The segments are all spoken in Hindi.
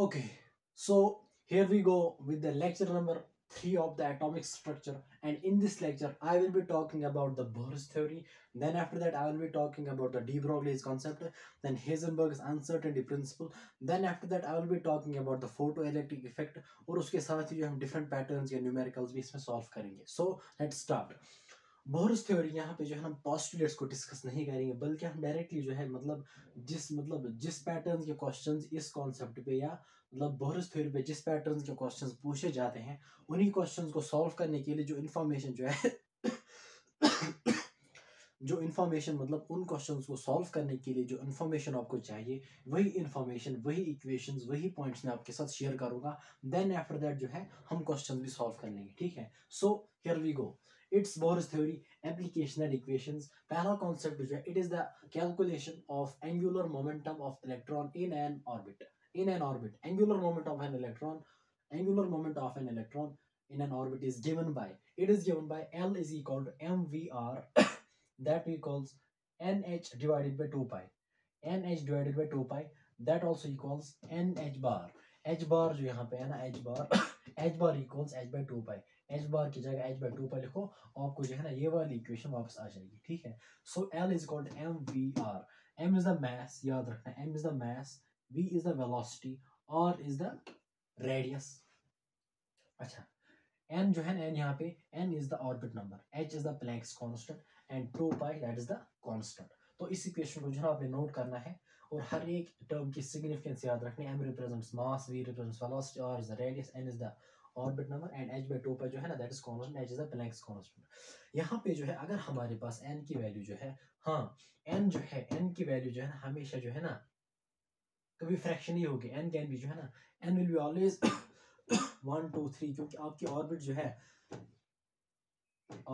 Okay, so here we go with the lecture number 3 of the atomic structure, and in this lecture I will be talking about the Bohr's theory. Then after that I will be talking about the de Broglie's concept, then Heisenberg's uncertainty principle. Then after that I will be talking about the photoelectric effect, और उसके साथ ही जो हम different patterns या numericals भी इसमें solve करेंगे. So let's start. Bohr's theory यहाँ पे जो है हम पोस्टुलेट्स को डिस्कस नहीं करेंगे, बल्कि हम डायरेक्टली जो है जिस पैटर्न के क्वेश्चंस इस कॉन्सेप्ट पे या बोहर्स थ्योरी पे जिस पैटर्न के क्वेश्चंस पूछे जाते हैं, उन्हीं क्वेश्चंस को सॉल्व करने के लिए जो इन्फॉर्मेशन जो है जो इन्फॉर्मेशन उन क्वेश्चंस को सॉल्व करने के लिए जो इन्फॉर्मेशन आपको चाहिए, वही इन्फॉर्मेशन, वही इक्वेशंस, वही पॉइंट्स मैं आपके साथ शेयर करूंगा. देन आफ्टर दैट जो है हम क्वेश्चंस भी सॉल्व कर लेंगे. ठीक है, so here we go. It's Bohr's theory, application and equations. पहला कॉन्सेप्ट जो है, it is the calculation of angular momentum of electron in N orbit. Angular moment of an electron, angular moment of an electron in an orbit is given by, L is equal to mvr that we calls nh divided by 2 pi. nh divided by 2 pi, that also equals nh bar. h bar जो यहाँ पे है ना, h bar h bar equals h by 2 pi. h bar की जगह h by 2 pi लिखो, आपको जो है ना ये वाली इक्वेशन वापस आ जाएगी. ठीक है, so L is equal to mvr. m is the mass, याद रखना, m is the mass, v is the velocity, r is the radius. अच्छा, n जो है n यहाँ पे, n is the orbit number, h is the Planck's constant and 2 pi that is the constant. तो इस इक्वेशन को जो है आपने नोट करना है और हर एक टर्म की सिग्निफिकेंस याद रखनी. m represents mass, v represents velocity, r is the radius, n is the orbit number and h by 2 pi जो है ना that is constant, h is the Planck's constant. यहाँ पे जो है अगर हमारे पास n की वैल्यू जो है, हाँ n जो है, n की वैल्यू जो है ना हमेशा जो है ना कभी फ्रैक्शन ही होगी. n कैन भी जो है ना, n will be always 1 2 3, क्योंकि आपकी ऑर्बिट जो है,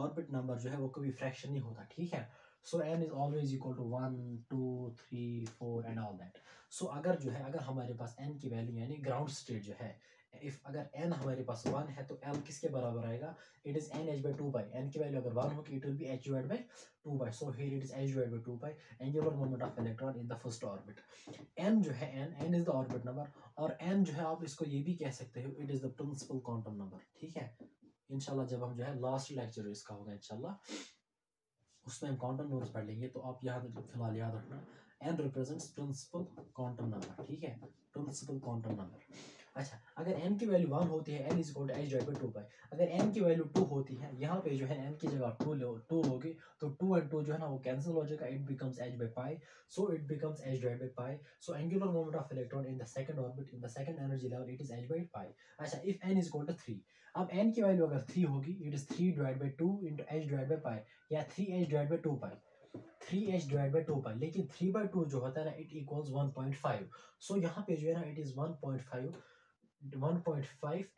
ऑर्बिट नंबर जो है वो कभी फ्रैक्शन नहीं होता. ठीक है, so n is always equal to 1 2 3 4 and all that. So अगर जो है, अगर हमारे पास n की वैल्यू यानी ग्राउंड स्टेट जो है, इफ अगर n हमारे पास 1 है तो l किसके बराबर आएगा, it is n h by 2 pi. n की वैल्यू अगर 1 होगी it will B h divided by 2 pi. So here it is h divided by 2 pi, angular moment of electron in the first orbit. n जो है, n is the orbit number, और n जो है आप इसको ये भी कह सकते हो, it is the principal quantum number. ठीक है, इंशाल्लाह जब हम जो है लास्ट लेक्चर इसका होगा इंशाल्लाह, उसमें हम क्वांटम नंबर्स पढ़ लेंगे. तो आप यहाँ फिलहाल याद रखना, n represents principal quantum number. ठीक है, प्रिंसिपल क्वांटम नंबर. अच्छा, अगर n की वैल्यू 1 होती है, n is equal to h divide by 2 pi. अगर n की वैल्यू 2 होती है, यहाँ पे जो है n की जगह 2 लोगे तो 2 and 2 जो है ना वो कैंसिल हो जाएगा, it becomes h by pi. So it becomes h divide by pi. So angular moment of electron in the second orbit, in the second energy level, it is h by pi. अच्छा, if n is equal to 3, अब n की वैल्यू अगर 3 होगी, it is 3 divide by 2 into h divide by pi, या 3h divide by 2 pi, 3h divide by 2 pi. लेकिन 3 by 2 जो होता है ना, इट इक्वल्स 1.5. सो यहाँ पे जो है ना, it is 1.5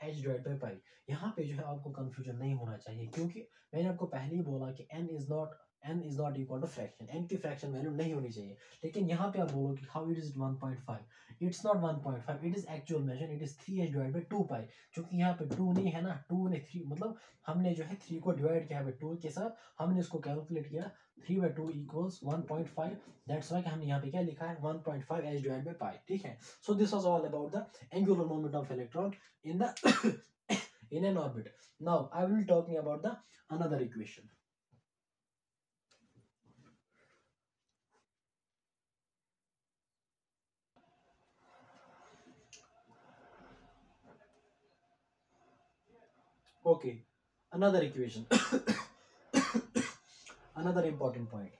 h divide by pi. यहाँ पे जो है आपको कंफ्यूजन नहीं होना चाहिए, क्योंकि मैंने आपको पहले ही बोला कि n is not equal to fraction, n की फ्रैक्शन वैल्यू नहीं होनी चाहिए. लेकिन यहाँ पे आप बोलोगे how it is 1.5, it's not 1.5, it is actual measure, it is 3h divide by 2 pi. क्योंकि यहाँ पे 2 नहीं है ना, 2 ने 3 हमने जो है 3 को डिवाइड किया है 2 के साथ, हमने इसको कैलकुलेट किया, 3 by 2 equals 1.5. दैट्स व्हाई हमने यहाँ पे क्या लिखा है, 1.5 h डिवाइड बाय पाई. ठीक है, so this was all about the angular moment of electron in the in an orbit. Now I will be talking about the another equation. Okay, another equation. Another important point,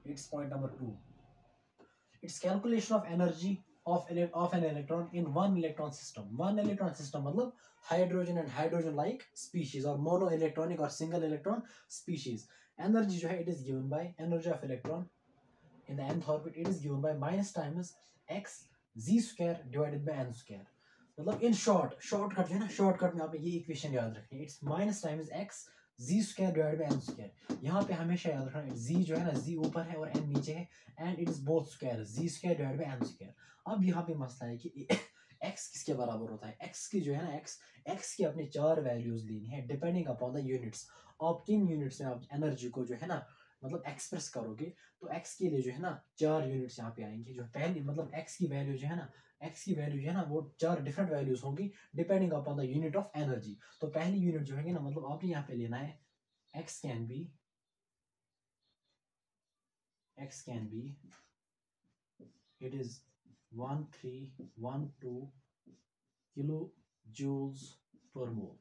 it's point number 2. It's calculation of energy of an electron in one electron system. One electron system मतलब hydrogen and hydrogen like species, or mono electronic or single electron species. Energy जो है, it is given by energy of electron in the nth orbit, it is given by minus times x z square divided by n square. मतलब इन शॉर्टकट जो है ना, शॉर्टकट में आपने ये इक्वेशन याद रखनी है, it's minus times x z square divided by n square. यहाँ पे हमेशा याद रखना, z जो है ना, z ऊपर है और n नीचे है, and it is both square, z square divided by n square. अब यहाँ पे मसला है कि x किसके बराबर होता है, x की जो है ना, x की अपने 4 वैल्यूज लेनी है डिपेंडिंग अपॉन द यूनिट्स. आप किन यूनिट्स में आप एनर्जी को जो है ना मतलब एक्सप्रेस करोगे तो x के लिए जो है ना 4 यूनिट्स यहाँ पे आएंगे। जो पहली मतलब x की वैल्यू जो है ना, x की वैल्यू जो है ना वो 4 डिफरेंट वैल्यूज होंगी depending upon the unit of energy. तो पहली यूनिट जो है ना, मतलब आपने यहाँ पे लेना है x can B it is 1312 kilojoules per mole.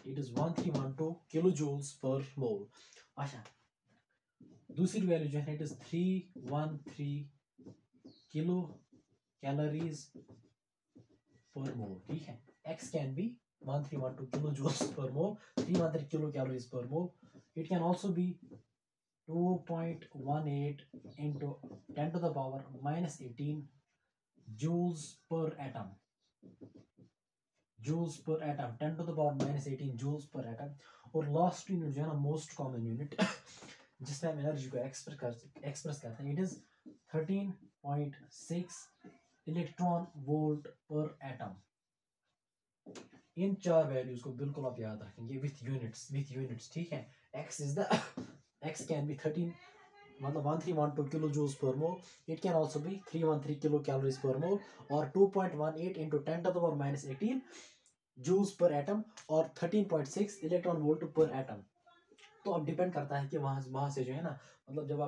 It is 1312 kilojoules per mole. अच्छा, दूसरी वैल्यू जो है it is 313 kilo calories per मोल। ठीक है, x can be 1312 kilojoules per mole, 313 kilo calories per mole. It can also B 2.18 into 10 to the power minus 18 joules per atom। joules per atom 10 to the power minus 18 joules per atom। और लास्ट यूनिट जो है ना मोस्ट कॉमन यूनिट जिसमें हम एनर्जी को एक्सप्रेस करते हैं, इट इज 13.6 इलेक्ट्रॉन वोल्ट पर एटम। इन 4 वैल्यूज को बिल्कुल आप याद रखेंगे विथ यूनिट्स। ठीक है, x is the x can be 13 मतलब 1312 kilo joules per mole, it can also be 313 kilo calories per mole, और 2.18 into 10 to the power minus 18 joules per atom, और 13.6 इलेक्ट्रॉन वोल्ट पर एटम। तो अब डिपेंड करता है कि वहां से जो है ना, मतलब जब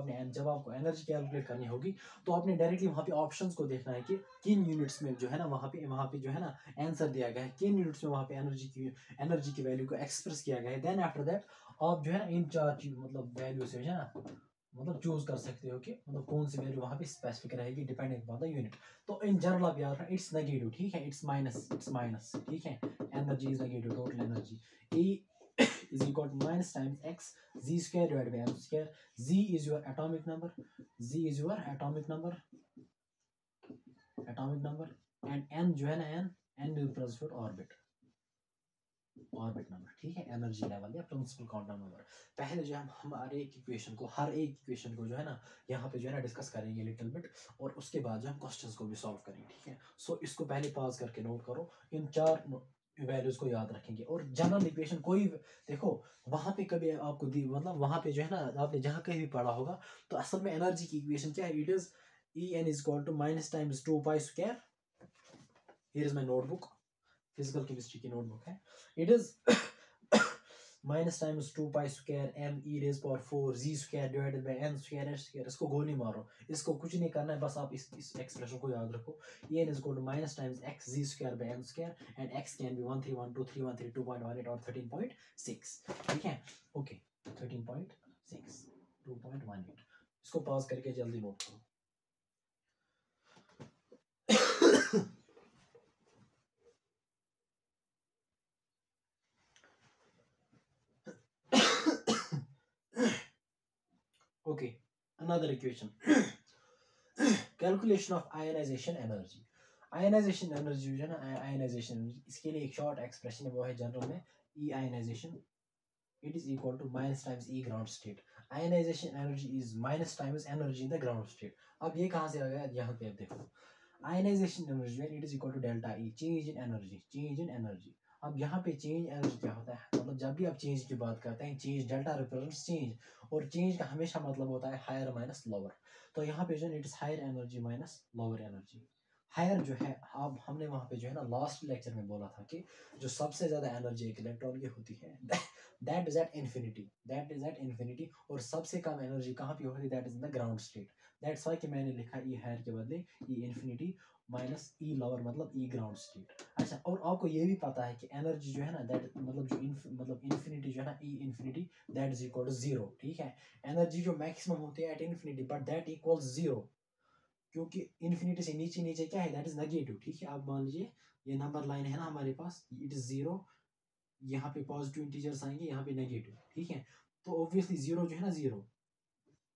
आपको एनर्जी कैलकुलेट करनी होगी तो आपने डायरेक्टली वहां पे ऑप्शंस को देखना है कि किन यूनिट्स में जो है ना वहां पे जो है ना आंसर दिया गया है, किन यूनिट्स में वहां पे एनर्जी की वैल्यू को एक्सप्रेस किया गया है। देन आफ्टर दैट आप जो है ना इन 4 चीज मतलब वैल्यू से जो है ना मतलब चूज कर सकते हो कि मतलब कौन सी वैल्यू वहां पे स्पेसिफिक रहेगी डिपेंडिंग अपॉन द यूनिट। तो इन जनरल आप याद रखना इट्स नेगेटिव। ठीक है, इट्स माइनस। ठीक है, energy is negative, total energy E is equal to minus times x z square divided by m square। z is your atomic number, and n जो है ना n represents your orbit number. ठीक है, एनर्जी लेवल या प्रिंसिपल क्वांटम नंबर। पहले जो हम हर एक इक्वेशन को जो है ना यहाँ पे जो है ना डिस्कस करेंगे लिटिल बिट, और उसके बाद जो हम क्वेश्चंस को भी सॉल्व करेंगे। ठीक है, सो इसको पहले पॉज करके नोट करो, इन 4 वैल्यूज को याद रखेंगे। और जनरल इक्वेशन कोई देखो वहां पे कभी आपको दी मतलब वहां पे जो है ना आपने जहां कहीं भी पढ़ा होगा तो असल में एनर्जी की इक्वेशन क्या है, it is En is equal to minus times 2 pi square। here is my notebook, physical chemistry की नोटबुक है। It is minus times 2 pi square m e raise power 4 z square divided by n square h square. इसको गोली मारो, इसको कुछ नहीं करना है, बस आप इस एक्सप्रेशन को याद रखो। n is equal to minus times x z square by m square, and x can be 1312 313 2.18 और 13.6। ठीक है, ओके 13.6 2.18। इसको पॉज करके जल्दी नोट करो। Okay, another equation calculation of ionization energy। ionization energy जो है ना ionization energy, इसके लिए एक शॉर्ट एक्सप्रेशन है, वो है जनरल में E ionization it is equal to minus times E ground state। ionization energy is minus times energy in the ground state। अब ये कहाँ से आ गया, यहाँ पे अब देखो ionization energy it is equal to delta E, change in energy। अब यहाँ पे चेंज एनर्जी क्या होता है, मतलब जब भी आप चेंज की बात करते हैं चेंज डेल्टा रिप्रेजेंट्स चेंज, और चेंज का हमेशा मतलब होता है हायर माइनस लोअर। तो यहाँ पे जो है it is higher energy minus lower energy. Higher जो है अब हमने वहाँ पे जो है ना लास्ट लेक्चर में बोला था कि जो सबसे ज्यादा एनर्जी एक इलेक्ट्रॉन की होती है दैट इज एट इन्फिनिटी, और सबसे कम एनर्जी कहाँ पे होती है, that is in the ground state. That's why कि मैंने लिखा ई हायर के बदले ई इन्फिनिटी माइनस ई लोअर मतलब ई ग्राउंड स्टेट। अच्छा, और आपको ये भी पता है कि एनर्जी जो है ना दैट मतलब जो मतलब इन्फिनिटी जो है ना E infinity that is equal to 0। ठीक है, एनर्जी जो मैक्सिमम होती है at infinity but that equals 0, क्योंकि इन्फिनिटी से नीचे क्या है, दैट इज नेगेटिव। ठीक है, अब मान लीजिए ये नंबर लाइन है ना हमारे पास, इट इज 0, यहाँ पे पॉजिटिव इंटीजर्स आएंगे, यहाँ पे नेगेटिव। ठीक है, तो ऑब्वियसली 0 जो है ना 0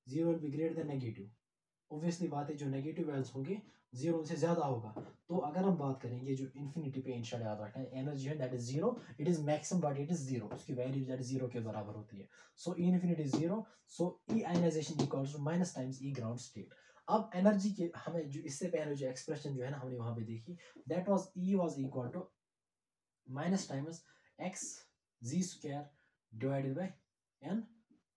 will be greater then negative. Obviously बात है जो नेगेटिव वैल्यूज होंगे 0 से ज्यादा होगा। तो अगर हम बात करेंगे जो इन्फिनिटी पे इंशाल्लाह याद रखना है एनर्जी है that is 0, it is maximum but it is 0, उसकी वैल्यू दैट इज 0 के बराबर होती है। So E infinity 0, so E ionization equals to minus times E ground state. अब एनर्जी के हमें जो इससे पहले जो एक्सप्रेशन जो है ना हमने वहां पे देखी, that was E was equal to minus times x ji square divided by N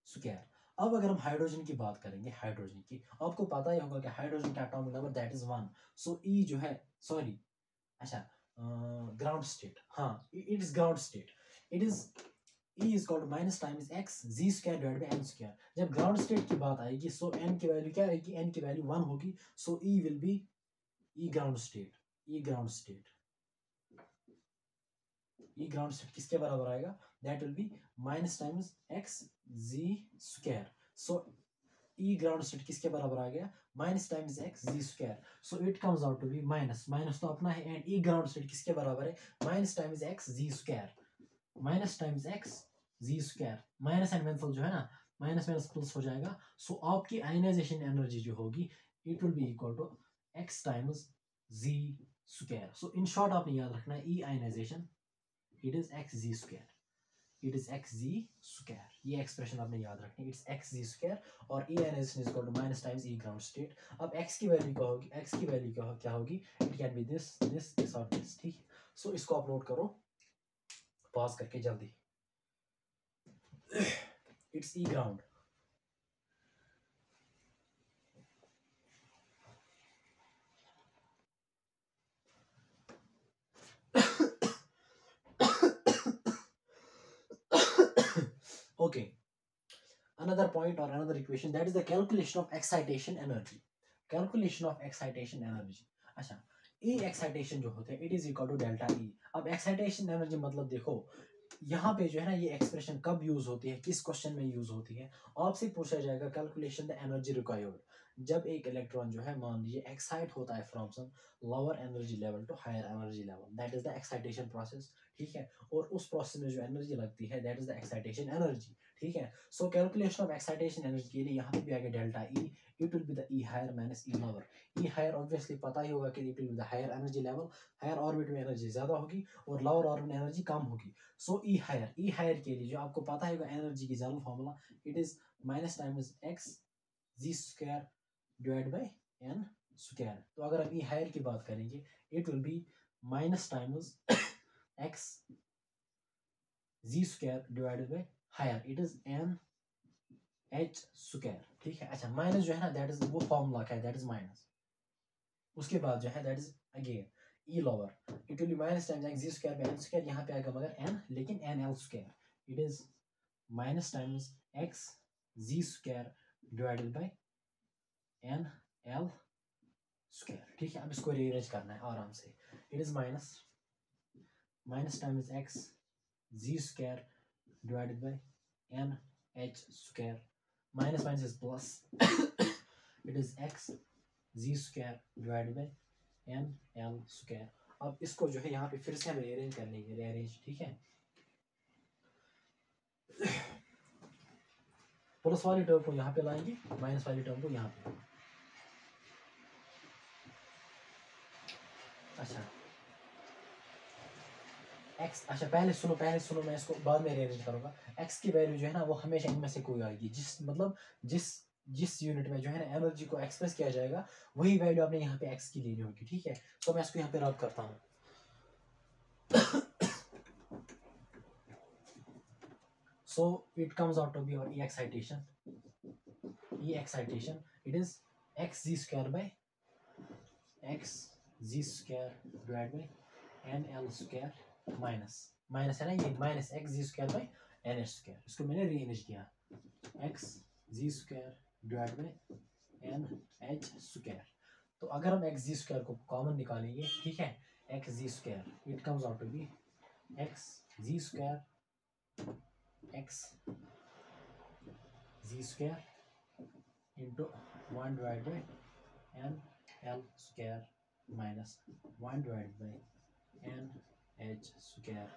square. अब अगर हम हाइड्रोजन की बात करेंगे, हाइड्रोजन की, आपको पता ही होगा कि हाइड्रोजन का एटॉमिक नंबर दैट इज 1। सो ई जो है, सॉरी, अच्छा, ग्राउंड स्टेट, हाँ it is ground state, it is E is equal to minus times x z square divided by n square। जब ग्राउंड स्टेट की बात आएगी, सो n की वैल्यू क्या आएगी, n की वैल्यू 1 होगी, so E will be E ground state, E ground state, E ground state किसके बराबर आएगा, that will be minus times x z square. So E ground state किसके बराबर आ गया, minus times x z square. So it comes out to be minus, minus तो अपना है, एंड E ग्राउंड स्टेट किसके बराबर है, minus times x z square, minus times x z square, minus and minus जो है ना, माइनस माइनस प्लस हो जाएगा। सो आपकी आयनाइजेशन एनर्जी जो होगी, it will be equal to x times z square. So in short आपने याद रखना है, E ionization it is x z square, it is x z square, ये एक्सप्रेशन आपने याद रखनी है, इट्स x z स्क्वायर, और E ionization is equal to minus times E ground state. अब x की वैल्यू क्या होगी, x की वैल्यू क्या होगी, it can be this this this और दिस, ठीक है। सो इसको अपलोड करो पॉज करके जल्दी, it's E ground। Okay, another point or another equation, that is the calculation of excitation energy, calculation of excitation energy। अच्छा, E excitation जो होते हैं, it is equal to delta E। अब excitation energy मतलब देखो, यहाँ पे जो है ना, ये एक्सप्रेशन कब यूज होती है, किस क्वेश्चन में यूज होती है, आपसे पूछा जाएगा कैलकुलेशन द एनर्जी रिक्वायर्ड। जब एक इलेक्ट्रॉन जो है मान लीजिए एक्साइट होता है from some lower energy level to higher energy level, that is the excitation process, ठीक है। और उस प्रोसेस में जो एनर्जी लगती है, that is the excitation energy, ठीक है। So calculation of excitation energy के लिए यहाँ पे भी आ गया delta E, it will be the E higher minus E lower. E higher obviously पता ही होगा कि it will be the higher energy level, higher orbit में एनर्जी ज्यादा होगी और लोअर ऑर्बिट में एनर्जी कम होगी। सो ई हायर के लिए जो आपको पता है एनर्जी की general formula, it is minus times x ji square divide by N square. तो अगर हम ई हायर की बात करेंगे, it will be minus times x ji square divided by higher, it is n H square, ठीक है। अच्छा, माइनस जो है ना, दैट इज वो फॉर्मूला क्या है, दैट इज माइनस, उसके बाद जो है that is again E lower, it will be minus times x ji square by N square, यहाँ पे आएगा मगर एन, लेकिन n L square, it is minus times x ji square divided by n L square, ठीक है। अब इसको रीअरेंज करना है आराम से, it is minus times x ji square divided by n H square, minus minus is plus, it is x ji square divided by n L square. अब इसको जो है यहाँ पे फिर से हम रीअरेंज कर लेंगे, रीअरेंज, ठीक है। प्लस वाली टर्म को यहाँ पे लाएंगे, माइनस वाली टर्म को यहाँ पे। अच्छा x, अच्छा पहले सुनो, मैं इसको बाद में रीअरेंज करूंगा। x की वैल्यू जो है ना, वो हमेशा इनमें से कोई आएगी, जिस यूनिट में जो है ना एनर्जी को एक्सप्रेस किया जाएगा, वही वैल्यू आपने यहाँ पे x की लेनी होगी, ठीक है। तो मैं इसको यहाँ पे रब करता हूँ। So it comes out to be our E excitation. It is x z square by x z square divided by n l square minus है ना, ये minus x ji square by N H square, इसको मैंने रीअरेंज किया, x ji square divide by N H square. तो अगर हम एक्स जी स्क्वायर को कॉमन निकालेंगे, ठीक है, x ji square it comes out to be x ji square x ji square into 1 divide by N L square minus 1 divide by N H square.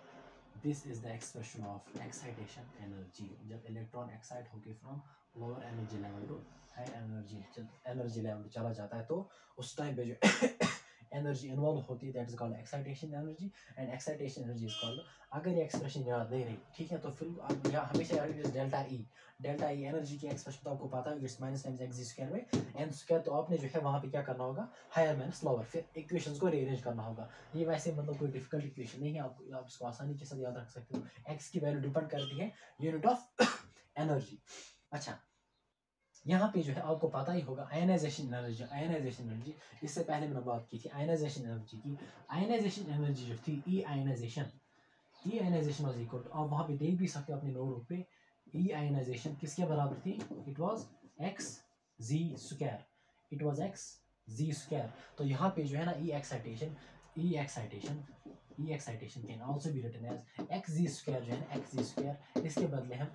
This is the expression of excitation energy, जब इलेक्ट्रॉन एक्साइट होकर from lower energy level to higher energy level चला जाता है, तो उस टाइम पे जो एनर्जी इन्वॉल्व होती है, that is called excitation energy, and excitation energy is called. अगर ये एक्सप्रेशन याद नहीं रही, ठीक है, तो फिर आप यहाँ हमेशा याद रखिए डेल्टा ई एनर्जी की एक्सप्रेशन तो आपको पता है, it's minus times x ji square by n square. तो आपने जो है वहाँ पे क्या करना होगा, हायर माइनस लोअर, फिर इक्वेशंस को रीअरेंज करना होगा। ये वैसे मतलब कोई डिफिकल्ट इक्वेशन नहीं है, आप इसको आसानी के साथ याद रख सकते हो। एक्स की वैल्यू डिपेंड करती है यूनिट ऑफ एनर्जी। अच्छा, यहाँ पे जो है आपको पता ही होगा आयनाइजेशन एनर्जी, इससे पहले मैंने बात की थी आयनाइजेशन एनर्जी की। आयनाइजेशन एनर्जी जो थी ई आयनाइजेशन वाज इक्वल टू, आप वहाँ पे देख भी सकते हो अपने नोटबुक पे, ई आयनाइजेशन किसके बराबर थी, it was X ji square, it was X ji square. तो यहाँ पे जो है ना E excitation can also be written as X ji square, जो है ना एक्स जी स्क्वायर, इसके बदले हम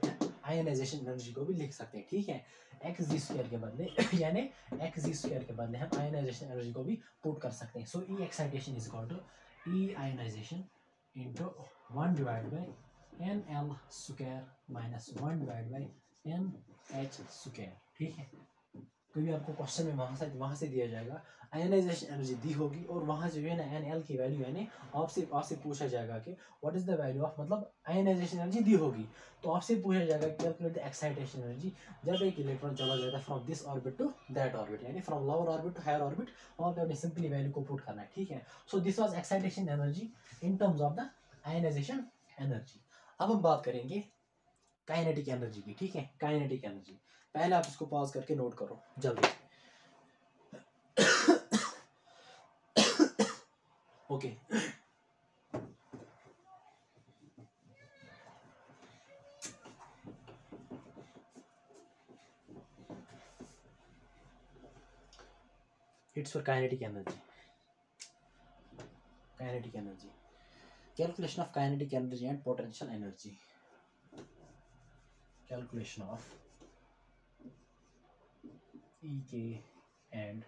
आयनाइजेशन एनर्जी को भी लिख सकते हैं, ठीक है। एक्स जी स्क्वायर के बदले यानी एक्स जी स्क्वायर के बदले हम आयनाइजेशन एनर्जी को भी पुट कर सकते हैं। So E excitation is equal to E ionization into 1 divide by N L square minus 1 divide by N H square, ठीक है। क्योंकि आपको क्वेश्चन में वहाँ से दिया जाएगा आयनाइजेशन एनर्जी दी होगी, और वहाँ से जो है ना एन एल की वैल्यू यानी आपसे पूछा जाएगा कि what is the value of, मतलब आयनाइजेशन एनर्जी दी होगी, तो आपसे पूछा जाएगा कैलकुलेट द एक्साइटेशन एनर्जी जब एक इलेक्ट्रॉन चला जाता है from this orbit to that orbit, यानी from lower orbit to higher orbit, और पे अपने सिंपली वैल्यू को पुट करना है, ठीक है। So this was excitation energy in terms of the ionization energy. अब हम बात करेंगे काइनेटिक एनर्जी की, ठीक है। काइनेटिक एनर्जी, पहले आप इसको पॉज करके नोट करो जल्दी। Okay it's for kinetic energy. Kinetic energy, calculation of kinetic energy and potential energy, calculation of ek and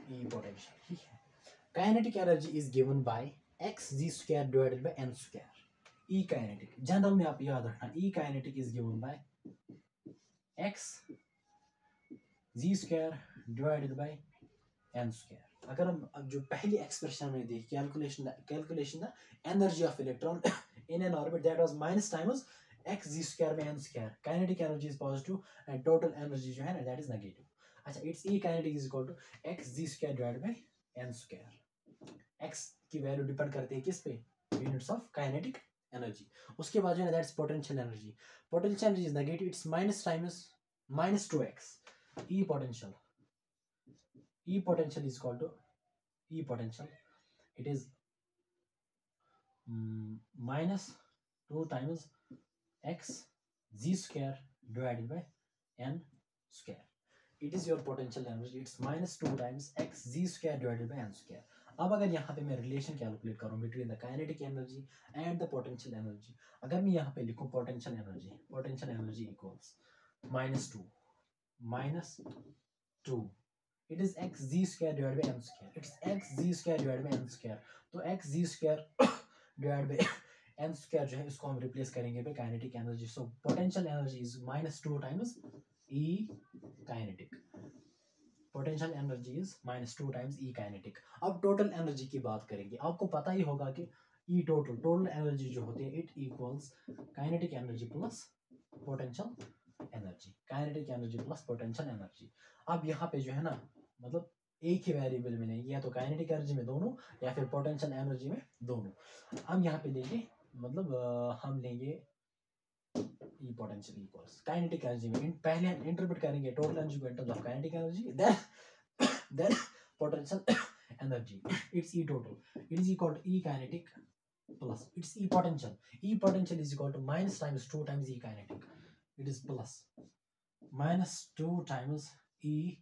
e potential, ठीक है। kinetic energy is given by x g square divided by n square। e kinetic general में आप याद रखना, e kinetic is given by x g square divided by n square। अगर हम जो पहली एक्सप्रेशन में देखी calculation the energy of electron in N orbit that was minus times x ji square में N square, kinetic energy is positive and total energy जो है ना दैट इज नेगेटिव। अच्छा, it's E kinetic is equal to X ji square divided by N square. X की वैल्यू डिपेंड करती है किस पे, यूनिट्स ऑफ काइनेटिक एनर्जी। उसके बाद जो है that's potential energy, potential energy is negative, it's minus times minus 2x E potential, E potential is equal to E potential, it is minus 2 times x z square divided by n square. It is your potential energy, it's minus 2 times x z square divided by n square. अब अगर यहाँ पे मैं रिलेशन कैलकुलेट करूँ between the kinetic energy and the potential energy, अगर मैं यहाँ पे लिखूँ potential energy equals minus 2 it is x z square divided by m square, it's x z square divided by n square, तो x z square divided by n square जो है इसको हम रिप्लेस करेंगे पे kinetic energy. So potential energy is minus 2 times e kinetic, potential energy is minus 2 times e kinetic. अब टोटल एनर्जी की बात करेंगे, आपको पता ही होगा कि e टोटल एनर्जी जो होती है it equals kinetic energy plus potential energy, kinetic energy plus potential energy. अब यहाँ पे जो है ना मतलब एक ही वेरिएबल में नहीं, या तो काइनेटिक एनर्जी में दोनों या फिर पोटेंशियल एनर्जी में दोनों। हम यहाँ पे लेंगे मतलब हम लेंगे E potential equals kinetic energy में, पहले हम इंटरप्रेट करेंगे टोटल एनर्जी को in terms of kinetic energy, then potential energy, it's E total it is equal to E kinetic plus it's E potential is equal to minus times 2 times E kinetic, it is plus minus 2 times E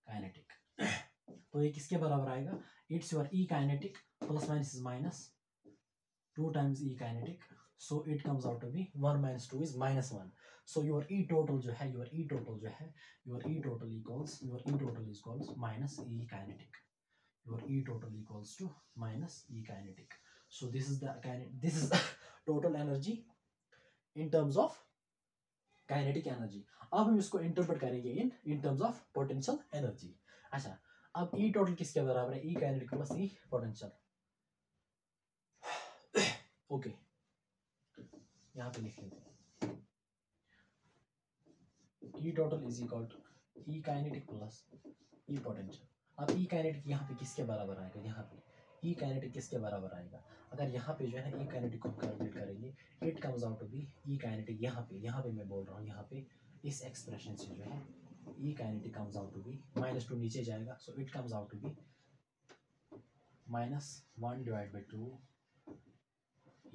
kinetic. तो ये किसके बराबर आएगा, it's your E kinetic plus minus is minus 2 times E kinetic, so it comes out to be 1 minus 2 is -1। So your E total जो है your E total equals minus E kinetic, your E total equals to minus E kinetic. So this is the total energy in terms of kinetic energy. अब हम इसको इंटरप्रेट करेंगे in terms of potential energy. अच्छा, अब E total किसके बराबर है, E kinetic plus E potential। Okay यहाँ पे लिख लेते हैं E total is equal to E kinetic plus E potential। अब E kinetic यहाँ पे किसके बराबर आएगा, यहाँ पे E kinetic किसके बराबर आएगा, अगर यहाँ पे जो है ना E kinetic को कैलकुलेट करेंगे it comes out to be E kinetic, यहाँ पे मैं बोल रहा हूँ यहाँ पे इस एक्सप्रेशन से जो है E kinetic comes out to be -2 नीचे जाएगा, so it comes out to be -1 divide by 2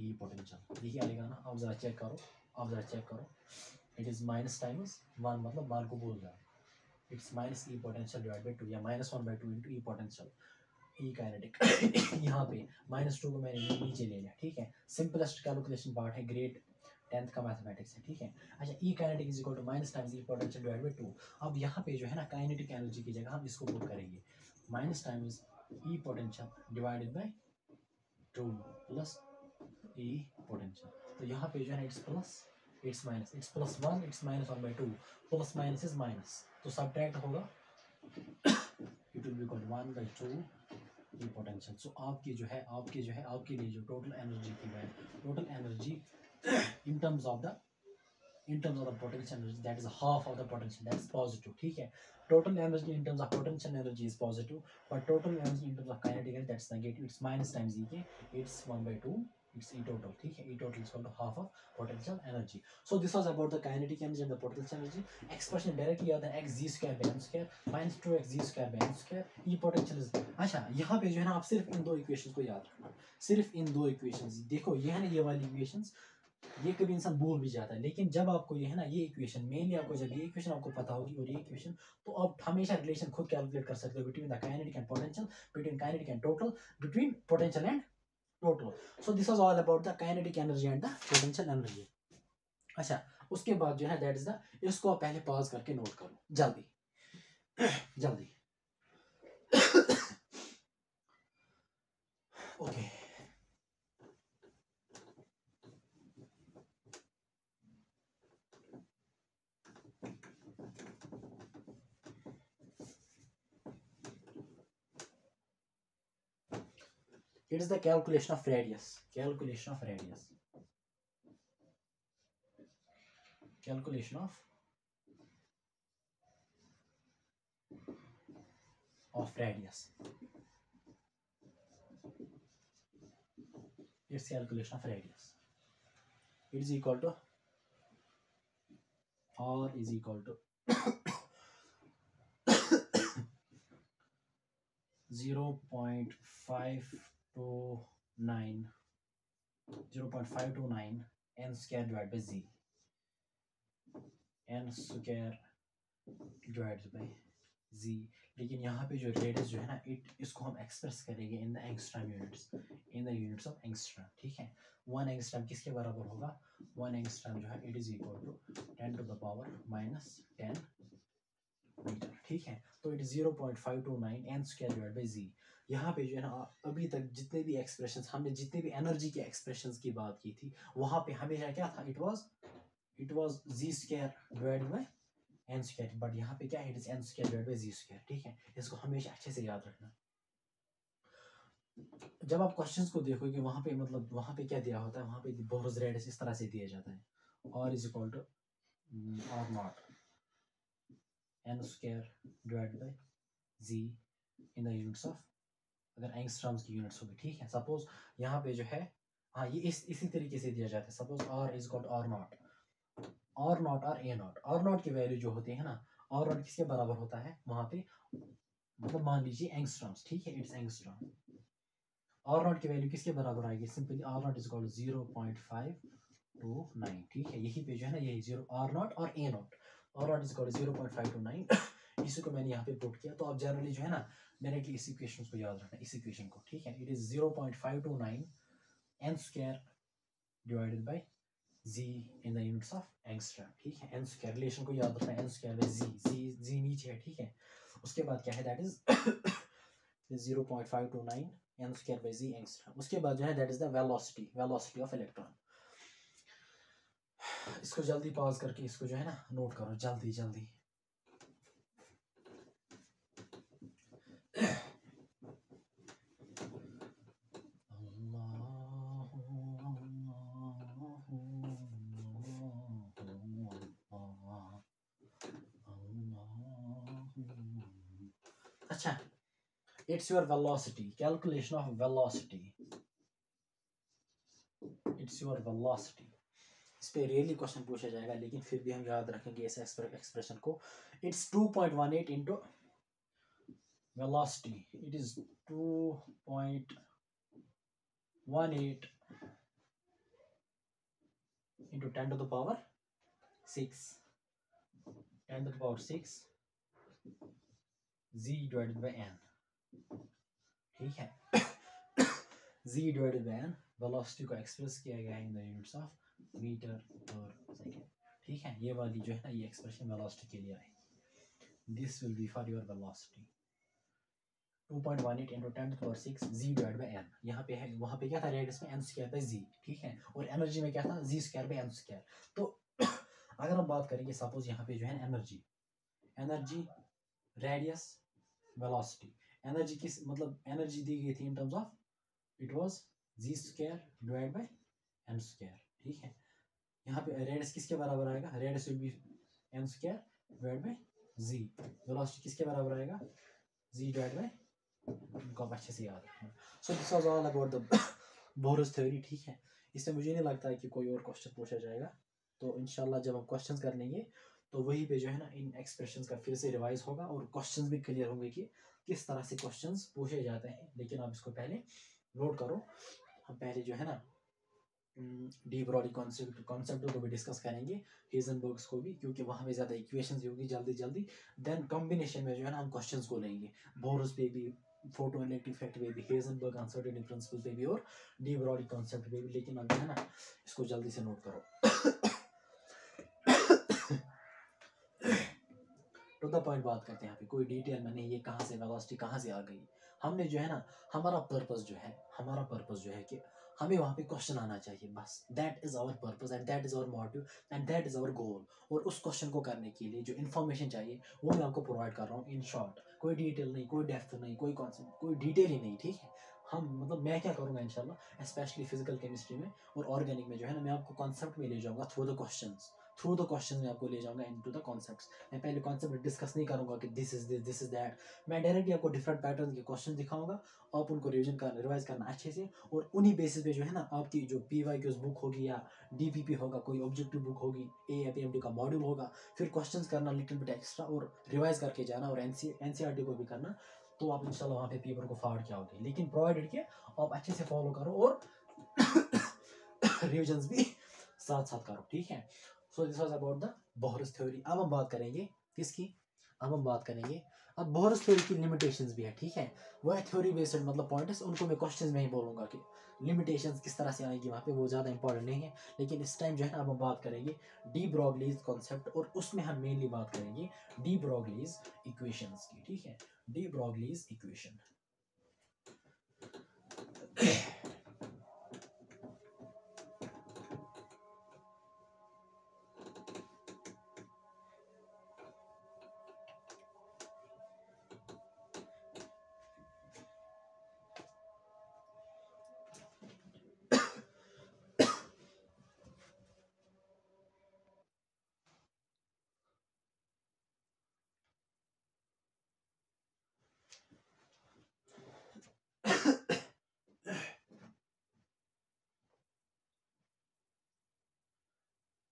E potential. यही आएगा ना, अब जरा चेक करो, अब जरा चेक करो, इट इज माइनस टाइम्स 1, मतलब 1 को भूल जाओ, it's minus E potential divide by 2 या -1/2 इंटू ई पोटेंशियल ई काइनेटिक। यहाँ पे -2 को मैंने नीचे ले लिया, ठीक है। सिंपलेस्ट कैलकुलेशन पार्ट है, ग्रेड 10th का मैथमेटिक्स है, ठीक है। अच्छा, E kinetic is equal to minus times E potential divide by 2। अब यहाँ पे जो है ना काइनेटिक एनर्जी की जगह हम इसको पुट करेंगे minus times E potential divided by 2 plus E potential. तो यहाँ पे जो है it's plus, it's minus, it's +1, it's -1/2, plus minus is minus, तो सब्ट्रैक्ट होगा, it will be equal 1/2 E potential. So आपके जो है आपके लिए जो टोटल एनर्जी की है, total energy in terms of the potential energy, that is half of the potential, that is positive, ठीक है। total energy in terms of potential energy is positive, but total energy in terms of kinetic energy, that's negative, it's minus times E के, it's 1/2, it's E total, ठीक है। E total is equal to half of potential energy. So this was about the kinetic energy and the potential energy. Expression directly याद है, x z square by m square minus 2x z square by m square, E potential is। अच्छा, यहाँ पे जो है ना आप सिर्फ इन दो इक्वेशंस को याद रखना, सिर्फ इन दो इक्वेशंस। देखो ये है ना, ये वाली इक्वेशंस, ये कभी इंसान भूल भी जाता है, लेकिन जब आपको ये है ना ये इक्वेशन, मेनली आपको जब ये इक्वेशन आपको पता होगी और ये इक्वेशन, तो आप हमेशा रिलेशन खुद कैलकुलेट कर सकते हो between the kinetic and potential, between kinetic and total, between potential and total. So this was all about the kinetic energy and the potential energy. अच्छा, उसके बाद जो है दैट इज द, इसको आप पहले पॉज करके नोट करो जल्दी जल्दी। Okay, it is the calculation of radius, calculation of radius, calculation of radius, its calculation of radius, it is equal to r is equal to 0.529 n square divided by z, n square divided by z। लेकिन यहाँ पे जो रेडियस जो है ना, इसको हम एक्सप्रेस करेंगे in the angstrom units, in the units of angstrom, ठीक है। 1 एंगस्ट्रॉम किसके बराबर होगा, 1 एंगस्ट्रॉम जो है it is equal to 10 to the power -10 metre, ठीक है। तो इट इज 0.529 n square divided by z। यहाँ पे जो है ना अभी तक जितने भी एक्सप्रेशंस, हमने जितने भी एनर्जी के एक्सप्रेशंस की बात की थी, वहाँ पे हमेशा क्या था, it was z square divided by n square, but यहाँ पे क्या है, it is n square divided by z square, ठीक है। इसको हमेशा अच्छे से याद रखना। जब आप क्वेश्चंस को देखोगे वहाँ पे, मतलब वहाँ पे क्या दिया होता है, वहाँ पे बोरोस रेडियस इस तरह से दिया जाता है, r is equal to r naught n square divided by z in the units of, अगर एंगस्ट्रॉम्स की यूनिट्स होगी, ठीक है। सपोज यहाँ पे जो है, हाँ ये इसी तरीके से दिया जाता है। Suppose r is equal to r naught और a naught की वैल्यू जो होती है ना, r naught किसके बराबर होता है वहाँ पे, मतलब मान लीजिए एंगस्ट्रॉम्स, ठीक है, इट्स एंगस्ट्रॉम। r naught की वैल्यू किसके बराबर आएगी, simply r naught is equal to 0.529, ठीक है। यही पे जो है ना, यही 0 r naught और a naught, r naught is equal to 0.529 इसी को मैंने यहाँ पे पुट किया। तो आप जनरली जो है ना डायरेक्टली इस इक्वेशन को याद रखना, इस इक्वेशन को, ठीक है। इट इज 0.529 n square divided by z in the units of angstrom, ठीक है। n square रिलेशन को याद रखना, n square by z नीचे है, ठीक है। उसके बाद क्या है, that is 0.529 n square by z angstrom। उसके बाद जो है that is the velocity of electron. इसको जल्दी पॉज करके इसको जो है ना नोट करो जल्दी जल्दी। अच्छा, it's your velocity, calculation of velocity, it's your velocity। इस पे रियली क्वेश्चन पूछा जाएगा, लेकिन फिर भी हम याद रखेंगे इस एक्सप्रेशन को। It's 2.18 into velocity, it is 2.18 into 10 to the power 6, 10 to the power 6 z divided by n, ठीक है। z divided by n velocity को एक्सप्रेस किया गया है in the units of metre per second, ठीक है। ये वाली जो है ना, ये एक्सप्रेशन वेलोसिटी के लिए है। This will be for your velocity 2.18 into 10 to the power 6 z divide by n। यहाँ पे है, वहाँ पे क्या था रेडियस में n स्क्वायर बाय z, ठीक है। और एनर्जी में क्या था z square bye n square. तो अगर हम बात करेंगे सपोज यहाँ पे जो है एनर्जी रेडियस वेलोसिटी, एनर्जी किस मतलब एनर्जी दी गई थी इन terms of it was z square divide bye n square, ठीक है। यहाँ पे रेडियस किसके बराबर आएगा, radius will be n square divide bye z, velocity किसके बराबर आएगा z डिवाइड बाय, इनको आप अच्छे से याद रखना। सो this was all about the borers theory, ठीक है। इसमें मुझे नहीं लगता है कि कोई और क्वेश्चन पूछा जाएगा, तो इंशाल्लाह जब हम क्वेश्चंस कर लेंगे तो वहीं पे जो है ना इन एक्सप्रेशंस का फिर से रिवाइज होगा और क्वेश्चंस भी क्लियर होंगे कि किस तरह से क्वेश्चंस पूछे जाते हैं। लेकिन आप इसको पहले नोट करो। हम पहले जो है ना डी ब्रॉगली कॉन्सेप्ट को भी डिस्कस करेंगे, हेजनबर्ग्स को भी, क्योंकि वहाँ पे ज़्यादा इक्वेशंस होगी जल्दी। देन कॉम्बिनेशन में जो है ना हम क्वेश्चंस को लेंगे, बोरस पे भी, फोटो इलेक्ट्रिक इफेक्ट पे भी, हेजनबर्ग अनसर्टेनिटी प्रिंसिपल पे भी और डी ब्रॉगली कॉन्सेप्ट पे भी। लेकिन अब जो है ना इसको जल्दी से नोट करो। टू द पॉइंट बात करते हैं यहाँ पे, कोई डिटेल में नहीं, ये कहाँ से वेलोसिटी कहाँ से आ गई। हमने जो है ना हमारा पर्पस जो है कि हमें वहाँ पे क्वेश्चन आना चाहिए, बस that is our purpose and that is our motive and that is our goal. और उस क्वेश्चन को करने के लिए जो इन्फॉर्मेशन चाहिए वो मैं आपको प्रोवाइड कर रहा हूँ इन शॉर्ट। कोई डिटेल नहीं, कोई डेप्थ नहीं, कोई कॉन्सेप्ट, कोई डिटेल ही नहीं, ठीक है। हम मतलब मैं क्या करूँगा इंशाल्लाह, स्पेशली फिजिकल केमिस्ट्री में और ऑर्गेनिक में जो है ना, मैं आपको कॉन्सेप्ट में ले जाऊँगा थ्रू द क्वेश्चन में आपको ले जाऊँगा इनटू द कॉन्सेप्ट्स। मैं पहले कॉन्सेप्ट डिस्कस नहीं करूँगा कि दिस इज दैट। मैं डायरेक्टली आपको डिफरेंट पैटर्न के क्वेश्चन दिखाऊंगा, आप उनको रिवाइज करना अच्छे से, और उन्हीं बेसिस पे जो है ना आपकी जो PYQs बुक होगी या DPP होगा, कोई ऑब्जेक्टिव बुक होगी, APMD का मॉड्यूल होगा, फिर क्वेश्चंस करना लिटिल बिट एक्स्ट्रा और रिवाइज करके जाना, और NCERT को भी करना। तो आप इंशाल्लाह वहाँ पे पेपर को फाड़ के आओगे, लेकिन प्रोवाइडेड कि आप अच्छे से फॉलो करो और रिविजन्स भी साथ साथ करो, ठीक है। So this was about the Bohr's theory. अब हम बात करेंगे किसकी, अब बोहरस थ्योरी की लिमिटेशंस भी है, ठीक है। वह थ्योरी बेस्ड मतलब पॉइंट्स, उनको मैं क्वेश्चंस में ही बोलूंगा कि लिमिटेशंस किस तरह से आएगी वहाँ पे, वो ज़्यादा इंपॉर्टेंट नहीं है। लेकिन इस टाइम जो है ना अब हम बात करेंगे डी ब्रॉगलीज कॉन्सेप्ट, और उसमें हम मेनली बात करेंगे डी ब्रॉगलीज इक्वेशंस की, ठीक है। De Broglie's equation.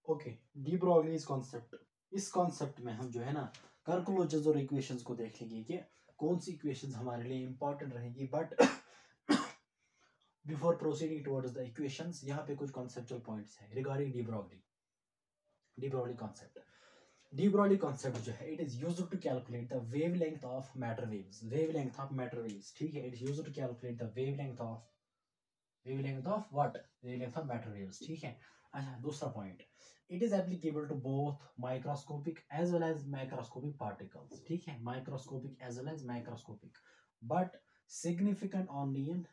Okay, de Broglie's concept. इस कॉन्सेप्ट में हम जो है ना कैलकुलेशंस और इक्वेशंस को देख लेंगे कि कौन सी इक्वेशंस हमारे लिए इंपॉर्टेंट रहेगी। But before proceeding towards the equations, यहाँ पे कुछ कॉन्सेप्चुअल पॉइंट्स हैं regarding de Broglie concept. De Broglie concept जो है, it is used to calculate the wavelength of matter waves, ठीक है। It is used to calculate the wavelength of what, wavelength of matter waves, ठीक है। अच्छा, दूसरा point, it is applicable to both microscopic as well as macroscopic particles, ठीक है। Microscopic as well as macroscopic, but significant only in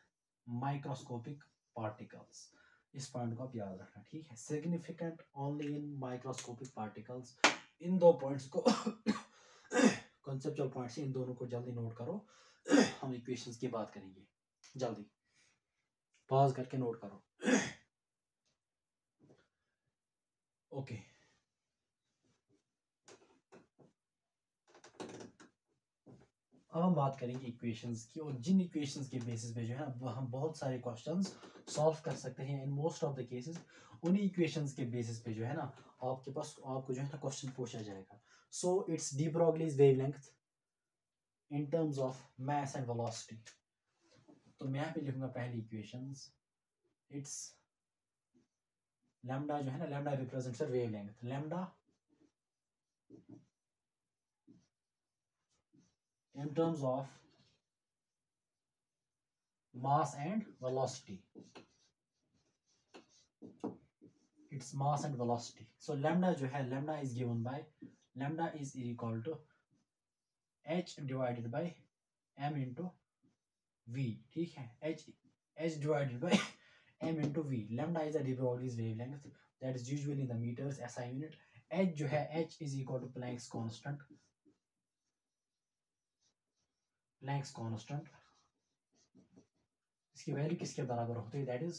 microscopic particles. इस पॉइंट को आप याद रखना, ठीक है। Significant only in microscopic particles. इन दो पॉइंट्स को कॉन्सेप्चुअल पॉइंट्स, इन दोनों को जल्दी नोट करो। हम इक्वेशंस की बात करेंगे, जल्दी पॉज करके नोट करो। ओके, अब हम बात करेंगे इक्वेशंस की, और जिन इक्वेशंस के बेसिस पे जो है ना हम बहुत सारे क्वेश्चंस सॉल्व कर सकते हैं इन मोस्ट ऑफ द केसेस। उन्हीं इक्वेशंस के बेसिस पे जो है ना आपके पास आपको जो है ना क्वेश्चन पूछा जाएगा। So it's D Broglie's wavelength in terms of mass and velocity. तो मैं यहाँ पे लिखूंगा पहली इक्वेशंस। इट्स लैम्डा जो है ना, lambda represents wavelength, lambda in terms of mass and velocity. It's mass and velocity. So lambda जो है, lambda is given by, lambda is equal to h divided by m into v. ठीक है, h divided by m into v. Lambda is a de Broglie's wavelength that is usually in the meters SI unit. h जो है, h is equal to Planck's constant. Planck's constant इसकी वैल्यू किसके बराबर होती है? That is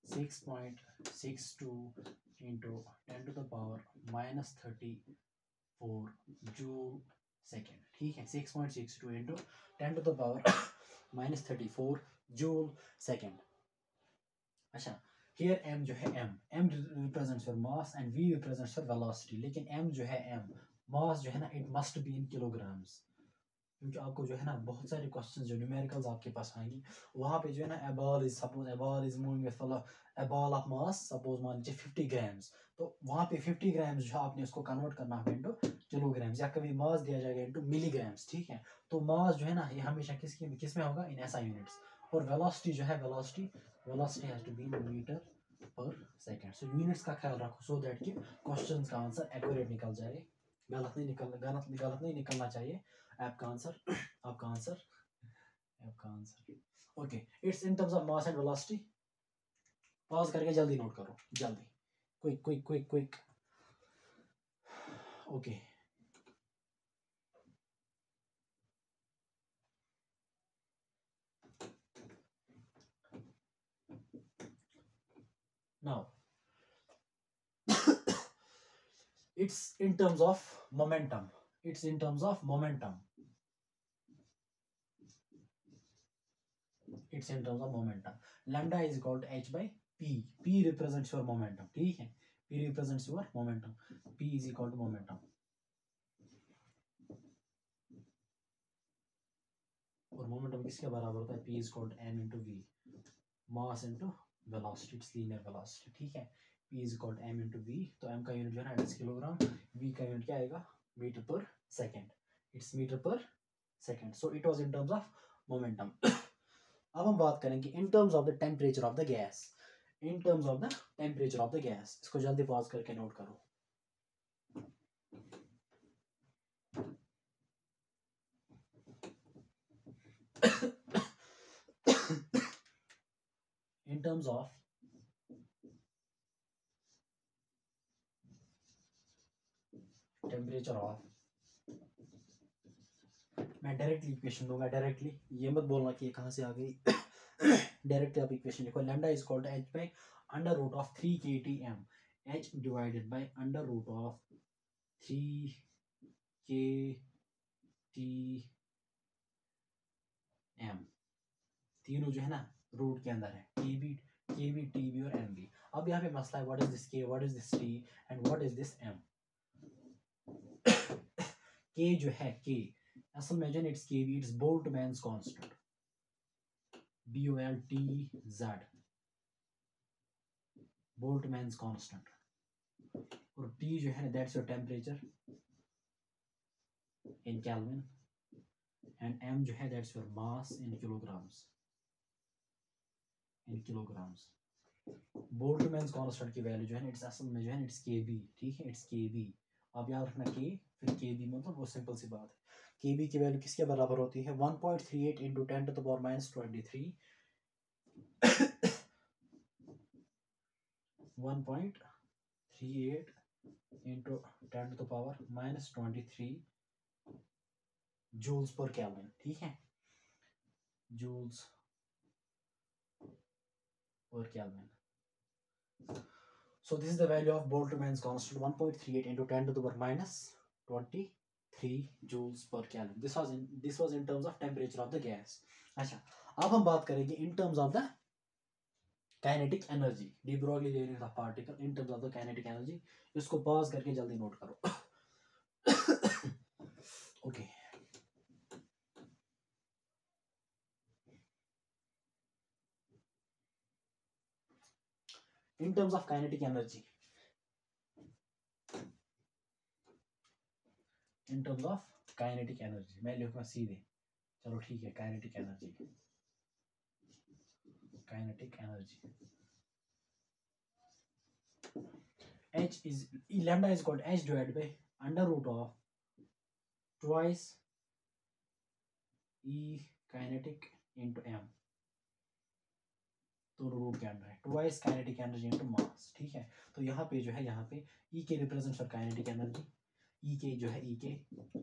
6.62 into 10 to the power minus 34 joule second. ठीक है, 6.62 into 10 to the power minus 34 joule second. अच्छा, here m जो है, m represents your mass and v represents your velocity। लेकिन m जो है, mass जो है ना, it must be in kilograms, क्योंकि आपको जो है ना बहुत सारे क्वेश्चंस जो न्यूमेरिकल्स आपके पास आएंगी, वहाँ पे जो है ना a ball is moving with a ball of mass, suppose मान लीजिए 50 ग्राम्स, तो वहाँ पे 50 ग्राम्स जो आपने उसको कन्वर्ट करना है इनटू किलोग्राम्स, या कभी मास दिया जाएगा इनटू मिलीग्राम्स। ठीक है, तो मास जो है ना ये हमेशा किस में होगा? In SI units. और वेलोसिटी जो है, velocity has to be in metre per second. So units का ख्याल रखो सो दैट कि क्वेश्चंस का आंसर एक्यूरेट निकल जाए, गलत नहीं निकलना चाहिए आपका answer. Okay, it's in terms of mass and velocity. Pause करके जल्दी नोट करो, जल्दी, quick. Okay, now it's in terms of momentum. It's in terms of momentum. Lambda is equal to h by p. P represents your momentum. ठीक है, p represents your momentum. P is equal to momentum. और momentum किसके बराबर होता है? P is equal to m into v, mass into velocity. It's linear velocity. ठीक है, P is equal to m into v. तो m का यूनिट जो है ना किलोग्राम, v का यूनिट क्या आएगा? Metre per second. It's metre per second. So it was in terms of momentum. अब हम बात करेंगे in terms of the temperature of the gas. In terms of the temperature of the gas, इसको जल्दी पॉज करके नोट करो। In terms of temperature of, मैं डायरेक्टली इक्वेशन दूंगा, डायरेक्टली, ये मत बोलना कि ये कहाँ से आ गई। डायरेक्टली आप इक्वेशन लिखो। Lambda is equal to h by under root of 3 kTm, h divided by under root of 3 kTm। तीनों जो है ना रूट के अंदर है, kb, tb और mb। अब यहाँ पे मसला है, what is this k, what is this t and what is this m। k जो है, k असल में जो it's kb, it's Boltzmann's constant, BOLTZ, Boltzmann's constant. और T जो है ना, that's your temperature in kelvin, and M जो है that's your mass in kilograms, Boltzmann's constant की वैल्यू जो है ना, इट्स असल में जो है इट्स kb। ठीक है, इट्स kb। अब याद रखना k फिर kb, मतलब वो सिंपल सी बात है। kb की वैल्यू किसके बराबर होती है? 1.38 into 10 to the power minus 23 1.38 into 10 to the power minus 23 joules per Kelvin। ठीक है, joules per Kelvin. So this is the value of Boltzmann's constant, 1.38 into 10 to the power minus 23 joules per Kelvin. This was in terms of temperature of the gas. अच्छा, अब हम बात करेंगे in terms of the kinetic energy. De Broglie theory of particle in terms of the kinetic energy. इसको पॉज करके जल्दी नोट करो. Okay. In terms of kinetic energy. In terms of kinetic energy. मैं लिखूंगा सीधे. चलो ठीक है. Kinetic energy. Kinetic energy. H is lambda is called H divided by under root of twice E kinetic into M. तो रूट के अंदर है twice kinetic energy into mass. ठीक है. तो यहाँ पे जो है यहाँ पे E K represents for kinetic energy. E K जो है E K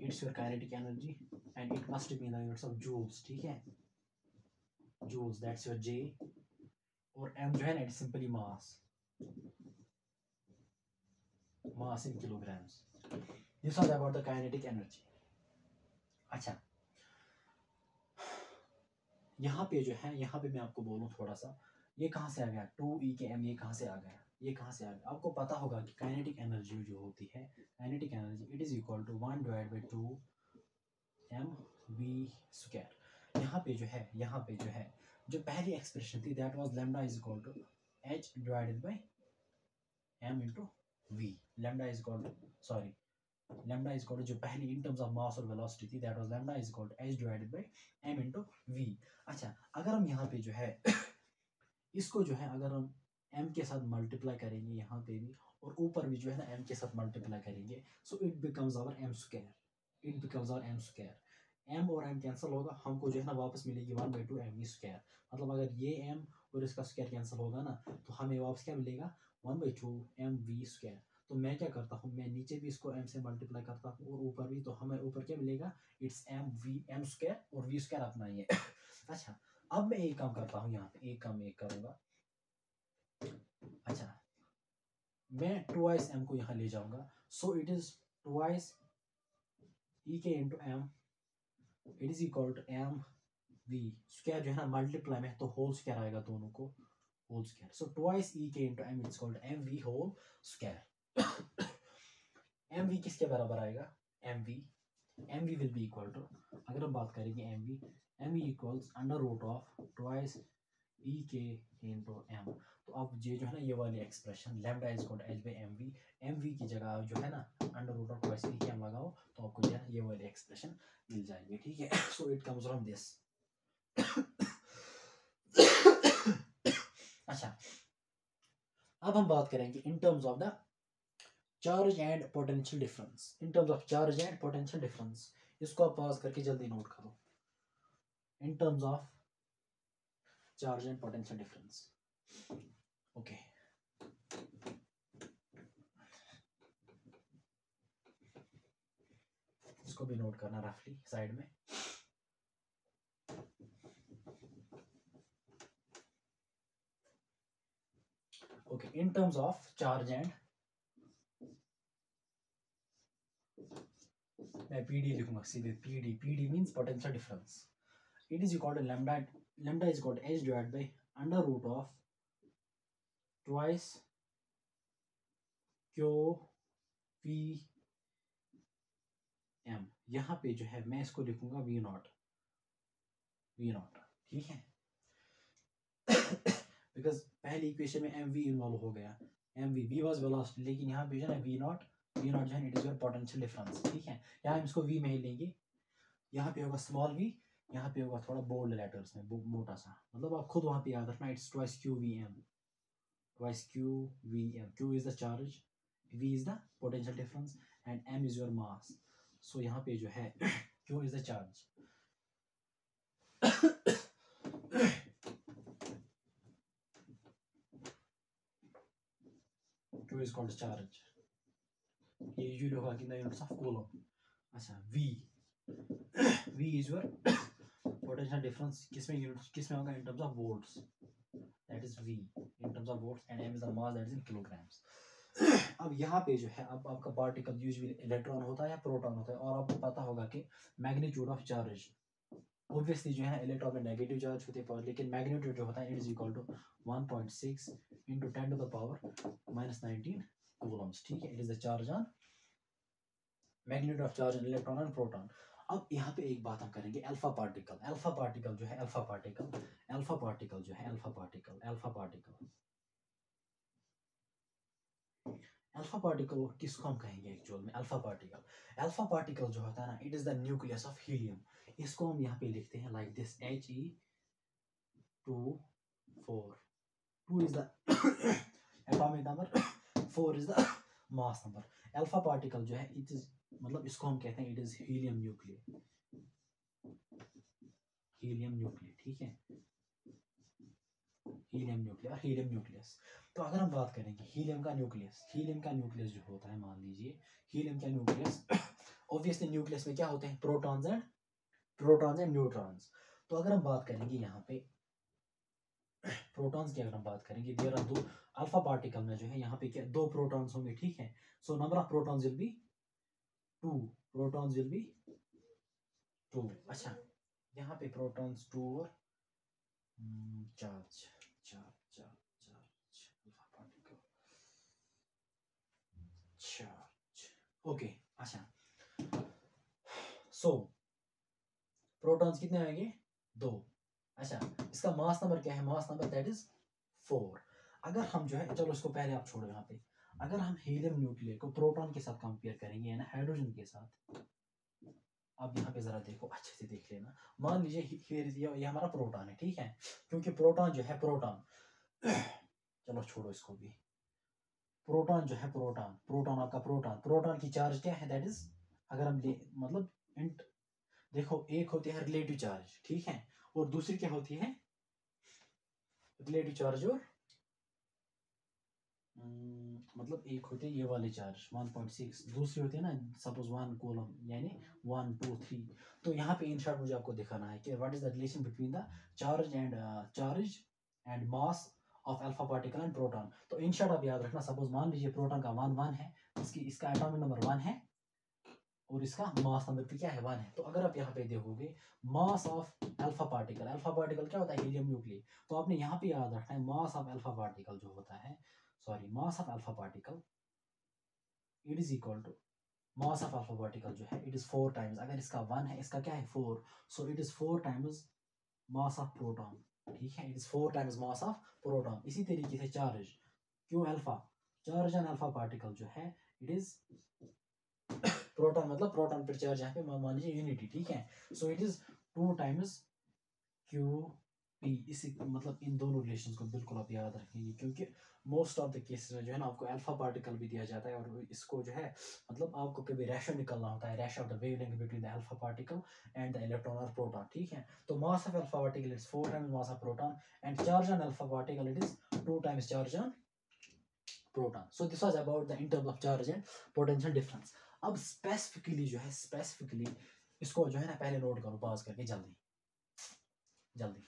it's your kinetic energy and it must be in the units of joules. ठीक है. Joules that's your J. और M जो है ना it simply mass. Mass in kilograms. This was about the kinetic energy. अच्छा, यहाँ पे जो है यहाँ पे मैं आपको बोलूँ थोड़ा सा, ये कहाँ से आ गया 2E के M, ये कहाँ से आ गया, ये कहाँ से आ गया. आपको पता होगा कि काइनेटिक एनर्जी जो होती है, kinetic energy it is equal to 1 divide by 2 mv square. यहाँ पे जो है जो पहली एक्सप्रेशन थी that was lambda is equal to h divided by m into v. Lambda is equal to जो पहली इन टर्म्स ऑफ मास और वेलोसिटी थी that was lambda is equal to h divided by m into v. अच्छा, अगर हम यहाँ पे जो है इसको जो है अगर हम m के साथ मल्टीप्लाई करेंगे यहाँ पे भी और ऊपर भी जो है ना m के साथ मल्टीप्लाई करेंगे, so it becomes our m square. m और m कैंसिल होगा, हमको जो है ना वापस मिलेगी 1/2 mv स्क्वायर. मतलब अगर ये m और इसका स्क्वायर कैंसिल होगा ना तो हमें वापस क्या मिलेगा 1/2 mv स्क्वायर. तो मैं क्या करता हूँ, मैं नीचे भी इसको m से मल्टीप्लाई करता हूँ और ऊपर भी, तो हमें ऊपर क्या मिलेगा इट्स m स्क्वायर और v स्क्वायर अपना ही है. अच्छा, अब मैं एक काम करता हूँ, यहाँ पे एक काम मैं करूँगा. अच्छा, मैं ट्वाइस m को यहाँ ले जाऊँगा, so it is twice e K into m it is equal to m v square जो है ना मल्टीप्लाई में तो होल स्क्वायर आएगा दोनों को whole square. So twice e K into m is equal to m v whole square. m v किसके बराबर आएगा, m v will be equal to, अगर हम बात करेंगे m v equals under root of twice e K into m. तो अब ये जो है ना ये वाली expression lambda is equal to h by m v की जगह जो है ना under root of twice e के m लगाओ तो आपको जो है ना ये वाली एक्सप्रेशन मिल जाएगी. ठीक है. So it comes from this. अच्छा, अब हम बात करेंगे in terms of the charge and potential difference. In terms of charge and potential difference, इसको आप पॉज करके जल्दी नोट करो. In terms of charge and potential difference. Okay, इसको भी नोट करना रफली साइड में. Okay, in terms of charge and, मैं पीडी लिखूंगा सीधे. PD means potential difference. It is equal to lambda is equal to h divided by under root of twice Q P m. यहाँ पे जो है मैं इसको लिखूंगा v नॉट. ठीक है. बिकॉज पहली इक्वेशन में mv इन्वॉल्व हो गया. v वाज वेलोसिटी, लेकिन यहाँ पे जो है v नॉट जो है it is your potential difference. ठीक है. यहाँ हम इसको v में ही लेंगे. यहाँ पे होगा स्मॉल v, यहाँ पे होगा थोड़ा बोल्ड लेटर्स में मोटा सा. मतलब आप खुद वहाँ पे याद रखना it's twice Q V M. Q is the charge, v is the potential difference and m is your mass. So यहाँ पे जो है Q is the charge. Q is called charge. ये यूजुअली होगा कि यूनिट्स ऑफ कूलम. अच्छा, V is your potential difference. किसमें यूनिट्स किसमें होगा in terms of volts, that is V in terms of volts, and m is the mass, that is in kilograms. अब यहाँ पे जो है अब आपका पार्टिकल यूजुअली इलेक्ट्रॉन होता है या प्रोटॉन होता है, और आपको पता होगा कि मैग्नीट्यूड ऑफ चार्ज ऑब्वियसली जो है इलेक्ट्रॉन में नेगेटिव चार्ज होते हैं, लेकिन मैग्नीट्यूड जो होता है it is equal to 1.6 into 10 to the power -19 coulombs, ठीक है। It is the charge on magnitude of charge on electron and proton. अब यहाँ पे एक बात हम करेंगे, अल्फा पार्टिकल। अल्फा पार्टिकल जो है अल्फा पार्टिकल अल्फा पार्टिकल जो है alpha particle alpha particle alpha particle किसको हम कहेंगे एक्चुअल में? अल्फा पार्टिकल जो होता है ना, it is the nucleus of helium. इसको हम यहाँ पे लिखते हैं like this He2 4। 2 is the atomic number, 4 is the mass number। Alpha particle जो है इट इज मतलब इसको हम कहते हैं it is helium nuclear, helium nuclear, ठीक है, हीलियम न्यूक्लियर, हीलियम न्यूक्लियस। तो अगर हम बात करेंगे हीलियम का न्यूक्लियस जो होता है, मान लीजिए हीलियम का न्यूक्लियस ऑब्वियसली न्यूक्लियस में क्या होते हैं? Protons and neutrons. तो अगर हम बात करेंगे यहाँ पे प्रोटॉन्स की, अगर हम बात करेंगे देयर आर दो अल्फा पार्टिकल में जो है यहाँ पे क्या दो प्रोटॉन्स होंगे, ठीक है। So number of protons will be 2। अच्छा, यहाँ पे प्रोटॉन्स 2 और charge charge charge alpha particle charge, okay. अच्छा, सो प्रोटॉन्स कितने आएंगे? 2। अच्छा, इसका मास नंबर क्या है? Mass number that is 4। अगर हम जो है, चलो इसको पहले आप छोड़ो यहाँ पे, अगर हम हीलियम न्यूक्लियर को प्रोटॉन के साथ कंपेयर करेंगे ना हाइड्रोजन के साथ, अब यहाँ पे जरा देखो, अच्छे से देख लेना। मान लीजिए ये हमारा प्रोटॉन है, ठीक है, क्योंकि प्रोटॉन जो है प्रोटॉन चलो छोड़ो इसको भी। प्रोटॉन जो है प्रोटॉन आपका प्रोटॉन की चार्ज क्या है? दैट इज, अगर हम मतलब देखो, एक होती है रिलेटिव चार्ज, ठीक है, और दूसरी क्या होती है? रिलेटिव चार्ज और मतलब एक होती है ये वाली चार्ज 1.6, दूसरी होती है ना सपोज 1 कूलम, यानी 1 2 3। तो यहाँ पे इन शॉर्ट मुझे आपको दिखाना है कि what is the relation between the charge and mass of alpha particle and proton. तो इन शॉर्ट आप याद रखना, सपोज मान लीजिए प्रोटॉन का मान 1 है, इसका एटॉमिक नंबर 1 है, और इसका मास नंबर भी क्या है? 1 है। तो अगर आप यहाँ पे देखोगे मास ऑफ अल्फा पार्टिकल क्या होता है? Helium nuclear. तो आपने यहाँ पे याद रखना है मास ऑफ अल्फा पार्टिकल जो होता है, sorry, mass of alpha particle it is equal to mass of alpha particle जो है इट इज 4 टाइम्स, अगर इसका 1 है, इसका क्या है? 4। सो it is 4 times mass of proton, ठीक है, it is 4 times mass of proton. इसी तरीके से चार्ज, क्यों alpha, charge and alpha particle जो है इट इज प्रोटॉन, मतलब प्रोटॉन पर चार्ज यहाँ पे मान लीजिए यूनिटी, ठीक है। So it is 2 times Q P. इसी मतलब इन दोनों रिलेशन को बिल्कुल आप याद रखेंगे, क्योंकि मोस्ट ऑफ द केसेस में जो है ना आपको अल्फा पार्टिकल भी दिया जाता है, और इसको जो है मतलब आपको कभी रेशो निकालना होता है, ratio of the wavelength between the alpha particle and the electron और प्रोटॉन, ठीक है। तो मास of alpha particle is 4 times mass of proton, and charge on alpha particle it is 2 times charge on proton. So this was about the in terms of charge and potential difference. अब स्पेसिफिकली जो है, स्पेसिफिकली इसको जो है ना पहले नोट करो पास करके, जल्दी जल्दी,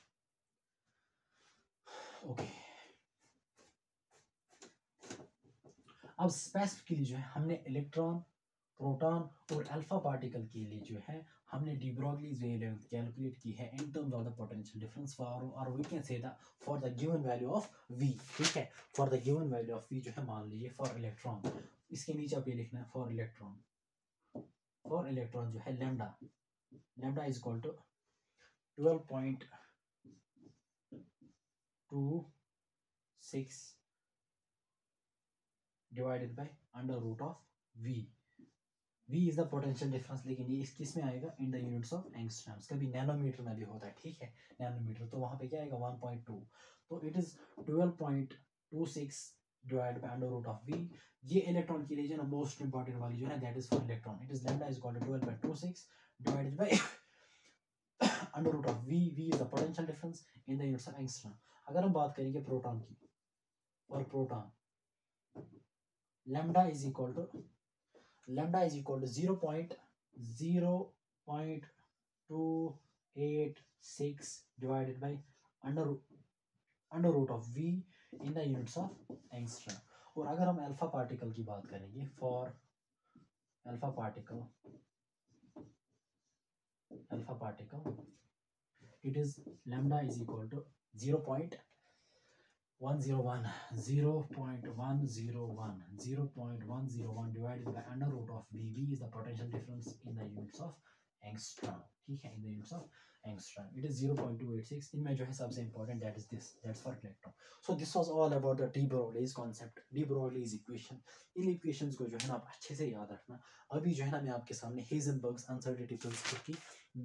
ओके। अब स्पेसिफिकली जो है हमने इलेक्ट्रॉन, प्रोटॉन और अल्फा पार्टिकल के लिए जो है हमने डी ब्रोगलीज वेवलेंथ कैलकुलेट की है in terms of the potential difference for, और we can say the for the given value of V, ठीक है। For the given value of V जो है, मान लीजिए फॉर इलेक्ट्रॉन, इसके नीचे आप ये लिखना है फॉर इलेक्ट्रॉन जो है lambda is equal to 12.26 divided by under root of V. V is the potential difference, लेकिन ये किस में आएगा? In the units of angstroms. कभी नैनोमीटर में भी होता है, ठीक है, नैनोमीटर, तो वहां पे क्या आएगा? 1.2। तो it is 12.26 divide by under root of V। ये इलेक्ट्रॉन के लिए जो है ना मोस्ट इंपॉर्टेंट वाली जो है that is for electron, it is lambda is equal to 12.26 divided by under root of V। V is the potential difference in the units of angstrom. अगर हम बात करेंगे प्रोटॉन की, और proton lambda is equal to 0.286 divided by under root of V in the units of angstrom। और अगर हम अल्फा पार्टिकल की बात करेंगे, for alpha particle it is lambda is equal to 0.101 divided by under root of BV is the potential difference in the units of angstrom. ठीक है, in the units of angstrom it is 0.286. इनमें जो है सबसे important that is this, that's for electron. So this was all about the de Broglie's concept, de Broglie's equation. In equations को जो है ना आप अच्छे से याद रखना. अभी जो है ना मैं आपके सामने Heisenberg's uncertainty principle की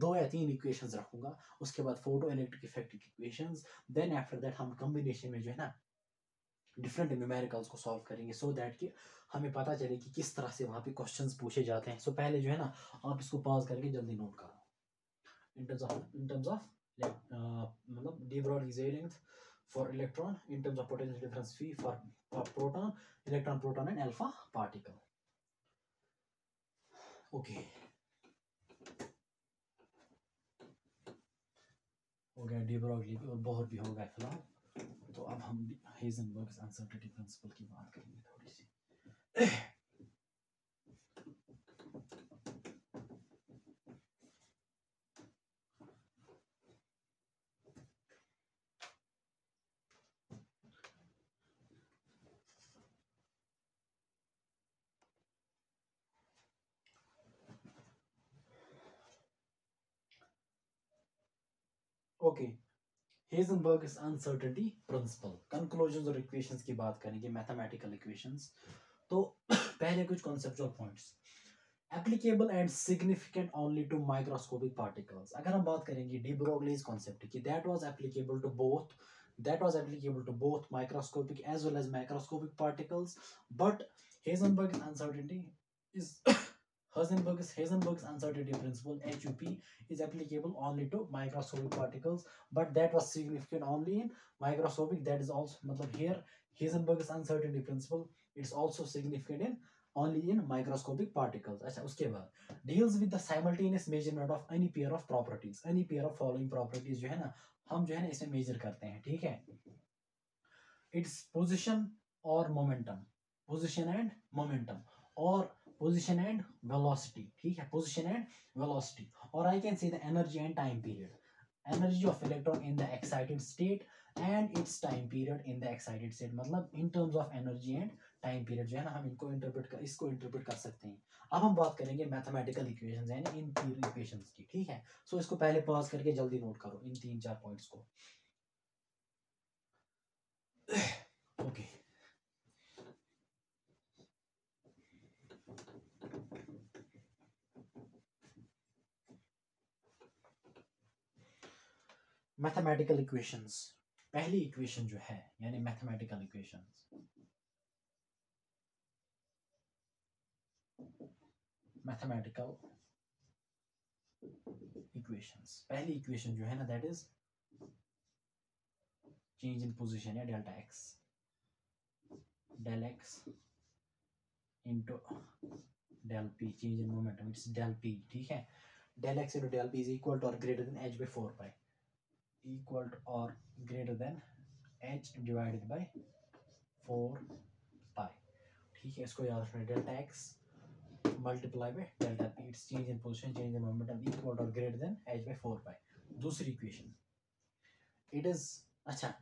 2 या 3 इक्वेशंस रखूंगा, उसके बाद फोटो इलेक्ट्रिक इफेक्ट की इक्वेशंस, देन आफ्टर दैट हम कॉम्बिनेशन में जो है ना डिफरेंट न्यूमेरिकल्स को सॉल्व करेंगे, सो दैट कि हमें पता चले कि किस तरह से वहाँ पे क्वेश्चंस पूछे जाते हैं. सो पहले जो है ना आप इसको पॉज करके जल्दी नोट करो. इन टर्म्स ऑफ मतलब de Broglie's wavelength for electron, in terms of potential difference phi for proton, electron, proton and alpha particle. Okay, हो गया de Broglie और बहुत भी हो गया फिलहाल. तो अब हम Heisenberg's uncertainty principle की बात करेंगे थोड़ी सी. Okay, Heisenberg's uncertainty principle, conclusions और इक्वेशंस की बात करेंगे, मैथमेटिकल इक्वेशंस. तो पहले कुछ conceptual points. Applicable and significant only to microscopic particles. अगर हम बात करेंगे de Broglie's कॉन्सेप्ट की, that was applicable to both microscopic as well as macroscopic particles, but Heisenberg's uncertainty Heisenberg's uncertainty principle HUP is applicable only to microscopic particles, but that was significant only in microscopic. That is also matlab here Heisenberg's uncertainty principle, it's also significant in only in microscopic particles. अच्छा, उसके बाद deals with the simultaneous measurement of any pair of properties, any pair of following properties जो है ना हम जो है ना इसे मेजर करते हैं. ठीक है, its position or momentum, position and momentum, or position and velocity. ठीक है, position and velocity, or I can say the energy and time period, energy of electron in the excited state and its time period in the excited state. मतलब in terms of energy and time period जो है ना हम इसको इंटरप्रेट कर सकते हैं. अब हम बात करेंगे मैथमेटिकल इक्वेशंस यानी इन तीन इक्वेशंस की. ठीक है, सो इसको पहले पॉज करके जल्दी नोट करो इन 3-4 पॉइंट्स को. Okay, mathematical equations. पहली इक्वेशन जो है यानी मैथमेटिकल इक्वेशंस, पहली इक्वेशन जो है ना that is change in position या delta X, del x into del p, change in momentum, it's del p. ठीक है, del x into del p is equal to or greater than h by 4 pi, equal to or greater than h divided by 4 pi. ठीक है, इसको याद रखना, delta x multiply by delta p, it's change in position, change in momentum, equal to or greater than h by 4 pi. दूसरी इक्वेशन it is, अच्छा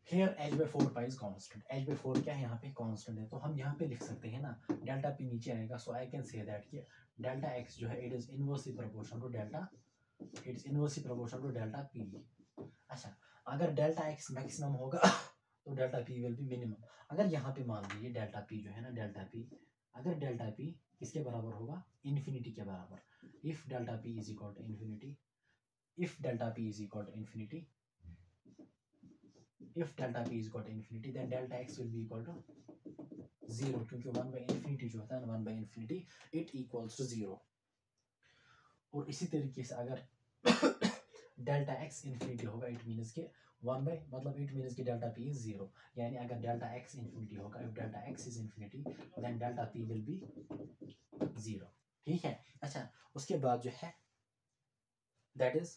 here h by 4 pi is constant, h by 4 क्या है यहाँ पे constant है, तो हम यहाँ पे लिख सकते हैं ना delta p नीचे आएगा, so I can say that कि delta x जो है it is inversely proportional to delta p. अच्छा, अगर delta x maximum होगा तो delta p will be minimum. अगर यहाँ पे मान लीजिए delta p जो है ना अगर delta p किसके बराबर होगा, infinity के बराबर. if delta p is equal to infinity, if delta p is equal to infinity, then delta x will be equal to 0, क्योंकि 1 by infinity जो होता है 1 by infinity it equals to 0. और इसी तरीके से अगर delta x infinity होगा it means कि 1 by मतलब it means कि delta p is 0, यानी अगर delta x infinity होगा, if delta x is infinity then delta p will be 0. ठीक है, अच्छा उसके बाद जो है that is,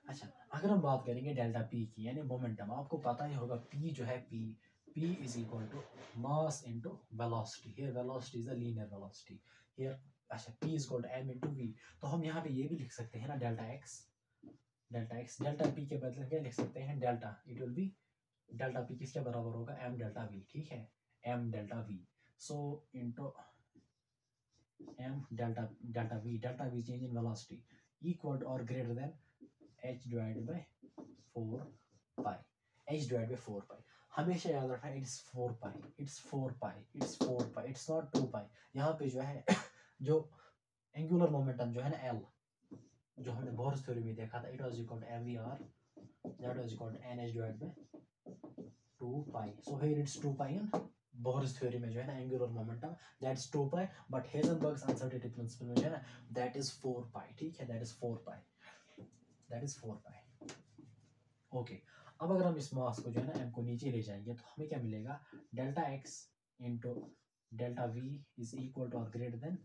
अच्छा अगर हम बात करेंगे डेल्टा पी की यानी मोमेंटम, आपको पता ही होगा पी जो है P P is equal to mass into velocity. Here velocity is the linear velocity. Here अच्छा P is equal to m into v. तो हम यहाँ पे ये भी लिख सकते हैं ना डेल्टा x डेल्टा p के बदले क्या लिख सकते हैं delta. It will B delta p किसके बराबर होगा m डेल्टा v. ठीक है m delta v. So into m delta v change in velocity equal to or greater than h divided by 4 pi. h divided by 4 pi. हमेशा याद रखना it's 4 pi. It's not 2 pi. यहाँ पे जो है जो एंगुलर मोमेंटम जो है ना L जो हमने बोर्स थ्योरी में देखा था, it was equal to mvr that was equal to nh divided by 2 pi. So here it's 2 pi in Bohr's theory में जो है ना angular momentum that's 2 pi, but Heisenberg's uncertainty principle में जो है ना दैट इज 4 pi. ठीक है, दैट इज 4 pi. ओके, अब अगर हम इस मास को जो है ना m को नीचे ले जाएंगे तो हमें क्या मिलेगा delta x into delta v is equal to और greater than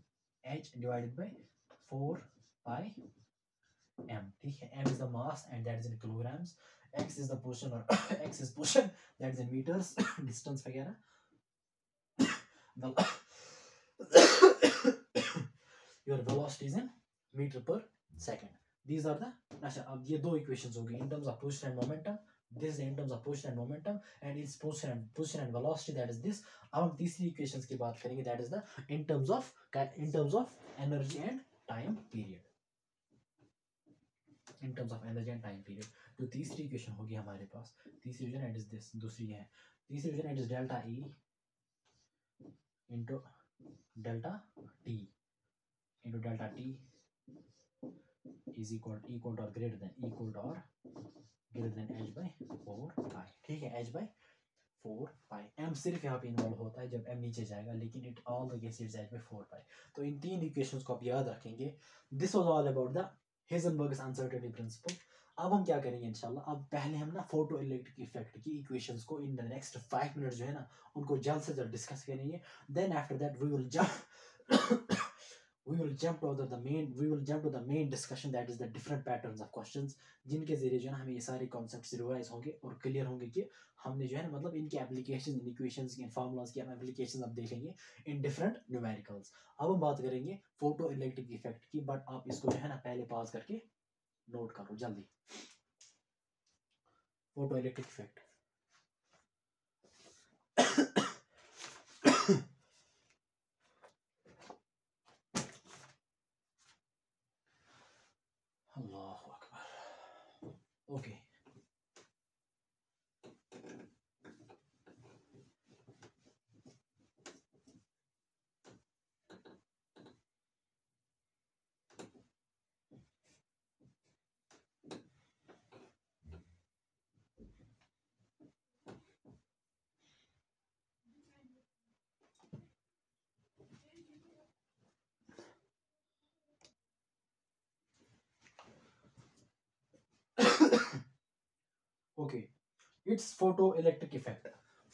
h divided by 4 pi m. ठीक है, m is the mass and that is in kilograms, x is the position और x is position that is in metres, distance वगैरह. Your velocity is in meter per second. These are the अच्छा अब ये दो इक्वेशंस हो गई in terms of position and momentum. This is in terms of position and momentum and its position and velocity, that is this. अब हम तीसरी इक्वेशंस की बात करेंगे, that is the in terms of energy and time period. In terms of energy and time period. जो तीसरी इक्वेशन होगी हमारे पास, तीसरी इक्वेशन it is this, दूसरी है तीसरी equation it is delta E into delta t is equal to or greater than h by 4 pi. ठीक है, h by 4 pi. m सिर्फ यहाँ पे इन्वॉल्व होता है जब m नीचे जाएगा, लेकिन it all the cases h by 4 pi. तो इन तीन इक्वेशंस को आप याद रखेंगे. This was all about the Heisenberg's uncertainty principle. अब हम क्या करेंगे इंशाल्लाह, अब पहले हम ना फोटो इलेक्ट्रिक इफेक्ट की इक्वेशंस को इन द नेक्स्ट 5 मिनट जो है ना उनको जल्द से जल्द डिस्कस करेंगे. Then after that we will jump to the main discussion, that is the different patterns of questions, जिनके जरिए जो है ना हमें ये सारे कॉन्सेप्ट्स रिवाइज होंगे और क्लियर होंगे कि हमने जो है ना मतलब इनके एप्लीकेशन, इन इक्वेशंस इन फार्मूलाज की हम एप्लीकेशन अब देखेंगे इन डिफरेंट न्यूमेरिकल्स. अब हम बात करेंगे फोटो इलेक्ट्रिक इफेक्ट की, बट आप इसको जो है ना पहले पॉज करके नोट करो जल्दी. Photo electric effect. अल्लाहु अकबर. Okay, okay, it's photo electric effect.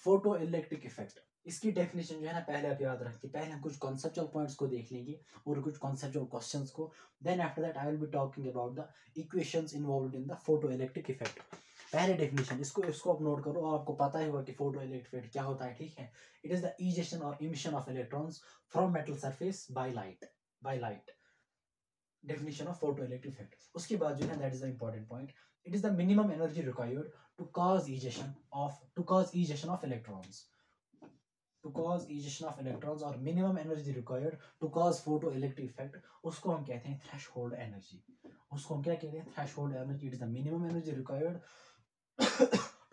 Photo electric effect, इसकी डेफिनेशन जो है ना पहले आप याद रखिए. पहले हम कुछ कॉन्सेप्चुअल पॉइंट्स को देख लेंगे और कुछ कॉन्सेप्चुअल क्वेश्चंस को. Then after that I will be talking about the equations involved in the photo electric effect. पहले डेफिनेशन इसको आप नोट करो और आपको पता ही होगा कि फोटो इलेक्ट्रिक इफेक्ट क्या होता है. ठीक है, इट इज द इजेशन और emission of electrons from metal surface by light. Definition of photo electric effect. उसके बाद जो है that is the important point. It is the minimum energy required to cause ejection of electrons. Or minimum energy required to cause photoelectric effect. उसको हम कहते हैं threshold energy. उसको हम क्या कहते हैं threshold energy. It is the minimum energy required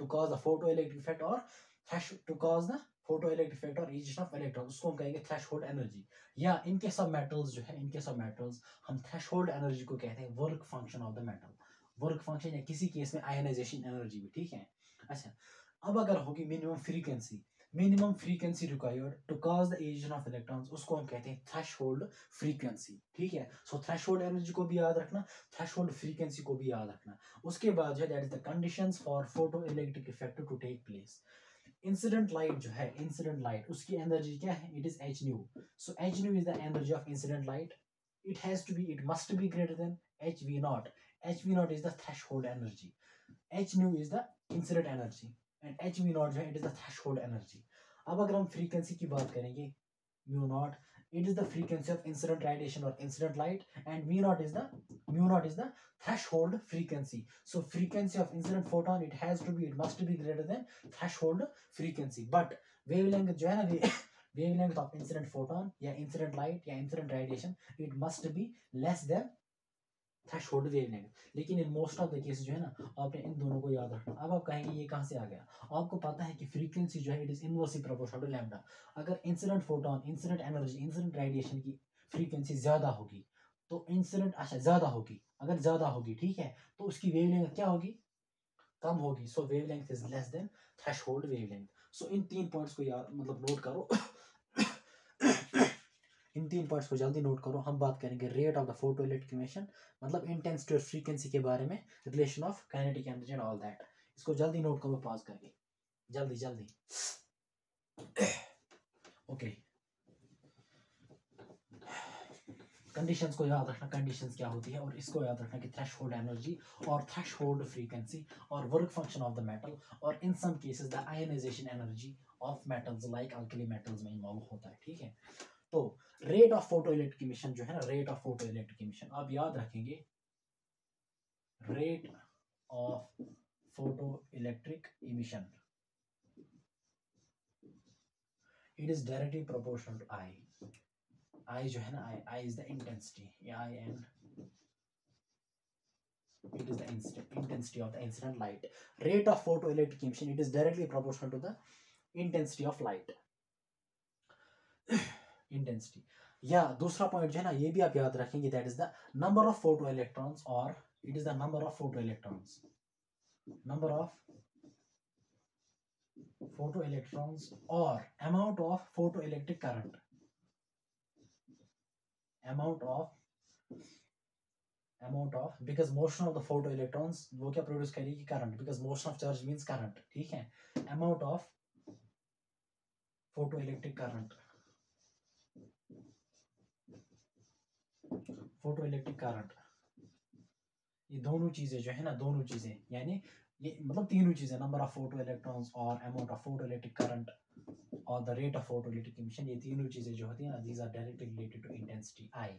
to cause the photoelectric effect or ejection of electrons. उसको हम कहेंगे threshold energy. या इनके सब metals जो है, इनके सब metals हम threshold energy को कहते हैं work function of the metal. Work function या किसी केस में आयनाइजेशन एनर्जी भी. ठीक है, अच्छा अब अगर होगी minimum frequency required to cause the ejection of electrons, उसको हम कहते हैं थ्रेशोल्ड फ्रीक्वेंसी. ठीक है, सो थ्रेशोल्ड एनर्जी को भी याद रखना, थ्रेशोल्ड फ्रीक्वेंसी को भी याद रखना. उसके बाद जो है that is the conditions for photo electric effect to take place. Incident light जो है, इंसिडेंट लाइट उसकी एनर्जी क्या है, it is H nu. So H nu is the energy of incident light. it must be greater than hv naught. hv naught is the threshold energy. h nu is the incident energy. And H we not जो है it is the threshold energy. अब अगर हम फ्रीक्वेंसी की बात करेंगे, mu naught it is the frequency of incident radiation or incident light, and mu naught is the threshold frequency. So frequency of incident photon it must be greater than threshold frequency. But wavelength जो है ना wavelength of incident photon या incident light या incident radiation it must be less than threshold wavelength. लेकिन in most of the case जो है ना आपने इन दोनों को याद रखना। अब आप कहेंगे ये कहाँ से आ गया, आपको पता है कि फ्रीक्वेंसी जो है it is inversely proportional to lambda. अगर incident photon, incident energy, incident radiation की फ्रीक्वेंसी ज्यादा होगी तो इंसिडेंट ज्यादा होगी, अगर ज्यादा होगी ठीक है तो उसकी वेवलेंथ क्या होगी, कम होगी। So wavelength is less than threshold wavelength. So इन तीन पॉइंट्स को याद मतलब नोट करो इन तीन पॉइंट्स को जल्दी नोट करो। हम बात करेंगे rate of the photo electric emission, मतलब इंटेंसिटी और फ्रीक्वेंसी के बारे में, relation of kinetic energy and all that. इसको जल्दी नोट करो पॉज करके, जल्दी जल्दी। ओके, कंडीशंस को याद रखना, कंडीशंस क्या होती है, और इसको याद रखना कि थ्रेशोल्ड एनर्जी और थ्रेशोल्ड फ्रीक्वेंसी और work function of the metal, और in some cases the ionization energy of metals like alkali metals में इन्वॉल्व होता है। ठीक है, तो rate of photo electric emission जो है ना, rate of photo electric emission आप याद रखेंगे, rate of photo electric emission it is directly proportional to I. I जो है ना, I is the intensity, I and it is the intensity of the incident light. Rate of photoelectric emission it is directly proportional to the intensity of light. Intensity या दूसरा पॉइंट जो है ना ये भी आप याद रखेंगे, that is the number of photo electrons, और it is the number of photo electrons, number of photo electrons और amount of photo electric current, amount of because motion of the photo electrons वो क्या प्रोड्यूस करेगी, current, because motion of charge means current. ठीक है, amount of photo electric current, photo electric current, ये दोनों चीजें जो है ना, दोनों चीजें यानी ये मतलब तीनों चीजें, नंबर ऑफ फोटो इलेक्ट्रॉन्स और amount of photo electric current और the rate of photo electric emission, ये तीनों चीजें जो होती है ना, these are directly related to intensity I.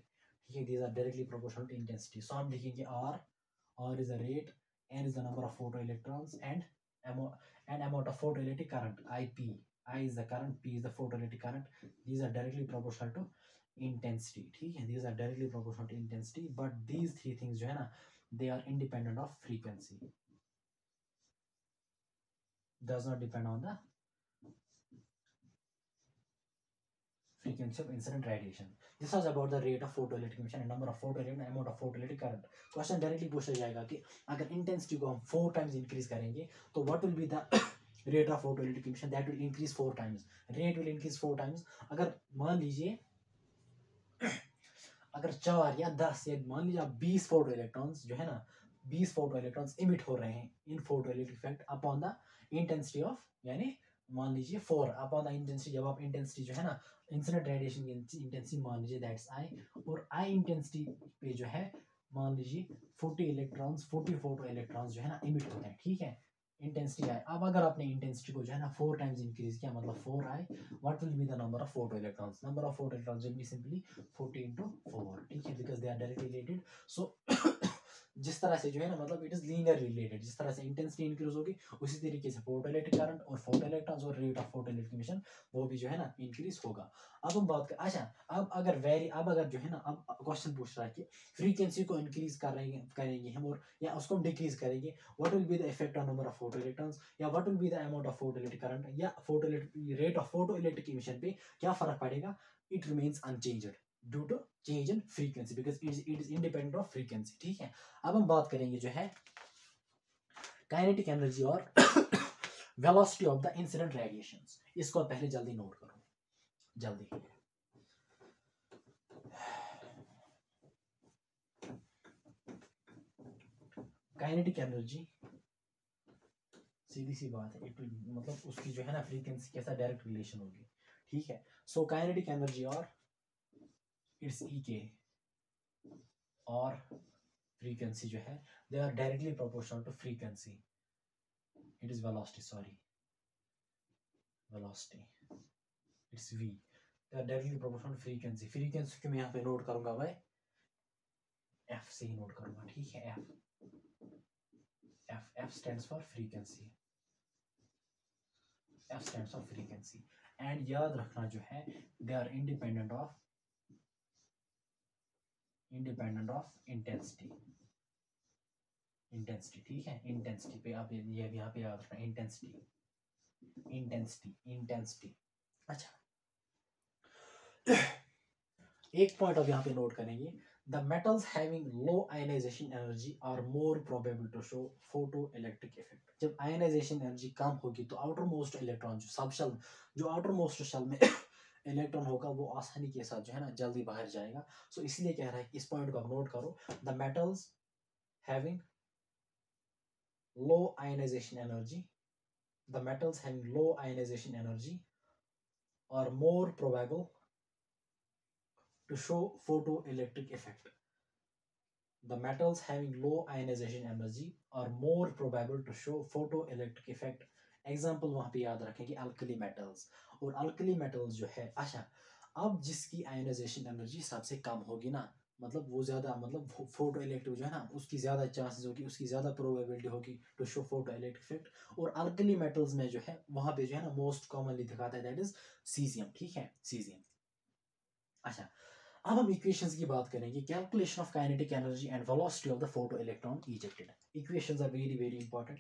ठीक है, these are directly proportional to intensity. So हम लिखेंगे R is the rate, N is the number of photo electrons, and amount of photoelectric current, IP. I is the current, P is the photoelectric current. These are directly proportional to intensity. ठीक है, these are directly proportional to intensity, but these three things जो है ना, they are independent of frequency. Does not depend on the frequency of incident radiation. This was about the rate of photoelectric emission and number of photoelectron and amount of photoelectric current. Question directly पूछा जाएगा कि अगर इंटेंसिटी को हम 4 टाइम्स इंक्रीज करेंगे तो what will be the rate of photoelectric emission, that will increase 4 times, rate will increase 4 times. अगर मान लीजिए अगर 4 या 10 या मान लीजिए आप 20 फोटो इलेक्ट्रॉन्स जो है ना, 20 फोटो इलेक्ट्रॉन्स इमिट हो रहे हैं in photoelectric effect upon the intensity of, यानी मान लीजिए 4 अपॉन द इंटेंसिटी, जब आप इंटेंसिटी जो है ना इंसिडेंट रेडिएशन की इंटेंसिटी मान लीजिए दैट्स आई, और आई इंटेंसिटी पे जो है मान लीजिए 40 फोटो इलेक्ट्रॉन्स जो है ना इमिट होते हैं। ठीक है, इंटेंसिटी आई। अब अगर आपने इंटेंसिटी को जो है ना 4 टाइम्स इंक्रीज किया, मतलब 4 I, what will be the number of photo electrons, number of photo electrons will be simply 40 into 4। ठीक है, because they are directly related. So जिस तरह से जो है ना, मतलब इट इज लीनियर रिलेटेड, जिस तरह से इंटेंसिटी इंक्रीज होगी उसी तरीके से फोटोइलेक्ट्रिक करंट और फोटो इलेक्ट्रॉन्स और रेट ऑफ फोटोइलेक्ट्रिक इमिशन वो भी जो है ना इंक्रीज होगा। अब हम बात कर, अच्छा अब अगर जो है ना, अब क्वेश्चन पूछ रहा है कि फ्रीक्वेंसी को इंक्रीज करेंगे हम और या उसको हम डिक्रीज करेंगे, what will be the effect on number of photo electrons, या what will be the amount of photoelectric current, या रेट ऑफ फोटोइलेक्ट्रिक इमिशन पे क्या फर्क पड़ेगा, it remains unchanged due to change in frequency, because it is independent of frequency. ठीक है, अब हम बात करेंगे जो है काइनेटिक एनर्जी और velocity of the incident radiations. इसको पहले जल्दी नोट करो, जल्दी। काइनेटिक एनर्जी सीधी सी बात है, इट मतलब उसकी जो है ना फ्रीक्वेंसी के साथ डायरेक्ट रिलेशन होगी। ठीक है, सो काइनेटिक एनर्जी और इट्स के और फ्रीक्वेंसी जो है, they are directly proportional to frequency, it is velocity, sorry velocity, it's v, directly proportional frequency. Frequency को मैं यहाँ पे नोट करूंगा भाई f से ही नोट करूंगा, ठीक है। f stands for frequency, f stands for frequency. And याद रखना जो है they are independent of intensity, intensity, ठीक है। इंटेंसिटी पे आप ये यहाँ पे याद रखना, इंटेंसिटी, इंटेंसिटी, इंटेंसिटी। अच्छा, एक पॉइंट अब यहाँ पे नोट करेंगे, the metals having low ionisation energy are more probable to show photo electric effect. जब आयनाइजेशन एनर्जी कम होगी तो आउटर मोस्ट इलेक्ट्रॉन जो सब शेल, जो आउटर मोस्ट शेल में इलेक्ट्रॉन होगा वो आसानी के साथ जो है ना जल्दी बाहर जाएगा। सो इसलिए कह रहा है कि इस पॉइंट को आप नोट करो, the metals having low ionization energy, the metals having low ionization energy are more probable to show photoelectric effect. The metals having low ionization energy are more probable to show photoelectric effect. Example वहां पे याद रखें कि अल्कली मेटल्स, और अल्कली मेटल्स जो है, अच्छा अब जिसकी आयनाइजेशन एनर्जी सबसे कम होगी ना, मतलब वो ज्यादा, मतलब फोटो इलेक्ट्रिक जो है ना उसकी ज्यादा चांसेस होगी, उसकी ज्यादा प्रोबेबिलिटी होगी to show photo electric effect. और अल्कली मेटल्स में जो है वहां पे जो है ना मोस्ट कॉमनली दिखाता है दैट इज सीजियम, ठीक है, सीजियम। अच्छा, अब हम इक्वेशंस की बात करेंगे, calculation of kinetic energy and velocity of the photo electron ejected. Equations are very very important,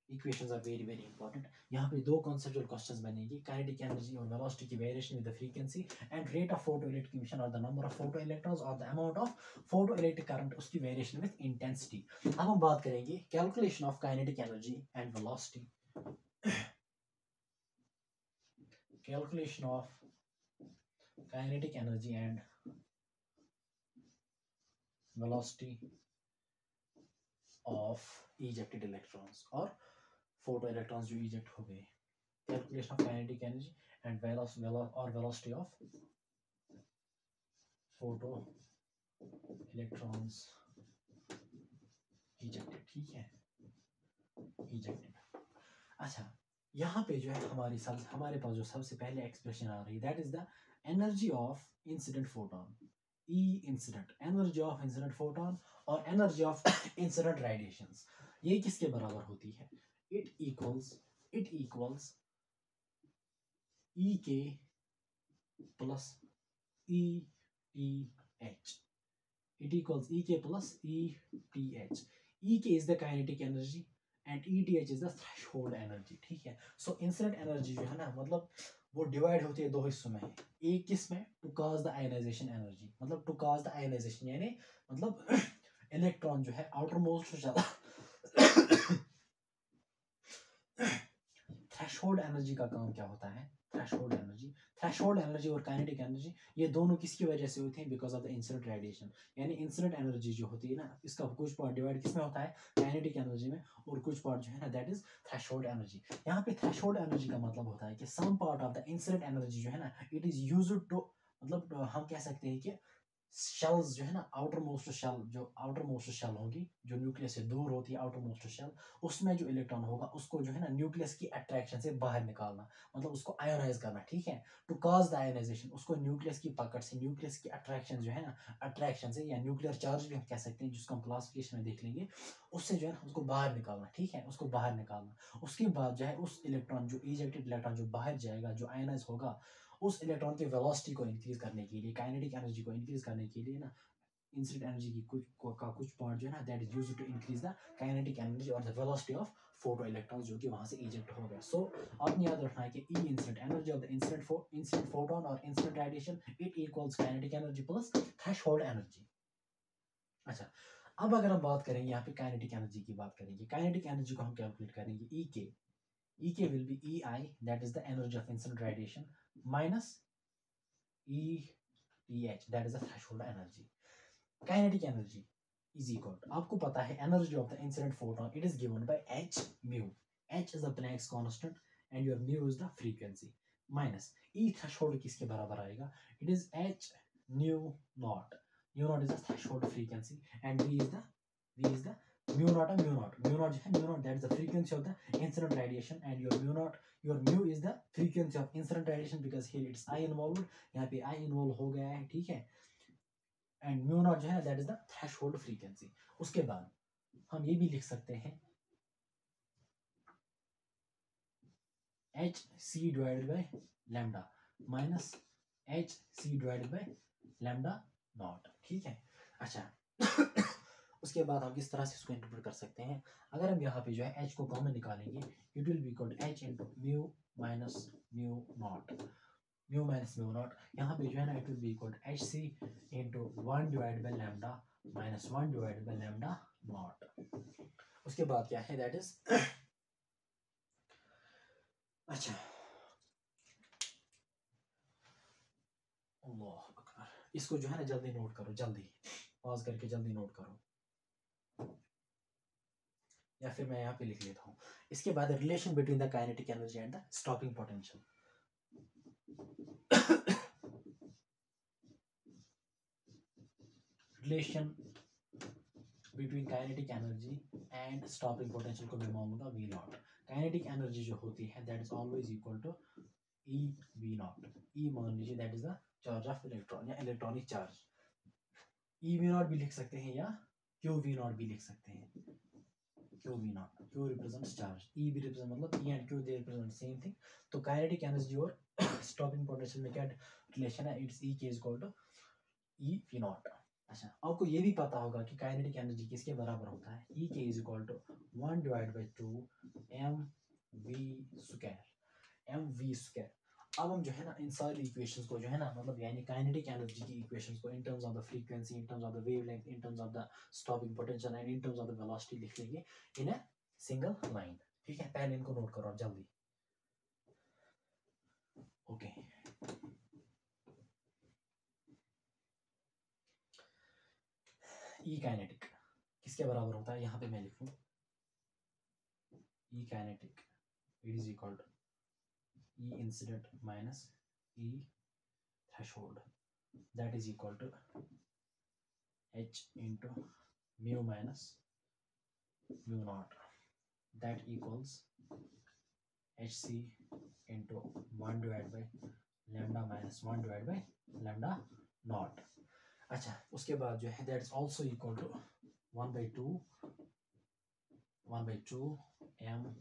equations are very very important. यहाँ पे दो कॉन्सेप्चुअल क्वेश्चंस बनेंगे, काइनेटिक एनर्जी और वेलोसिटी की variation with the frequency and rate of photo electric emission और the number of photo electrons और the amount of photo electric current, उसकी वेरिएशन विद इंटेंसिटी। अब हम बात करेंगे calculation of kinetic energy and velocity, calculation of kinetic energy and velocity of ejected electrons और photo electrons जो eject हो गए, calculation of kinetic energy and velocity of photo electrons ejected, ठीक है, ejected। अच्छा, यहाँ पे जो है हमारे पास जो सबसे पहले एक्सप्रेशन आ रही है that is the energy of incident photon, E incident, energy of incident photon और एनर्जी ऑफ इंसिडेंट रेडिएशंस, ये किसके बराबर होती है, it equals E K plus E T H, it equals E K plus E T H. E K is the kinetic energy and ETH is the threshold energy, ठीक है। सो इंसिडेंट एनर्जी जो है ना, मतलब वो डिवाइड होती है दो हिस्सों में, एक किस में, to cause the ionization energy, मतलब टू कॉज द आयनाइजेशन यानी मतलब इलेक्ट्रॉन जो है आउटर मोस्ट थ्रेशोल्ड एनर्जी का काम क्या होता है, थ्रेशोल्ड एनर्जी और काइनेटिक एनर्जी ये दोनों किसकी वजह से होती हैं, because of the incident radiation. यानी इंसिडेंट एनर्जी जो होती है ना, इसका कुछ पार्ट डिवाइड किसमें होता है, काइनेटिक एनर्जी में, और कुछ पार्ट जो है ना दैट इज थ्रेशोल्ड एनर्जी। यहाँ पे थ्रेशोल्ड एनर्जी का मतलब होता है कि some part of the incident energy जो है ना इट इज यूज्ड टू, मतलब हम कह सकते हैं कि शेल्स जो है ना, आउटर मोस्ट शेल, जो आउटर मोस्ट शेल होगी जो न्यूक्लियस से दूर होती है, आउटर मोस्ट शेल, उसमें जो इलेक्ट्रॉन होगा उसको जो है ना न्यूक्लियस की अट्रैक्शन से बाहर निकालना, मतलब उसको आयोनाइज करना, ठीक है, टू कॉज द आयोनाइजेशन, उसको न्यूक्लियस की पकड़ से, न्यूक्लियस की अट्रैक्शन जो है ना, अट्रैक्शन से या न्यूक्लियर चार्ज भी हम कह सकते हैं जिसको हम क्लासिफिकेशन में देख लेंगे, उससे जो है ना उसको बाहर निकालना, ठीक है, उसको बाहर निकालना। उसके बाद जो है उस इलेक्ट्रॉन जो इजेक्टेड इलेक्ट्रॉन जो बाहर जाएगा, जो आयोनाइज होगा, उस इलेक्ट्रॉन की वेलोसिटी को इंक्रीज करने के लिए, काइनेटिक एनर्जी को इंक्रीज करने के लिए ना, इंसिडेंट एनर्जी की कुछ पार्ट जो है ना that is used to increase the kinetic energy और the velocity of photo electrons जो कि वहां से इजेक्ट हो गया। सो आपने याद रखना है कि E incident energy of the incident photon और incident radiation it equals kinetic energy plus threshold energy. अच्छा, अब अगर हम बात करेंगे यहाँ पे काइनेटिक एनर्जी की बात करेंगे, काइनेटिक एनर्जी को हम कैलकुलेट करेंगे E K will be E I that is the energy of incident radiation minus E T H that is the threshold energy. Kinetic energy is equal, आपको पता है energy of the incident photon it is given by h mu, h is the Planck's constant and your mu is the frequency, minus E threshold किसके बराबर आएगा, it is h nu naught is the threshold frequency and v is the mu naught है, म्यू नॉट जो है, mu naught that is the frequency of the incident radiation and your mu naught, your mu is the frequency of incident radiation because here it's I involved, यहाँ पे आई इन्वॉल्व हो गया है, ठीक है। एंड म्यू नॉट जो है that is the threshold frequency. उसके बाद हम ये भी लिख सकते हैं H C divided by lambda minus H C divided by lambda naught, ठीक है। अच्छा उसके बाद हम किस तरह से इसको इंटरप्रेट कर सकते हैं, अगर हम यहाँ पे जो है एच को कॉमन निकालेंगे, it will be equal to H into mu minus mu naught, mu minus mu naught, यहाँ पे जो है ना it will be equal to H C into 1 divide by lambda minus 1 divide by lambda naught. उसके बाद क्या है दैट इज अच्छा अल्लाह अकबर, इसको जो है ना जल्दी नोट करो, जल्दी पॉज करके जल्दी नोट करो, या फिर मैं यहाँ पे लिख लेता हूँ। इसके बाद relation between the kinetic energy and the stopping potential. Relation between kinetic energy and stopping potential को मैं मानूंगा वी नॉट। काइनेटिक एनर्जी जो होती है that is always equal to E V naught. E मान लीजिए that is the charge of electron या electronic charge. E we naught भी लिख सकते हैं या क्यू वी नॉट भी लिख सकते हैं। Q V naught, Q represents charge, E भी रिप्रेजेंट मतलब E and Q they represent same thing. तो काइनेटिक एनर्जी और स्टॉपिंग पोटेंशियल में क्या रिलेशन है, it's E K is equal to E V naught. अच्छा आपको ये भी पता होगा कि काइनेटिक एनर्जी किसके बराबर होता है, E K is equal to 1 divide by 2 M V square, M V square. अब हम जो है ना इन सारी इक्वेशंस को जो है ना मतलब यानी काइनेटिक एनर्जी की इक्वेशंस को in terms of the frequency, in terms of the wavelength, in terms of the stopping potential and in terms of the velocity लिख लेंगे इन अ सिंगल लाइन, ठीक है। पहले इनको नोट करो जल्दी, ओके। ई काइनेटिक किसके बराबर होता है, यहाँ पे मैं लिखूं E kinetic it is equal to E incident minus E threshold, that is equal to H into mu minus mu naught, that equals HC into 1 divided by lambda minus 1 divided by lambda naught। अच्छा उसके बाद जो है that is also equal to 1 by 2 m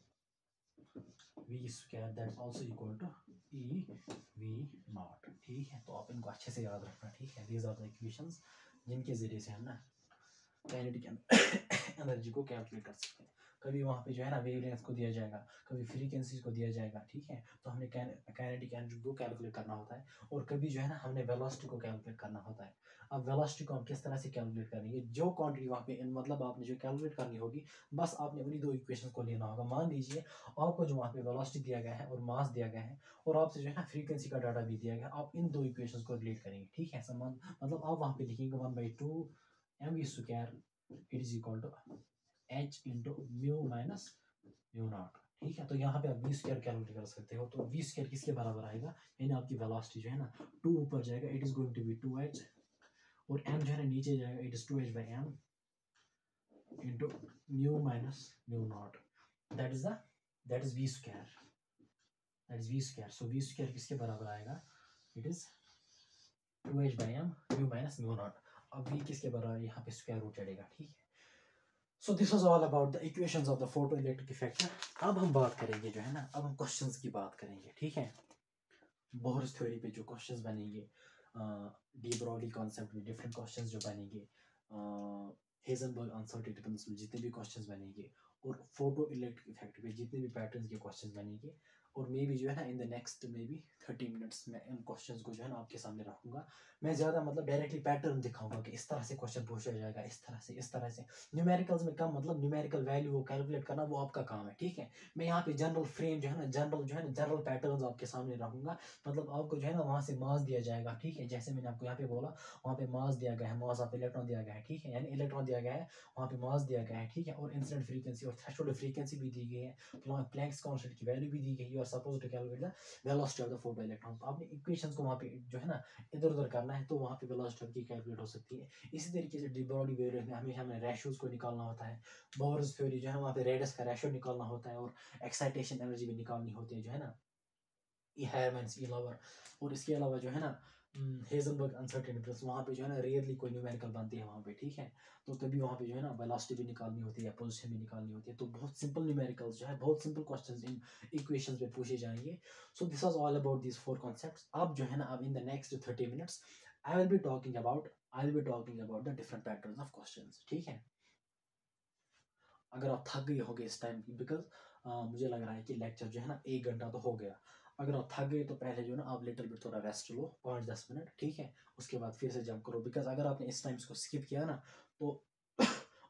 v square, that is also equal to E v naught, ठीक है। तो आप इनको अच्छे से याद रखना, ठीक है। these are the equations जिनके जरिए से हम ना काइनेटिक एनर्जी को कैलकुलेट कर सकते हैं। कभी वहाँ पे जो है ना वेवलेंथ को दिया जाएगा, कभी फ्रीक्वेंसीज को दिया जाएगा, ठीक है। तो हमने काइनेटिक एनर्जी को कैलकुलेट करना होता है, और कभी जो है ना हमने वेलोसिटी को कैलकुलेट करना होता है। अब वेलोसिटी को हम किस तरह से कैलकुलेट करेंगे, जो क्वांटिटी वहाँ पे मतलब आपने जो कैलकुलेट करनी होगी, बस आपने उन्हीं दो इक्वेशन को लेना होगा। मान लीजिए आपको जो वहाँ पे वेलोसिटी दिया गया है और मास दिया गया है, और आपसे जो है ना फ्रीक्वेंसी का डाटा भी दिया गया है, आप इन दो इक्वेशन को रिलेट करेंगे, ठीक है। समान मतलब आप वहाँ पे लिखेंगे 1/2 M V square it is equal to H into mu minus mu naught, ठीक है। तो यहाँ पे आप वी स्क्वायर कैलकुलेट कर सकते हो। तो वी स्क्वायर किसके बराबर आएगा, यानी आपकी वेलोसिटी जो है ना 2 ऊपर जाएगा, it is going to be 2h, और m जो है ना नीचे जाएगा, it is 2h by m into mu minus mu naught, that is V square, that is V square. So V square किसके बराबर आएगा, it is 2h by m mu minus mu naught. अब v किसके बराबर, यहाँ पे स्क्वायर रूट चढ़ेगा, ठीक है। So this was all about the equations of the photo electric effect. अब हम बात करेंगे जो है ना, अब हम क्वेश्चंस की बात करेंगे, ठीक है। बोहर्स थ्योरी पे जो क्वेश्चंस बनेंगे, डी ब्रॉगली कॉन्सेप्ट में डिफरेंट क्वेश्चंस जो बनेंगे, हेजनबर्ग अनसर्टेनिटी प्रिंसिपल में जितने भी क्वेश्चंस बनेंगे, और फोटो इलेक्ट्रिक इफेक्ट पे जितने भी पैटर्न्स के क्वेश्चंस बनेंगे, और मे भी जो है ना in the next may be 30 minutes में इन क्वेश्चंस को जो है ना आपके सामने रखूंगा। मैं ज़्यादा मतलब डायरेक्टली पैटर्न दिखाऊंगा कि इस तरह से क्वेश्चन पूछा जाएगा, इस तरह से। न्यूमेरिकल्स में कम मतलब न्यूमेरिकल वैल्यू वो कैलकुलेट करना वो आपका काम है, ठीक है। मैं यहाँ पे जनरल फ्रेम जो है ना जनरल पैटर्न्स आपके सामने रखूंगा। मतलब आपको जो है ना वहाँ से मास दिया जाएगा, ठीक है। जैसे मैंने आपको यहाँ पे बोला, वहाँ पे मास दिया गया है, मास ऑफ इलेक्ट्रॉन दिया गया है, ठीक है। यानी इलेक्ट्रॉन दिया गया है, वहाँ पे मास दिया गया है, ठीक है। और इंसिडेंट फ्रीक्वेंसी और थ्रेशोल्ड फ्रीक्वेंसी भी दी गई है, प्लैंक्स कांस्टेंट की वैल्यू भी दी गई है, और are supposed to calculate the velocity of the photo electron, तो आपने इक्वेशंस को वहाँ पे जो है ना इधर उधर करना है, तो वहाँ पे वेलोसिटी की कैलकुलेट हो सकती है। इसी तरीके से डी ब्रॉगली वेवलेंथ में हमेशा हमें रेशियोज को निकालना होता है, बोर्स थ्योरी जो है वहाँ पे रेडियस का रेशियो निकालना होता है, और एक्साइटेशन एनर्जी भी निकालनी होती है जो है ना, ई हायर माइनस ई लोअर। और इसके अलावा जो है ना हेजनबर्ग अनसर्टेनिटी प्रिंस, वहाँ पे जो है ना रेयरली कोई न्यूमेरिकल बनती है वहाँ पे, ठीक है। तो तभी वहाँ पे जो है ना वेलोसिटी भी निकालनी होती है, पोजीशन भी निकालनी होती है। तो बहुत सिंपल न्यूमेरिकल्स जो है, बहुत सिंपल क्वेश्चंस इन इक्वेशंस में पूछे जाएंगे। सो this was all about this 4 concepts. अब जो है ना, अब in the next 30 minutes I will be talking about the different patterns of questions, ठीक है। अगर आप थक गए होगे इस टाइम, बिकॉज मुझे लग रहा है कि लेक्चर जो है ना 1 घंटा तो हो गया। अगर आप थक गए तो पहले जो है ना आप लिटिल बिट थोड़ा रेस्ट लो, 5-10 मिनट, ठीक है। उसके बाद फिर से जंप करो, बिकॉज अगर आपने इस टाइम को स्किप किया ना तो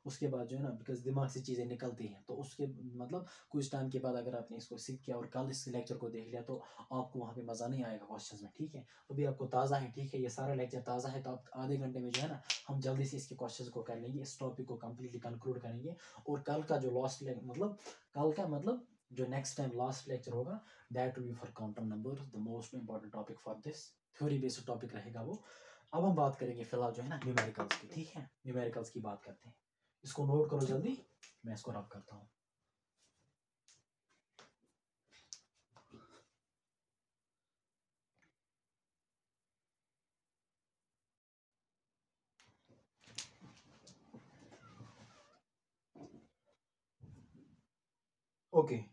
उसके बाद जो है ना, बिकॉज दिमाग से चीज़ें निकलती हैं, तो उसके मतलब कुछ टाइम के बाद अगर आपने इसको सीख किया और कल इस लेक्चर को देख लिया, तो आपको वहाँ पे मज़ा नहीं आएगा क्वेश्चंस में, ठीक है। अभी आपको ताज़ा है, ठीक है, ये सारा लेक्चर ताज़ा है, तो आप आधे घंटे में जो है ना हम जल्दी से इसके क्वेश्चंस को कर लेंगे, इस टॉपिक को कम्प्लीटली कंक्लूड करेंगे। और कल का जो जो नेक्स्ट टाइम लास्ट लेक्चर होगा, that will B for quantum numbers, the most important topic for this, theory based topic रहेगा वो। अब हम बात करेंगे फिलहाल जो है ना न्यूमेरिकल्स की, ठीक है। न्यूमेरिकल्स की बात करते हैं, इसको नोट करो जल्दी, मैं इसको रब करता हूँ। Okay,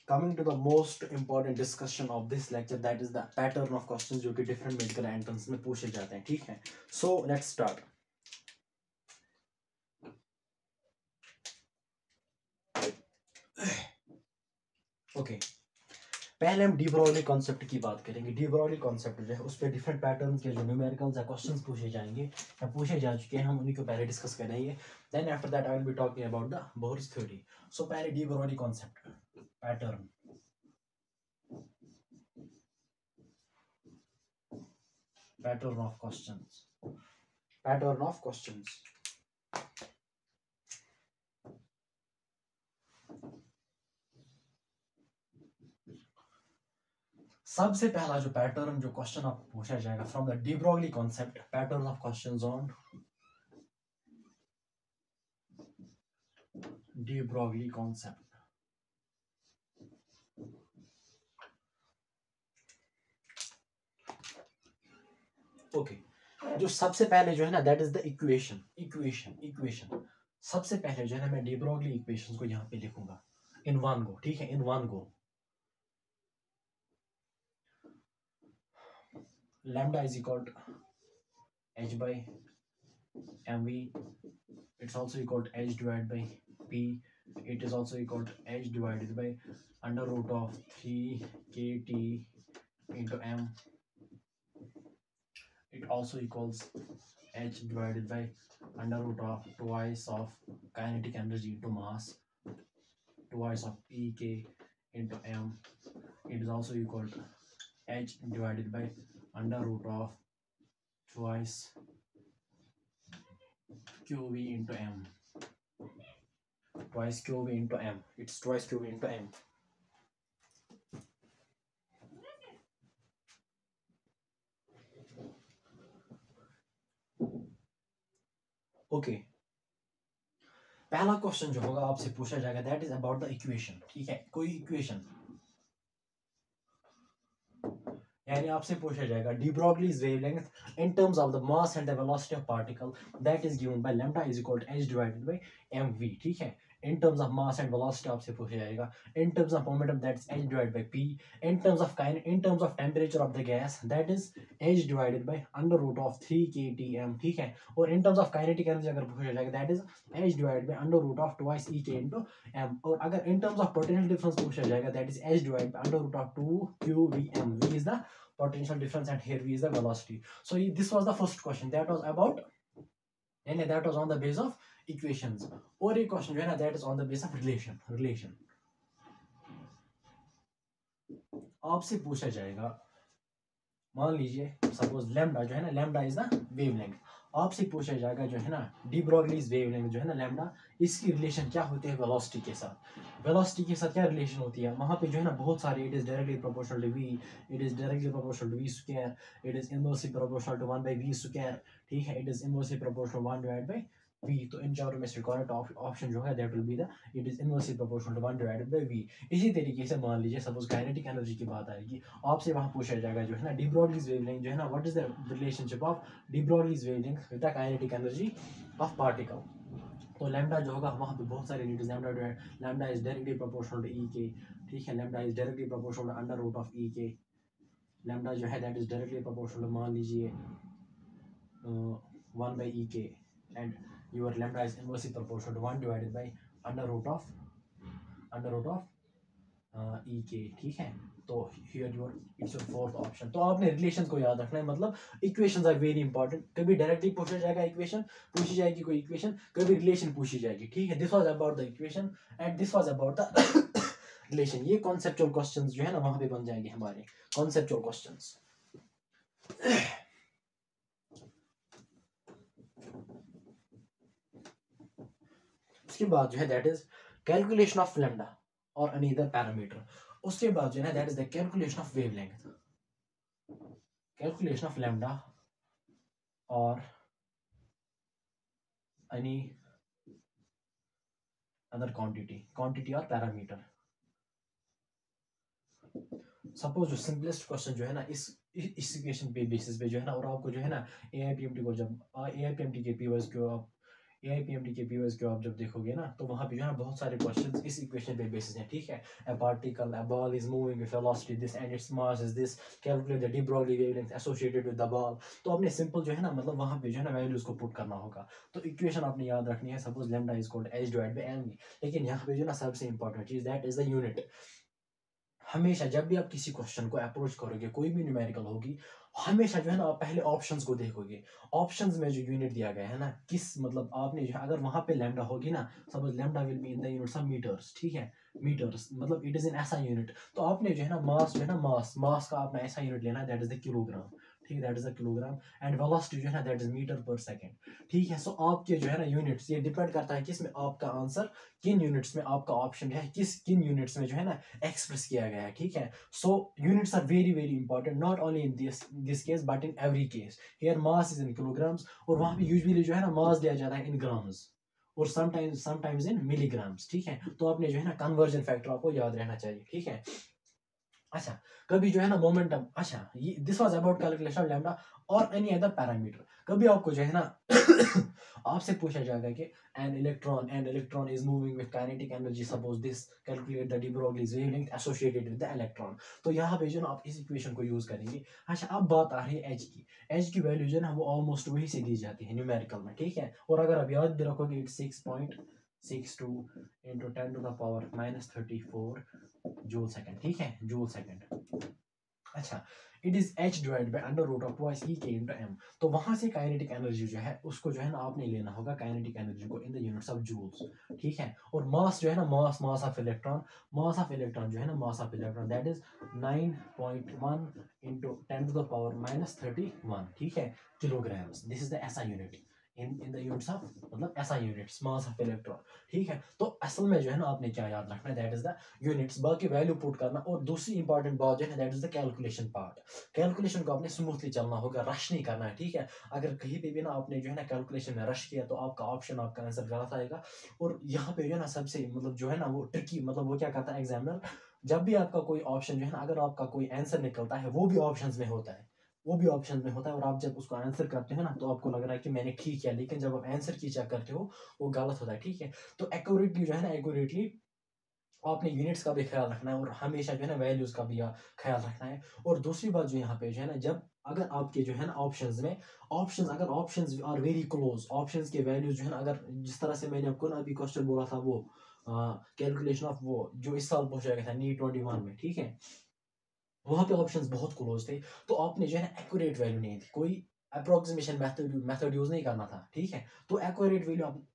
coming to the most important discussion of this lecture, that is the pattern of questions जो कि different medical entrance में पूछे जाते हैं, ठीक है। So let's start. ओके, पहले हम डी ब्रॉगली कॉन्सेप्ट की बात करेंगे। डी ब्रॉगली कॉन्सेप्ट जो है उस पर डिफरेंट पैटर्न के जो न्यूमेरिकल्स या क्वेश्चंस पूछे जाएंगे या पूछे जा चुके हैं, हम उन्हीं को पहले डिस्कस करेंगे। Then after that I will be talking about the Bohr's theory. So पहले de Broglie concept, pattern of questions. सबसे पहला जो पैटर्न, जो क्वेश्चन आपको पूछा जाएगा from the de Broglie concept, pattern of questions on de Broglie concept. Okay, जो सबसे पहले जो है ना दैट इज द इक्वेशन। सबसे पहले जो है ना मैं डी ब्रॉगली इक्वेशन को यहाँ पे लिखूंगा इन वन गो, ठीक है, in one go. Lambda is equal to h by mv, it's also equal to h divided by p, it is also equal to h divided by under root of 3 kt into m, it also equals h divided by under root of twice of kinetic energy into mass, twice of pk into m, it is also equal to h divided by under root of twice qv into m, twice qv into m, it's twice qv into m. Okay, पहला क्वेश्चन जो होगा आपसे पूछा जाएगा that is about the equation, ठीक है। कोई इक्वेशन यानी आपसे पूछा जाएगा de Broglie's wavelength in terms of the mass and the velocity of particle that is given by lambda is equal to h divided by mv, ठीक है। In terms of mass and velocity आपसे पूछा जाएगा, in terms of momentum that is h divided bye p, in terms of temperature of the gas that is h divided by under root of 3 kTm, ठीक है। और in terms of kinetic energy अगर पूछा जाएगा that is h divided by under root of twice e k into m, और अगर in terms of potential difference पूछा जाएगा that is h divided by under root of 2 q v m, v is the potential difference and here v is the velocity. So this was the first question, that was about, and that was on the base of equations. और एक question जो है ना that is on the base of relation. आपसे पूछा जाएगा, मान लीजिए सपोज लैम्डा जो है ना, लैम्डा इज द वेवलेंथ, आपसे पूछा जाएगा जो है ना डी ब्रॉगलीज वेवलेंथ जो है ना लैम्डा, इसकी रिलेशन क्या होती है वेलोसिटी के साथ। वेलोसिटी के साथ क्या रिलेशन होती है, वहाँ पे जो है ना बहुत सारे, it is directly proportional to V, it is directly proportional to V square, it is inversely proportional to 1 by V square, ठीक है, it is inversely proportional 1 divide by v। तो इन चारों में से करेक्ट ऑप्शन जो है that will be the it is inversely proportional to 1 divided by v। इसी तरीके से मान लीजिए सपोज काइनेटिक एनर्जी की बात आएगी, आपसे वहां पूछा जाएगा जो है ना डी ब्रॉगलीज वेवलेंथ जो है ना what is the relationship of de Broglie's wavelength with the kinetic energy of particle. तो लैम्डा जो होगा वहां पे बहुत सारे units, lambda is directly proportional to E K, ठीक है, lambda is directly proportional to under root of E K, lambda जो है दैट इज डायरेक्टली प्रोपोर्शनल मान लीजिए 1 by e k, and your lambda is inversely proportional to 1 divided by under root of e k, ठीक है। तो here your it's your fourth option। तो आपने रिलेशन को याद रखना है, मतलब इक्वेशंस आर वेरी इंपॉर्टेंट। कभी डायरेक्टली पूछा जाएगा इक्वेशन, पूछी जाएगी कोई इक्वेशन, कभी रिलेशन पूछी जाएगी, ठीक है। This was about the equation and this was about the relation. ये कॉन्सेप्चुअल क्वेश्चंस जो है ना वहां पे बन जाएंगे हमारे कॉन्सेप्चुअल क्वेश्चंस। उसके बाद जो है that is calculation of lambda और अनदर पैरामीटर। उसके बाद जो है that is the calculation of wavelength, calculation of lambda और एनी अदर क्वांटिटी और पैरामीटर। सपोज जो सिंपलेस्ट क्वेश्चन जो है ना इस इक्वेशन पे बेसिस पे जो है ना, और आपको जो है ना एआईपीएमटी को जब एआईपीएमटी के पीवाईज को आप एआईपीएमटी के पीवाईज को आप जब देखोगे ना तो वहाँ पे जो है ना बहुत सारे क्वेश्चंस इस इक्वेशन पे बेसिस हैं, ठीक है। A particle, a ball is moving with velocity this and its mass is this, calculate the de Broglie wavelength associated with the ball. तो आपने सिंपल जो है ना मतलब वहाँ पे जो है ना वैल्यूज को पुट करना होगा। तो इक्वेशन आपने याद रखनी है, suppose lambda is equal to h divide by m। लेकिन यहाँ पे जो ना सबसे इंपॉर्टेंट चीज दैट इज द यूनिट। हमेशा जब भी आप किसी क्वेश्चन को अप्रोच करोगे, कोई भी न्यूमेरिकल होगी, हमेशा जो है ना आप पहले ऑप्शंस को देखोगे। ऑप्शंस में जो यूनिट दिया गया है ना किस, मतलब आपने जो है अगर वहां पे लैम्डा होगी ना, suppose lambda will be in the units of meters, ठीक है, मीटर्स मतलब इट इज इन ऐसा यूनिट। तो आपने जो है ना मास जो है ना मास का अपना ऐसा यूनिट लेना है दैट इज द किलोग्राम, ठीक है, that is the kilogram. And velocity जो है ना that is metre per second, ठीक है। सो आपके जो है ना यूनिट्स, ये डिपेंड करता है किस में आपका आंसर, किन यूनिट्स में आपका ऑप्शन है, किन यूनिट्स में जो है ना एक्सप्रेस किया गया है, ठीक है। So units are very very important, not only in this case but in every case. Here mass is in kilograms और वहाँ पे usually जो है ना mass दिया जाता है in grams और sometimes in milligrams, ठीक है। तो आपने जो है ना conversion factor आपको याद रहना चाहिए, ठीक है। अच्छा, कभी जो है ना मोमेंटम, अच्छा ये this was about calculation of lambda और एनी अदर पैरामीटर। कभी आपको जो है ना आपसे पूछा जाएगा कि an electron is moving with kinetic energy, suppose this, calculate the de Broglie's wavelength associated with the electron. तो यहाँ पे जो ना आप इस इक्वेशन को यूज करेंगे। अच्छा, अब बात आ रही है एच की वैल्यू जो है ना वो ऑलमोस्ट वही से दी जाती है न्यूमेरिकल में, ठीक है। और अगर आप याद भी रखोगे it's 6.62 into 10 to the power minus 34 joule second, ठीक है, जूल सेकंड। अच्छा, it is h divide by under root of twice e k into m। तो वहां से काइनेटिक एनर्जी जो है उसको जो है ना आपने लेना होगा काइनेटिक एनर्जी को in the units of joules, ठीक है। और मास जो है ना मास ऑफ इलेक्ट्रॉन जो है ना mass of electron that is 9.1 into 10 to the power minus 31, ठीक है, kilograms. This is the SI unit in the units of, मतलब SI units mass of electron, ठीक है। तो असल में जो है ना आपने क्या याद रखना है दैट इज द यूनिट्स, बाकी वैल्यू पुट करना। और दूसरी इंपॉर्टेंट बात जो है that is the calculation part. Calculation को आपने स्मूथली चलना होगा, रश नहीं करना है, ठीक है। अगर कहीं पे भी ना आपने जो है ना कैलकुलेशन में रश किया तो आपका ऑप्शन, आपका आंसर गलत आएगा। और यहाँ पे जो है ना सबसे मतलब जो है ना वो ट्रिकी, मतलब वो क्या करता है एग्जामिनर, जब भी आपका कोई ऑप्शन जो है ना अगर आपका कोई आंसर निकलता है वो भी ऑप्शंस में होता है, और आप जब उसको आंसर करते हो ना तो आपको लग रहा है कि मैंने ठीक किया, लेकिन जब आप आंसर की चेक करते हो वो गलत होता है, ठीक है। तो एक्यूरेटली जो है ना आपने यूनिट्स का भी ख्याल रखना है और हमेशा जो है ना वैल्यूज का भी ख्याल रखना है। और दूसरी बात जो यहाँ पे जो है ना, जब अगर आपके जो है ना अगर options are very close, options के वैल्यूज जो है ना, अगर जिस तरह से मैंने आपको ना अभी क्वेश्चन बोला था वो कैलकुलेशन ऑफ वो जो इस साल पूछा गया था नीट 21 में, ठीक है, वहां पे ऑप्शंस बहुत क्लोज थे। तो आपने जो है ना एक्यूरेट वैल्यू नहीं थी, कोई अप्रोक्सीमेशन मेथड यूज नहीं करना था, ठीक है। तो एक्यूरेट वैल्यू आप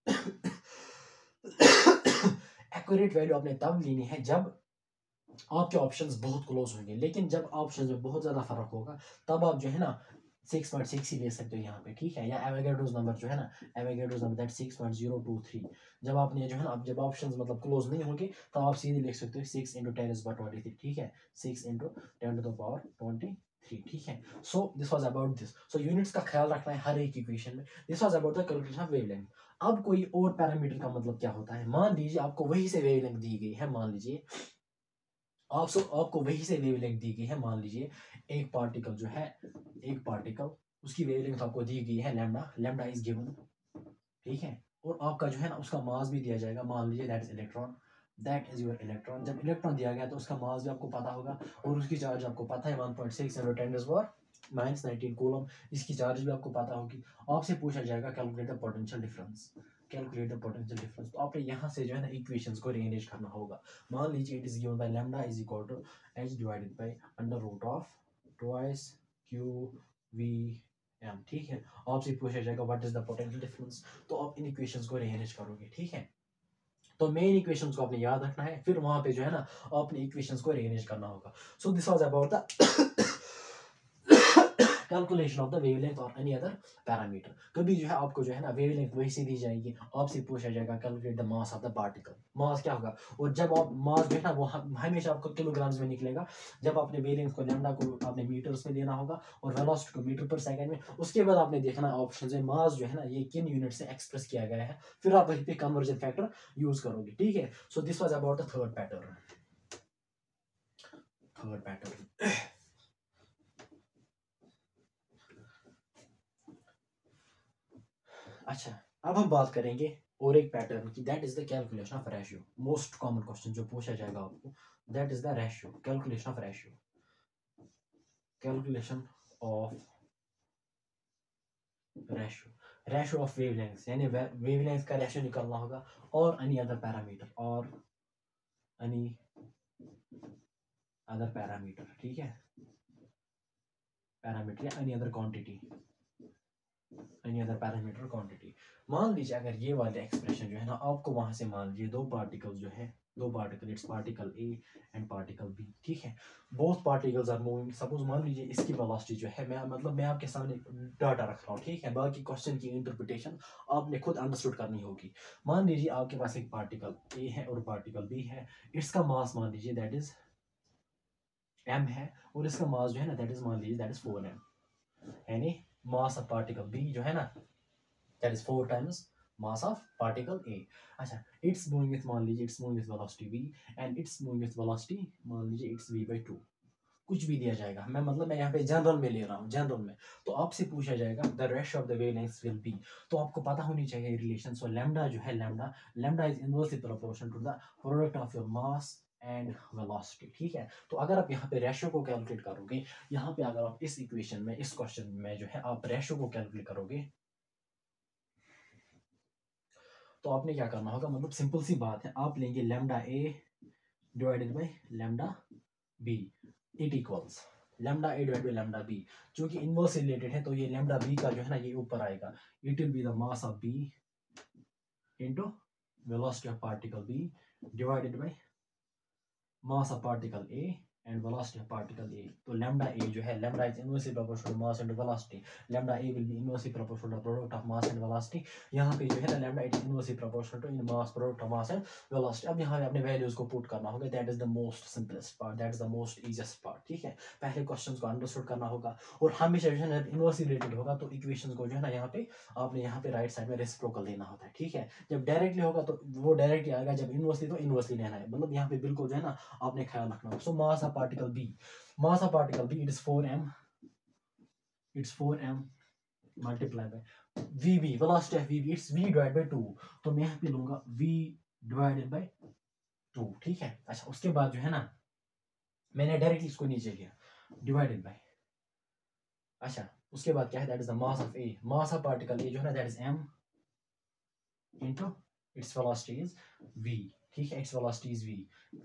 एक्यूरेट वैल्यू आपने तब लेनी है जब आपके ऑप्शंस बहुत क्लोज होंगे। लेकिन जब ऑप्शंस में बहुत ज्यादा फर्क होगा तब आप जो है ना 6.6 ही ले सकते हो यहाँ पे, ठीक है। या एवोगैड्रोस नंबर जो है ना, एवोगैड्रोस नंबर दैट 6.023। जब आपने जो है ना, अब जब ऑप्शंस मतलब क्लोज नहीं होंगे तो आप सीधे लिख सकते हो 6 × 10⁻23, ठीक है, 6 × 10⁻23, ठीक है। So this was about this. So units का ख्याल रखना है हर एक इक्वेशन में। This was about the calculation of wavelength. अब कोई और पैरामीटर का मतलब क्या होता है, मान लीजिए आपको वही से वेवलेंथ दी गई है, मान लीजिए आपको वही से वेवलेंथ दी गई है, मान लीजिए एक पार्टिकल जो है, एक पार्टिकल उसकी वेवलेंथ आपको दी गई है लैम्डा, लैम्डा इज गिवन, ठीक है। और आपका जो है ना उसका मास भी दिया जाएगा, मान लीजिए that is electron, that is your electron. जब इलेक्ट्रॉन दिया गया तो उसका मास भी आपको पता होगा और उसकी चार्ज आपको पता है 1.6 × 10⁻⁻19 कूलम, इसकी चार्ज भी आपको पता होगी। आपसे पूछा जाएगा calculate the potential difference, calculate the potential difference. तो आपने यहाँ से जो है ना इक्वेशंस को रीअरेंज करना होगा। मान लीजिए it is given by lambda is equal to h divided by √of twice QVm, ठीक है। आपसे पूछा जाएगा what is the potential difference, तो आप इन इक्वेशंस को रीअरेंज करोगे, ठीक है। तो मेन इक्वेशंस को आपने याद रखना है, फिर वहां पे जो है ना आपने इक्वेशंस को रीअरेंज करना होगा। सो this was about the calculation of the wavelength और एनी अदर पैरामीटर। कभी जो है आपको जो है ना वेवलेंथ वही से दी जाएगी, आपसे पूछा जाएगा calculate the mass of the particle, mass क्या होगा। और जब आप मास जो है ना वो हमेशा आपको किलोग्राम्स में निकलेगा। जब आपने वेवलेंथ को लैम्डा को आपने मीटर्स में लेना होगा और वेलोसिटी को मीटर पर सेकंड में, उसके बाद आपने देखना है ऑप्शन में मास जो है ना ये किन यूनिट से एक्सप्रेस किया गया है, फिर आप वहीं पे कन्वर्जन फैक्टर यूज करोगे, ठीक है। So this was about the third pattern, third pattern. अच्छा, अब हम बात करेंगे और एक पैटर्न की, that is the calculation of ratio. Most common question जो पूछा जाएगा आपको, that is the ratio, calculation of ratio, calculation of ratio, ratio of wavelength, यानी वेवलेंथ का रेशियो निकालना होगा, और एनी अदर पैरामीटर, और एनी अदर पैरामीटर, ठीक है, पैरामीटर या any other quantity, any other parameter quantity. मान लीजिए अगर ये वाले एक्सप्रेशन जो है ना आपको वहां से, मान लीजिए दो पार्टिकल्स जो है, दो particle, it's particle A and particle B, ठीक है। Both particles are moving. Suppose मान लीजिए इसकी वेलोसिटी जो है, मैं आपके सामने डाटा रख रहा हूँ, ठीक है। बाकी क्वेश्चन की इंटरप्रिटेशन आपने खुद अंडरस्टूड करनी होगी। मान लीजिए आपके पास एक पार्टिकल ए है और पार्टिकल बी है, इसका मास मान लीजिए दैट इज m है, और इसका मास जो है ना दैट इज, मान लीजिए दैट इज 4m, यानी मास ऑफ पार्टिकल बी जो है ना that is 4 times mass of particle A। अच्छा, it's moving with, मान लीजिए it's moving with velocity v and it's moving with velocity, मान लीजिए it's v/2, कुछ भी दिया जाएगा। मैं यहाँ पे जनरल में ले रहा हूँ, जनरल में। तो आपसे पूछा जाएगा the ratio of the wavelengths will be, तो आपको पता होनी चाहिए रिलेशन। सो लैम्डा जो है, lambda is inversely proportional to the product of your mass and velocity, ठीक है। तो अगर आप यहाँ पे रेशियो को कैलकुलेट करोगे, यहाँ पे अगर आप इस इक्वेशन में, इस क्वेश्चन में जो है आप रेशियो को कैलकुलेट करोगे, तो आपने क्या करना होगा, मतलब सिंपल सी बात है, आप लेंगे lambda A divided by lambda B, it equals lambda A divided by lambda B. क्योंकि इनवर्स रिलेटेड है तो ये लैम्डा बी का जो है ना ये ऊपर आएगा, it will be the mass of B into velocity of particle B divided by mass of particle A and velocity of particle A. तो लैम्डा ए जो है, lambda is inversely proportional to mass and velocity, lambda A will be inversely proportional to product of mass and velocity. यहाँ पे जो है ना lambda is inversely proportional to in mass product of mass and velocity. अब यहाँ पे अपने वैल्यूज को पुट करना होगा, that is the most simplest part, that is the most easiest part, ठीक है। पहले क्वेश्चंस को अंडरस्टूड करना होगा, और हमेशा जो है ना इनवर्सली रिलेटेड होगा तो इक्वेशंस को जो है ना यहाँ पे आपने यहाँ पे राइट साइड में रेसिप्रोकल लेना होता है, ठीक है। जब डायरेक्टली होगा तो वो डायरेक्टली आएगा, जब इनवर्सली तो इनवर्सली लेना है, मतलब यहाँ पे बिल्कुल जो है ना आपने ख्याल रखना होगा। So mass of particle be, mass of particle B, it is 4m, it's 4m multiply by VB, velocity of VB, it's V divided by 2, तो मैं यहाँ पे लूंगा V divided by 2, ठीक है। अच्छा, उसके बाद जो है ना मैंने डायरेक्टली इसको नीचे लिया, डिवाइडेड बाय, अच्छा उसके बाद क्या है, that is the mass of A, mass of particle ए जो है ना that is m into its velocity is v, ठीक है। इट्स वेलोसिटी इज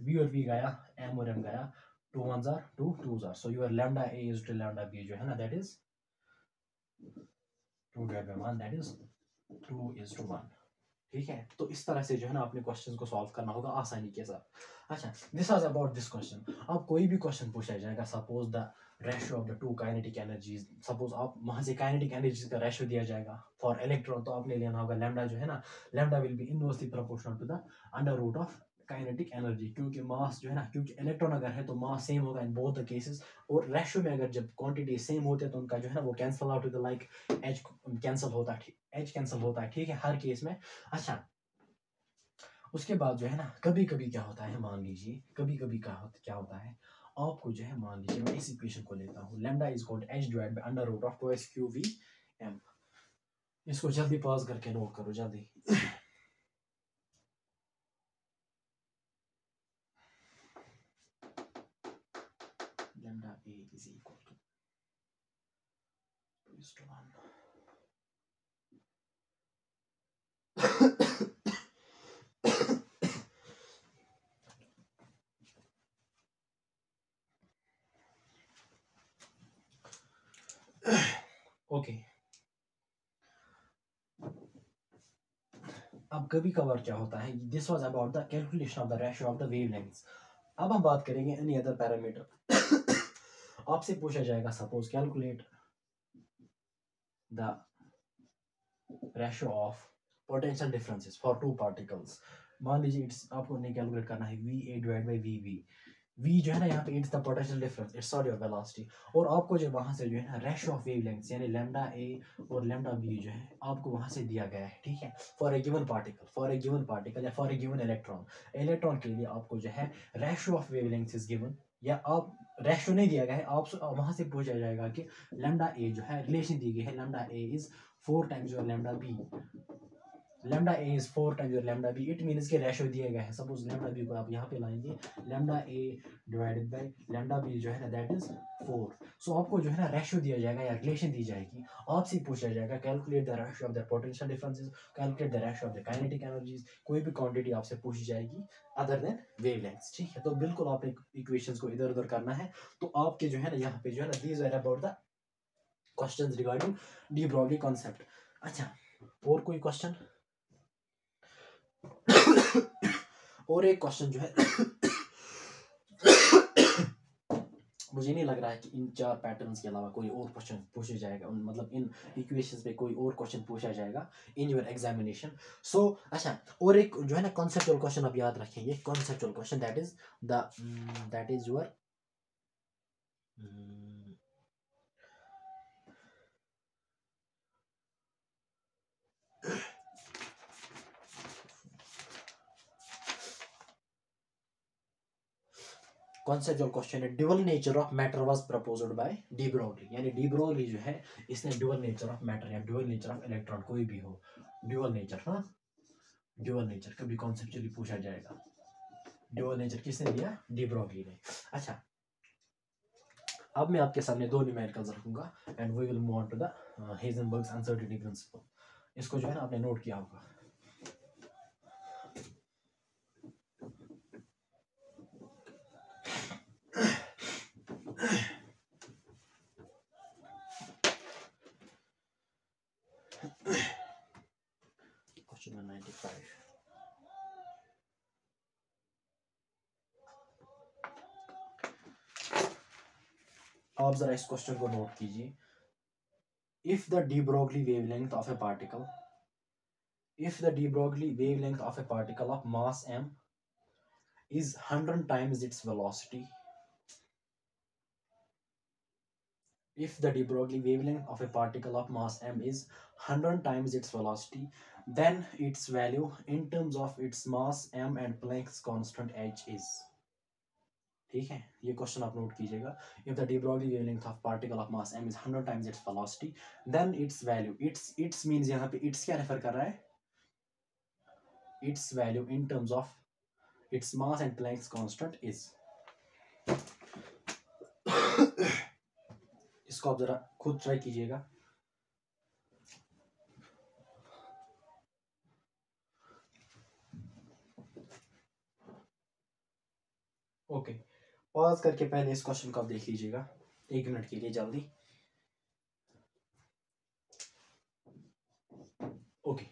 v और v गया, m और m गया, 2 1s are 2 2s are, so your lambda a is to lambda b जो है ना that is 2 divided by 1, that is 2 is to 1, ठीक है, तो इस तरह से जो है ना अपने क्वेश्चन को सॉल्व करना होगा आसानी के साथ। अच्छा, this was about this question. अब कोई भी क्वेश्चन पूछा जाएगा, suppose the ratio of the two kinetic energies, suppose आप वहां से काइनेटिक एनर्जीज का रेशियो दिया जाएगा फॉर इलेक्ट्रॉन, तो आपने लेना होगा लैम्डा जो है ना, lambda will be inversely proportional to the under root of kinetic energy, क्योंकि मास जो है ना, क्योंकि इलेक्ट्रॉन अगर है तो मास सेम होगा इन बोथ द केसेस, और रेशियो में अगर जब क्वांटिटी सेम होते हैं तो उनका जो है ना वो कैंसिल आउट होता है, लाइक एच कैंसिल होता है, एच कैंसिल होता है, ठीक है, हर केस में। अच्छा, उसके बाद जो है ना कभी कभी क्या होता है, मान लीजिए कभी कभी क्या होता है, आपको जो है, मान लीजिए मैं इस इक्वेशन को लेता हूँ, lambda is equal to H divide by under root of 2s Q V M. इसको जल्दी पॉज करके नोट करो जल्दी। lambda a is equal to 2:1. Okay, अब कभी कभार क्या होता है, this was about the calculation of the ratio of the wavelengths. अब हम बात करेंगे एनी अदर पैरामीटर। आपसे पूछा जाएगा, suppose calculate the ratio of potential differences for two particles. मान लीजिए इट्स, आपको नहीं कैलकुलेट करना है V A divide by V V, V जो है ना यहाँ पे it's the potential difference, it's sorry of velocity, और आपको जो वहाँ से जो है ना रेशियो ऑफ वेवलेंथ्स यानी लैम्डा ए और लैम्डा बी जो है आपको वहाँ से दिया गया है, ठीक है, for a given particle, for a given particle या for a given electron. Electron के लिए आपको जो है ratio of wavelengths is given, या आप रेशियो नहीं दिया गया है, आप वहाँ से पूछा जाएगा कि लैम्डा ए जो है, रिलेशन दी गई है, lambda A is 4 times your lambda B, lambda A is 4 times your lambda B, it means के रेशियो दिए गए हैं। सपोज लैम्डा बी को आप यहाँ पे लाएंगे, lambda A divided by lambda B जो है ना दैट इज 4। सो आपको जो है ना रेशियो दिया जाएगा या रिलेशन दी जाएगी, आपसे पूछा जाएगा calculate the ratio of the potential differences, calculate the ratio of the kinetic energies, कोई भी क्वांटिटी आपसे पूछी जाएगी अदर देन वेवलेंथ्स, ठीक है। तो बिल्कुल आपने इक्वेशंस को इधर उधर करना है। तो आपके जो है ना यहाँ पे जो है ना these are about the questions regarding de Broglie concept. अच्छा, और कोई क्वेश्चन? और एक क्वेश्चन जो है मुझे नहीं लग रहा है कि इन 4 पैटर्न्स के अलावा कोई और क्वेश्चन पूछा जाएगा, मतलब इन इक्वेशंस पे कोई और क्वेश्चन पूछा जाएगा इन योर एग्जामिनेशन। सो अच्छा, और एक जो है ना कॉन्सेप्चुअल क्वेश्चन आप याद रखेंगे, conceptual question that is your conceptual question है, dual nature of matter was proposed by de Broglie, यानी डी ब्रोगली जो है इसने ड्यूअल नेचर ऑफ मैटर या ड्यूअल नेचर ऑफ इलेक्ट्रॉन, कोई भी हो ड्यूअल नेचर, हाँ ड्यूअल नेचर कभी कॉन्सेप्चुअली पूछा जाएगा, ड्यूअल नेचर किसने दिया? डी ब्रोगली ने। अच्छा, अब मैं आपके सामने 2 न्यूमेरिकल्स रखूंगा and we will move on to the Heisenberg's uncertainty principle. इसको जो है ना आपने नोट किया होगा। क्वेश्चन नंबर 95, आप जरा इस क्वेश्चन को नोट कीजिए। If the de Broglie wavelength of A particle, if the de Broglie wavelength of a particle of mass m is 100 times its velocity, if the de Broglie wavelength of a particle of mass m is 100 times its velocity, then its value in terms of its mass m and Planck's constant h is, ठीक है, ये क्वेश्चन आप नोट कीजिएगा। If the de Broglie wavelength of particle of mass m is 100 times its velocity, then its value, its means यहाँ पे its क्या रेफर कर रहा है? Its value in terms of its mass and Planck's constant is। इसको आप जरा खुद ट्राई कीजिएगा। ओके, पॉज करके पहले इस क्वेश्चन को आप देख लीजिएगा 1 मिनट के लिए जल्दी। ओके,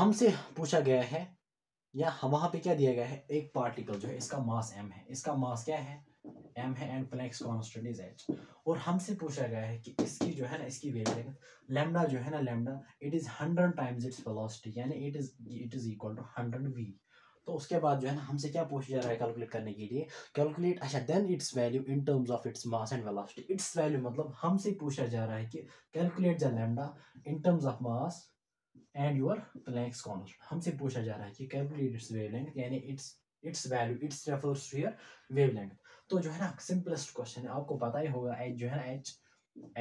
हमसे पूछा गया है या हम वहाँ पे क्या दिया गया है, एक पार्टिकल जो है इसका मास m है, इसका मास क्या है, m है, and Planck's constant is h, और हमसे पूछा गया है कि इसकी जो है ना, इसकी वेवलेंथ लैम्डा जो है ना, lambda it is 100 times its velocity, यानी it is equal to 100 v। तो उसके बाद जो है ना हमसे क्या पूछा जा रहा है कैलकुलेट करने के लिए, कैलकुलेट, अच्छा, then its value in terms of its mass and velocity. Its value मतलब हमसे पूछा जा रहा है कि calculate the lambda in terms of mass and your Planck's constant. हमसे पूछा जा रहा है कि कैलकुलेट इट्स वेवलेंथ, यानी its value, it's refers to your wavelength. तो जो है ना सिंपलेस्ट क्वेश्चन है, आपको पता ही होगा, एच जो है ना,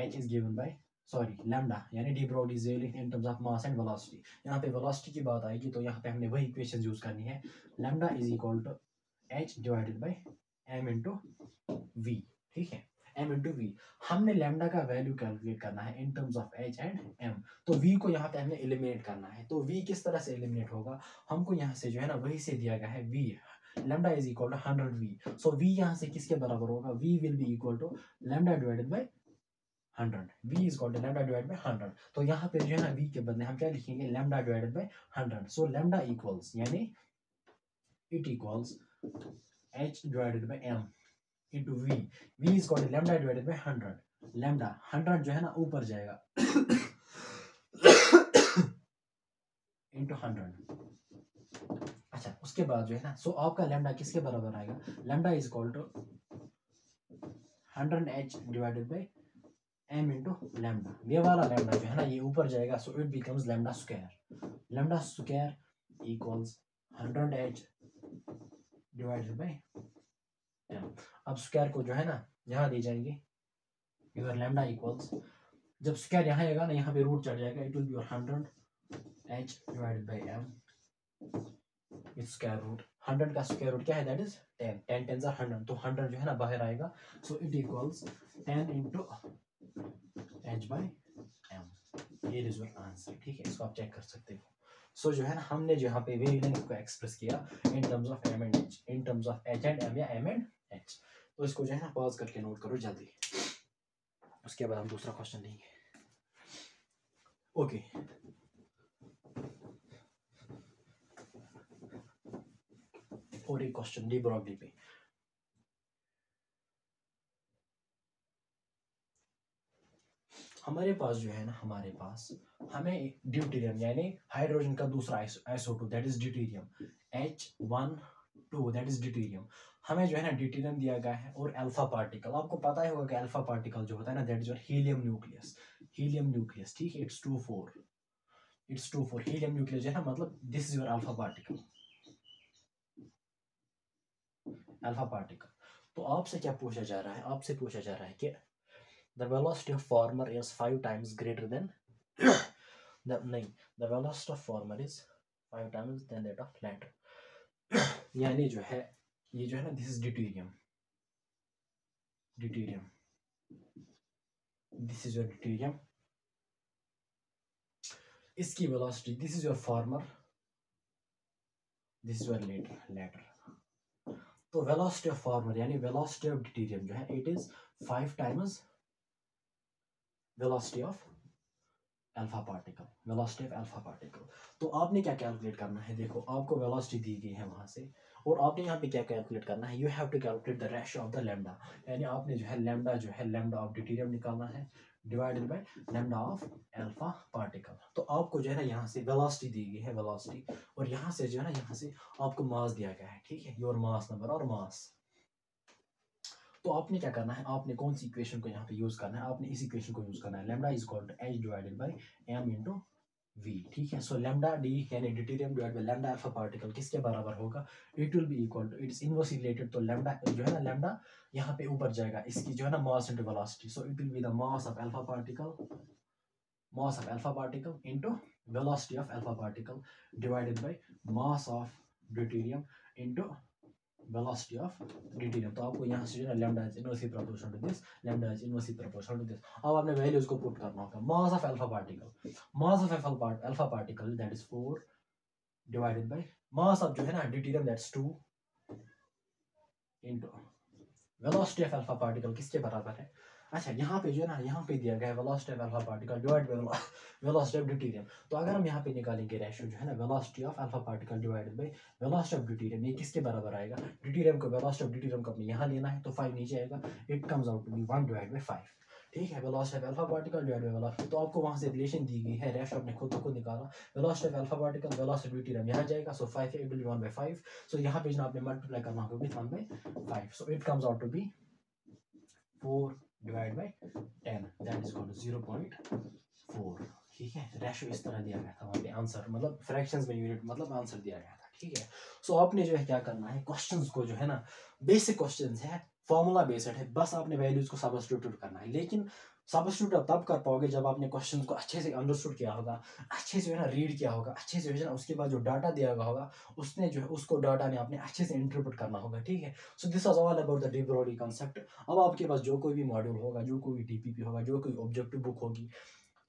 H is given by, sorry, lambda, यानी de de Broglie's wavelength in terms of mass and velocity. यहाँ पे वेलोसिटी की बात आएगी तो यहाँ पे हमने वही इक्वेशन यूज करनी है, lambda is equal to H divided by M into V, ठीक है, m इंटू वी। हमने लैम्डा का वैल्यू कैलकुलेट करना है in terms of h and m, तो v को यहाँ पे हमने एलिमिनेट करना है। तो v किस तरह से एलिमिनेट होगा, हमको यहाँ से जो है ना वही से दिया गया है v, lambda is equal to 100v, so v यहाँ से किसके बराबर होगा, v will be equal to lambda divided by 100, v is equal to lambda divided by 100। तो यहाँ पे जो है ना v के बदले हम क्या लिखेंगे, lambda divided by 100, so lambda equals, यानी it equals h divided by m into v, v is called lambda divided by 100, lambda 100 जो है ना ऊपर जाएगा into 100। अच्छा, उसके बाद जो है ना, सो आपका लैम्डा किसके बराबर आएगा, lambda is equal to 100h divided by m into lambda. ये वाला लैम्डा जो है ना ये ऊपर जाएगा, so it becomes lambda square equals 100h divided by m। अब स्क्वायर को जो है ना यहाँ दे जाएंगे, योर लैम्डा इक्वल्स, जब स्क्वायर यहाँ आएगा ना, यहाँ पे रूट चढ़ जाएगा, it will be your 100h divided by m it's square root. 100 का स्क्वायर रूट क्या है, दैट इज 10, 10 टेंस आर 100, तो 100 जो है ना बाहर आएगा, so it equals 10 into h by m। ये इज योर आंसर, ठीक है, इसको आप चेक कर सकते हो। सो जो है ना हमने जो यहाँ पे वेवलेंथ को एक्सप्रेस किया इन terms of m and h, in terms of h and m या m एंड h। तो इसको जो है ना पॉज करके नोट करो जल्दी, उसके बाद हम दूसरा क्वेश्चन लेंगे। ओके, और एक क्वेश्चन डी ब्रॉगली पे, हमारे पास जो है ना, हमारे पास हमें ड्यूटेरियम यानी हाइड्रोजन का दूसरा isotope that is deuterium H12 that is deuterium, हमें जो है ना ड्यूटेरियम दिया गया है, और अल्फा पार्टिकल, आपको पता ही होगा कि अल्फा पार्टिकल जो होता है ना, that is your helium nucleus, ठीक है, इट्स 2 4 हीलियम न्यूक्लियस जो है ना, मतलब this is your alpha particle. तो आपसे क्या पूछा जा रहा है, आपसे पूछा जा रहा है कि the velocity of former is 5 times greater than the velocity of former is 5 times than that of latter। यानी जो है ये जो है ना, this is deuterium, this is your deuterium, इसकी velocity, this is your former, this is your latter। तो velocity of former यानी velocity of deuterium जो है, it is 5 times velocity of alpha particle. तो आपने क्या कैलकुलेट करना है, देखो आपको वेलोसिटी दी गई है वहां से, और आपने यहाँ पे क्या कैलकुलेट करना है, you have to calculate the ratio of the lambda, यानी आपने जो है लैम्डा ऑफ ड्यूटेरियम निकालना है divided by lambda of alpha particle. तो आपको जो है ना यहाँ से वेलोसिटी दी गई है, और यहाँ से जो है ना, यहाँ से आपको मास दिया गया है, ठीक है, योर मास नंबर और मास। तो आपने क्या करना है, आपने कौन सी इक्वेशन को यहाँ पे यूज करना है, आपने इस इक्वेशन को यूज करना है, lambda is equal to h divided by m into v, ठीक है। सो लैम्डा d यानी deuterium divided by lambda alpha particle किसके बराबर होगा, it will be equal to, it's inversely related, तो लैम्डा जो है ना, लैम्डा यहाँ पे ऊपर जाएगा, इसकी जो है ना mass into velocity, so it will be the mass of alpha particle into velocity of alpha particle divided by mass of deuterium into velocity of deuterium। तो आपको यहाँ से जो है lambda is inversely proportional to this, अब आपने वैल्यूज को पुट करना होगा, mass of alpha particle that is 4 divided by mass of जो है ना deuterium that's 2 into velocity of alpha particle किसके बराबर है, अच्छा यहाँ पे जो है ना, यहाँ पे दिया गया है velocity of alpha particle divide by velocity of deuterium. तो अगर हम यहाँ पे निकालेंगे रेशियो जो है ना velocity of alpha particle divided by velocity of deuterium, ये किसके बराबर आएगा? ड्यूटेरियम को, वेलोसिटी ऑफ ड्यूटेरियम को अपने यहाँ लेना है तो 5 नीचे आएगा, it comes out to be 1 divide by 5। ठीक है, velocity of alpha particle divide by velocity, तो आपको वहाँ से रिलेशन दी गई है, रेशियो आपने खुद को निकाला, velocity of alpha particle velocity of deuterium यहाँ जाएगा, सो 5 है, it will be 1 by 5। So यहाँ पे आपने मल्टीप्लाई करना होगा with 1 by 5, so it comes out to be 4 divide by 10, that is equal to 0.4। ठीक है, रेशियो इस तरह दिया गया था वहाँ पे, आंसर मतलब फ्रैक्शंस में यूनिट मतलब आंसर दिया गया था। ठीक है, सो आपने जो है क्या करना है, क्वेश्चंस को जो है ना, बेसिक क्वेश्चंस है, फॉर्मूला बेस्ड है, बस आपने वैल्यूज को सब्स्टिट्यूट करना है। लेकिन सब्स्टिट्यूट आप तब कर पाओगे जब आपने क्वेश्चन को अच्छे से अंडरस्टूड किया होगा, अच्छे से है ना रीड किया होगा, अच्छे से है ना उसके बाद जो डाटा दिया गया होगा उसने जो है उसको डाटा में आपने अच्छे से इंटरप्रेट करना होगा। ठीक है, so this was all about the de Broglie concept. अब आपके पास जो कोई भी मॉड्यूल होगा, जो कोई डीपीपी होगा, जो कोई ऑब्जेक्टिव बुक होगी,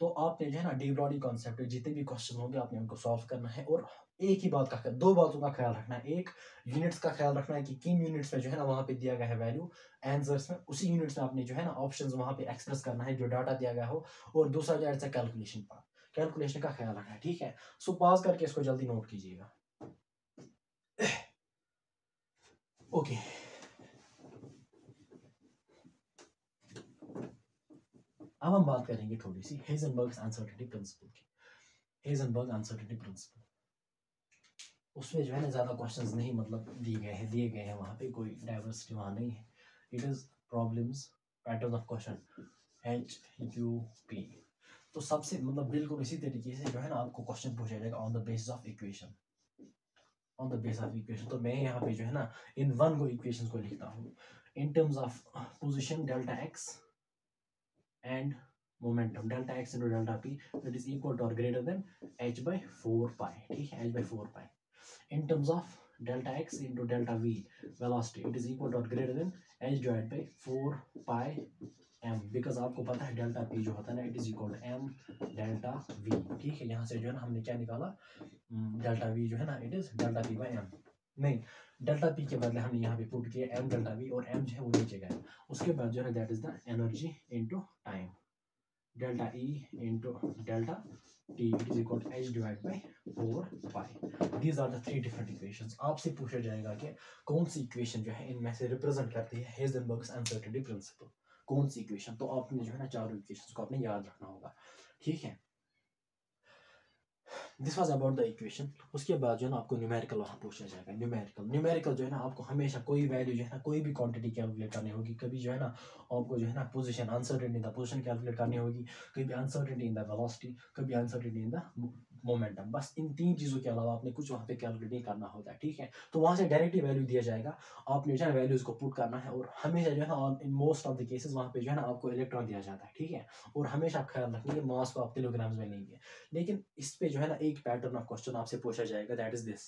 तो आपने जो है ना डी ब्रॉडी कॉन्सेप्ट जितने भी क्वेश्चन होंगे आपने उनको सॉल्व करना है। और एक ही बात का, दो बातों का ख्याल रखना है, एक यूनिट्स का ख्याल रखना है कि किन यूनिट्स में जो है ना वहाँ पे दिया गया है वैल्यू आंसर्स में, उसी यूनिट्स में आपने जो है ना ऑप्शंस वहाँ पे एक्सप्रेस करना है जो डाटा दिया गया हो। और दूसरा जो है कैलकुलेशन पार्ट, कैलकुलेशन का ख्याल रखना है। ठीक है, सो पॉज करके इसको जल्दी नोट कीजिएगा। ओके, अब हम बात करेंगे थोड़ी सी हेजनबर्ग्स अनसर्टेनिटी प्रिंसिपल की। हेजनबर्ग अनसर्टेनिटी प्रिंसिपल, उसमें जो है ना ज़्यादा क्वेश्चंस नहीं मतलब दिए गए हैं वहाँ पे, कोई डाइवर्सिटी वहाँ नहीं है। It is problems pattern of question HUP। तो सबसे मतलब बिल्कुल इसी तरीके से जो है ना आपको क्वेश्चन पूछा जाएगा on the basis of equation, on the basis of equation. तो मैं यहाँ पे जो है ना इन वन को इक्वेशन को लिखता हूँ इन terms of position delta x and momentum delta x into delta p that is equal to or greater than h by 4 pi। ठीक है, h by 4 pi in terms of delta x into delta v velocity it is equal to or greater than h divided by 4 pi m, because आपको पता है डेल्टा p जो होता है ना it is equal to m delta v। ठीक है, यहाँ से जो है ना हमने क्या निकाला, डेल्टा v जो है ना it is delta p by m, नहीं डेल्टा p के बदले हमने यहाँ पे पुट किया m डेल्टा v और m जो है वो नीचे गया। उसके बाद जो है that is the energy into time, delta E into delta T it is equal to H divided by 4 pi। These are the 3 different equations। आपसे पूछा जाएगा कि कौन सी इक्वेशन जो है इनमें से रिप्रेजेंट करती है हेजनबर्ग्स अनसर्टेनिटी प्रिंसिपल, कौन सी इक्वेशन। तो आपने जो है ना चारों इक्वेशंस को आपने याद रखना होगा। ठीक है, this was about the equation. उसके बाद जो है ना आपको न्यूमेरिकल वहाँ पूछा जाएगा। न्यूमेरिकल जो है ना आपको हमेशा कोई वैल्यू जो है ना कोई भी क्वांटिटी कैलकुलेट करनी होगी। कभी जो है ना आपको जो है ना position uncertainty in the position calculate करनी होगी, कभी अनसर्टेनिटी इन द वेलोसिटी, कभी अनसर्टेनिटी इन द मोमेंटम। बस इन 3 चीज़ों के अलावा आपने कुछ वहाँ पे कैलकुलेट नहीं करना होता है। ठीक है, तो वहाँ से डायरेक्टली वैल्यू दिया जाएगा, आपने जो है वैल्यूज़ को पुट करना है। और हमेशा जो है ना इन मोस्ट ऑफ द केसेस वहाँ पे जो है ना आपको इलेक्ट्रॉन दिया जाता है। ठीक है, और हमेशा ख्याल रखेंगे मास को आप किलोग्राम्स में लेंगे। लेकिन इस पे जो है ना एक पैटर्न ऑफ क्वेश्चन आपसे पूछा जाएगा, दैट इज दिस।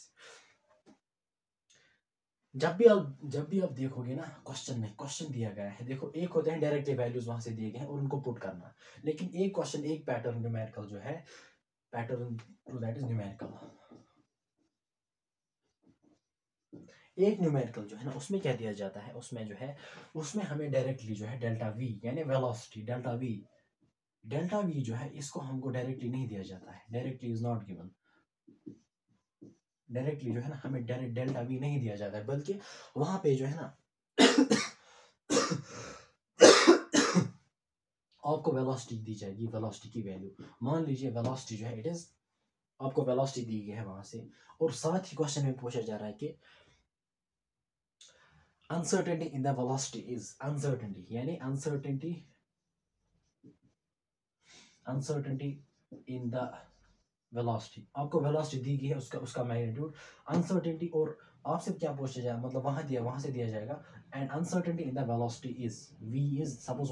जब भी आप देखोगे ना क्वेश्चन में क्वेश्चन दिया गया है, देखो एक होते हैं डायरेक्टली वैल्यूज वहां से दिए गए हैं और उनको पुट करना, लेकिन एक क्वेश्चन एक पैटर्न न्यूमेरिकल जो है pattern two that is numerical. एक न्यूमेरिकल जो है ना उसमें क्या दिया जाता है, उसमें जो है उसमें हमें डायरेक्टली जो है डेल्टा वी यानी वेलोसिटी डेल्टा वी जो है इसको हमको डायरेक्टली नहीं दिया जाता है, directly is not given. Directly जो है ना हमें डायरेक्ट डेल्टा वी नहीं दिया जाता है, बल्कि वहां पे जो है ना आपको वेलोसिटी दी जाएगी, वेलोसिटी की वैल्यू मान लीजिए वेलोसिटी जो है इट इज आपको वेलोसिटी दी गई है वहां से। और साथ ही क्वेश्चन में पूछा जा रहा है कि uncertainty in the velocity is uncertainty यानी अनसर्टेनिटी इन द वेलोसिटी, आपको वेलोसिटी दी गई है उसका मैग्नीट्यूड अनसर्टेनिटी। और आपसे क्या पूछा जाए मतलब वहां से दिया जाएगा and uncertainty in the velocity is v is suppose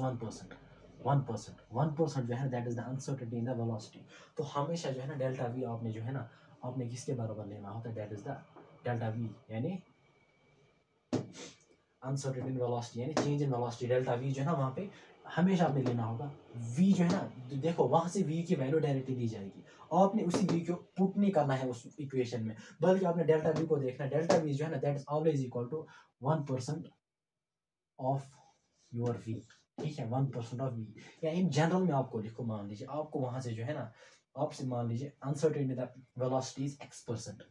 1% जो है that is the uncertainty in the velocity. तो हमेशा जो है ना डेल्टा v आपने जो है ना आपने किसके बराबर लेना होता है, that is the delta v यानी अनसर्टेनिटी इन वेलोसिटी यानी change in velocity. Delta v जो है ना वहाँ पे हमेशा आपने लेना होगा। v जो है ना देखो वहां से v की वैल्यू डायरेक्टली दी जाएगी, आपने उसी v को पुट नहीं करना है उस इक्वेशन में, बल्कि आपने डेल्टा v को देखना है। डेल्टा v जो है ना that is always equal to 1% of your v। ठीक है, 1% ऑफ वी, या इन जनरल में आपको लिखो, मान लीजिए आपको वहां से जो है ना, आपसे मान लीजिए uncertainty the velocity is x%,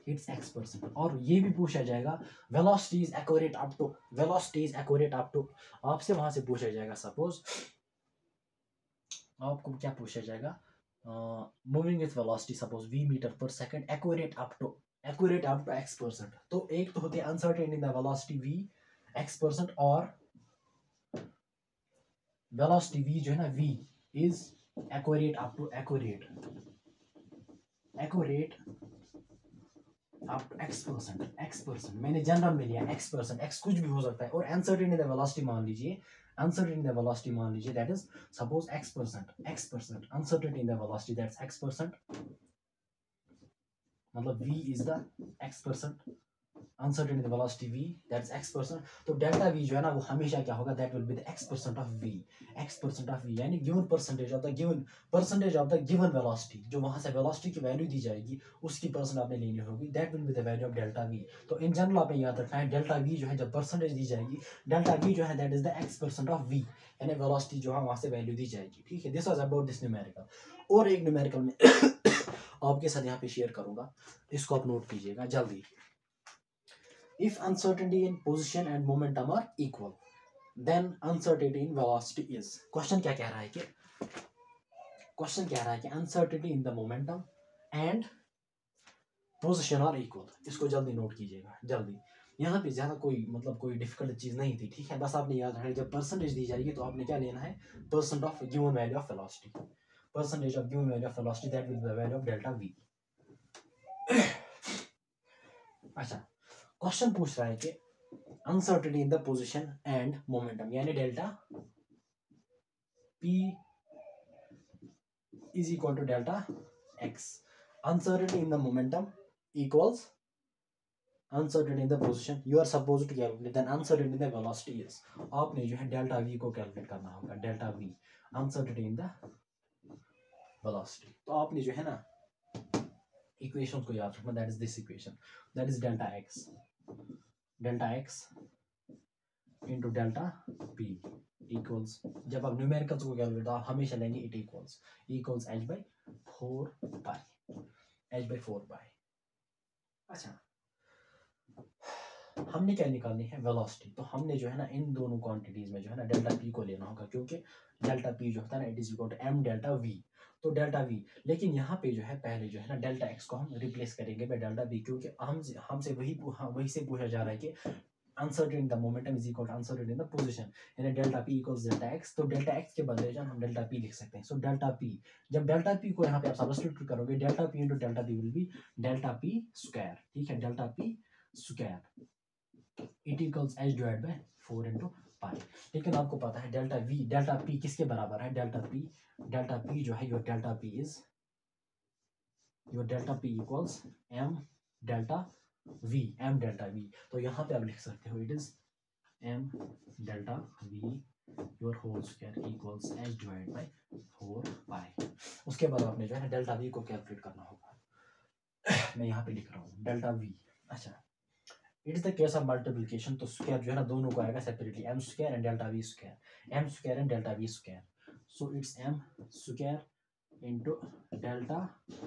it's x%, और ये भी पूछा जाएगा velocity is accurate up to, velocity is accurate up to, आपसे वहां से पूछा जाएगा, सपोज आपको क्या पूछा जाएगा, moving with velocity suppose v meter per second accurate up to x%, तो एक तो होती है uncertainty the velocity v x%, और वेलोसिटी v जो है ना, v is accurate up to accurate up to x%, मैंने जनरल में लिया x%, x कुछ भी हो सकता है, और अनसर्टेनिटी द वेलोसिटी मान लीजिए, अनसर्टेनिटी द वेलोसिटी मान लीजिए that is suppose x%, uncertainty the velocity that's x%, मतलब v is the x%, uncertainty the velocity v that's x%, तो डेल्टा v जो है ना वो हमेशा क्या होगा, that will be the x% of v, यानी given percentage of the given velocity, जो वहां से वेलोसिटी की वैल्यू दी जाएगी उसकी परसेंट आपने लेनी होगी, that will be the value of delta v। तो इन जनरल आपने याद रखना है, डेल्टा v जो है जब परसेंटेज दी जाएगी, डेल्टा v जो है that is the x% of v, यानी वेलोसिटी जो है वहां से वैल्यू दी जाएगी, ठीक है। This was about this numerical. और एक न्यूमेरिकल में आपके साथ यहाँ पे शेयर करूंगा, इसको आप नोट कीजिएगा जल्दी। If uncertainty in position and momentum are equal, then uncertainty in velocity is, question क्या कह रहा है कि uncertainty in the momentum and position are equal, इसको जल्दी नोट कीजिएगा जल्दी। यहाँ पे ज्यादा कोई मतलब कोई डिफिकल्ट चीज नहीं थी, ठीक है, बस आपने याद रखना जब परसेंटेज दी जाएगी तो आपने क्या लेना है, percent of given value of velocity, percentage of given value of velocity, that will be the value of delta v। अच्छा, क्वेश्चन पूछ रहा है कि uncertainty in the position and momentum, यानी delta p is equal to delta x, uncertainty in the momentum equals uncertainty in the position, you are supposed to calculate then uncertainty in the velocity is, आपने जो है डेल्टा v को कैलकुलेट करना होगा, delta v uncertainty in the velocity, तो आपने जो है ना इक्वेशन को याद रखना, that is this equation, that is delta x into delta p equals, जब आप न्यूमेरिकल्स को कैलकुलेट आप हमेशा लेंगे इट इक्वल्स h by 4 पाई। अच्छा, हमने क्या निकालनी है, वेलोसिटी, तो हमने जो है ना इन दोनों क्वांटिटीज में जो है ना डेल्टा p को लेना होगा, क्योंकि डेल्टा p जो होता है ना it is equal to m delta v, तो डेल्टा v, लेकिन यहाँ पे जो है पहले जो है ना डेल्टा x को हम रिप्लेस करेंगे बाय डेल्टा v, क्योंकि हमसे वही से पूछा जा रहा है कि uncertain the momentum is equal to uncertain in the position, यानी delta p equals delta x, तो डेल्टा x के बदले जो हम डेल्टा p लिख सकते हैं, सो डेल्टा p, जब डेल्टा p को यहाँ पे आप सब्स्टिट्यूट करोगे, delta p into delta p will be delta p square, ठीक है, delta p square it equals h divide by 4 into pi. लेकिन आपको पता है डेल्टा p किसके बराबर है, डेल्टा p जो है your delta p equals m delta v, तो यहाँ पे आप लिख सकते हो it is m delta v your whole square equals h divide by 4 pi. उसके बाद आपने जो है डेल्टा v को कैलकुलेट करना होगा, मैं यहाँ पे लिख रहा हूँ डेल्टा v। अच्छा, it is the case of multiplication, तो स्क्वायर जो है ना दोनों को आएगा separately, m square and delta v and delta v square, so it's m square into delta v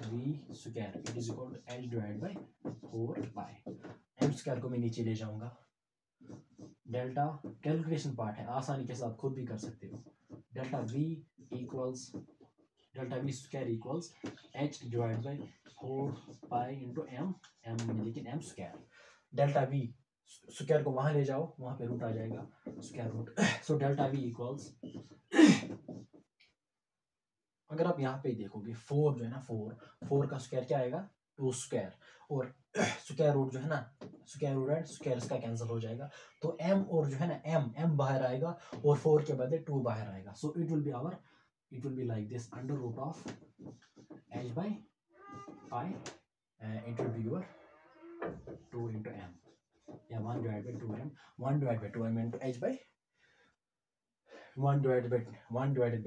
square it is equal to h divide by 4 pi. m square को मैं नीचे ले जाऊंगा, डेल्टा कैलकुलेशन पार्ट है, आसानी के साथ खुद भी कर सकते हो, delta v square equals h divide by 4 pi into m लेकिन m square, delta v square को वहां ले जाओ, वहां पे रूट आ जाएगा square root, so delta v equals, अगर आप यहाँ पे देखोगे 4 जो है ना 4 का स्क्वायर क्या आएगा 2 स्क्वायर, और स्क्वायर रूट जो है ना स्क्वायर रूट एंड स्क्वायर इसका कैंसिल हो जाएगा, तो m और जो है ना m बाहर आएगा और 4 के बदले 2 बाहर आएगा, so it will be like this under root of h by pi, it will be your 2 into m, या 1 divided by 2m, 1 divided by 2m into h by 1 divided by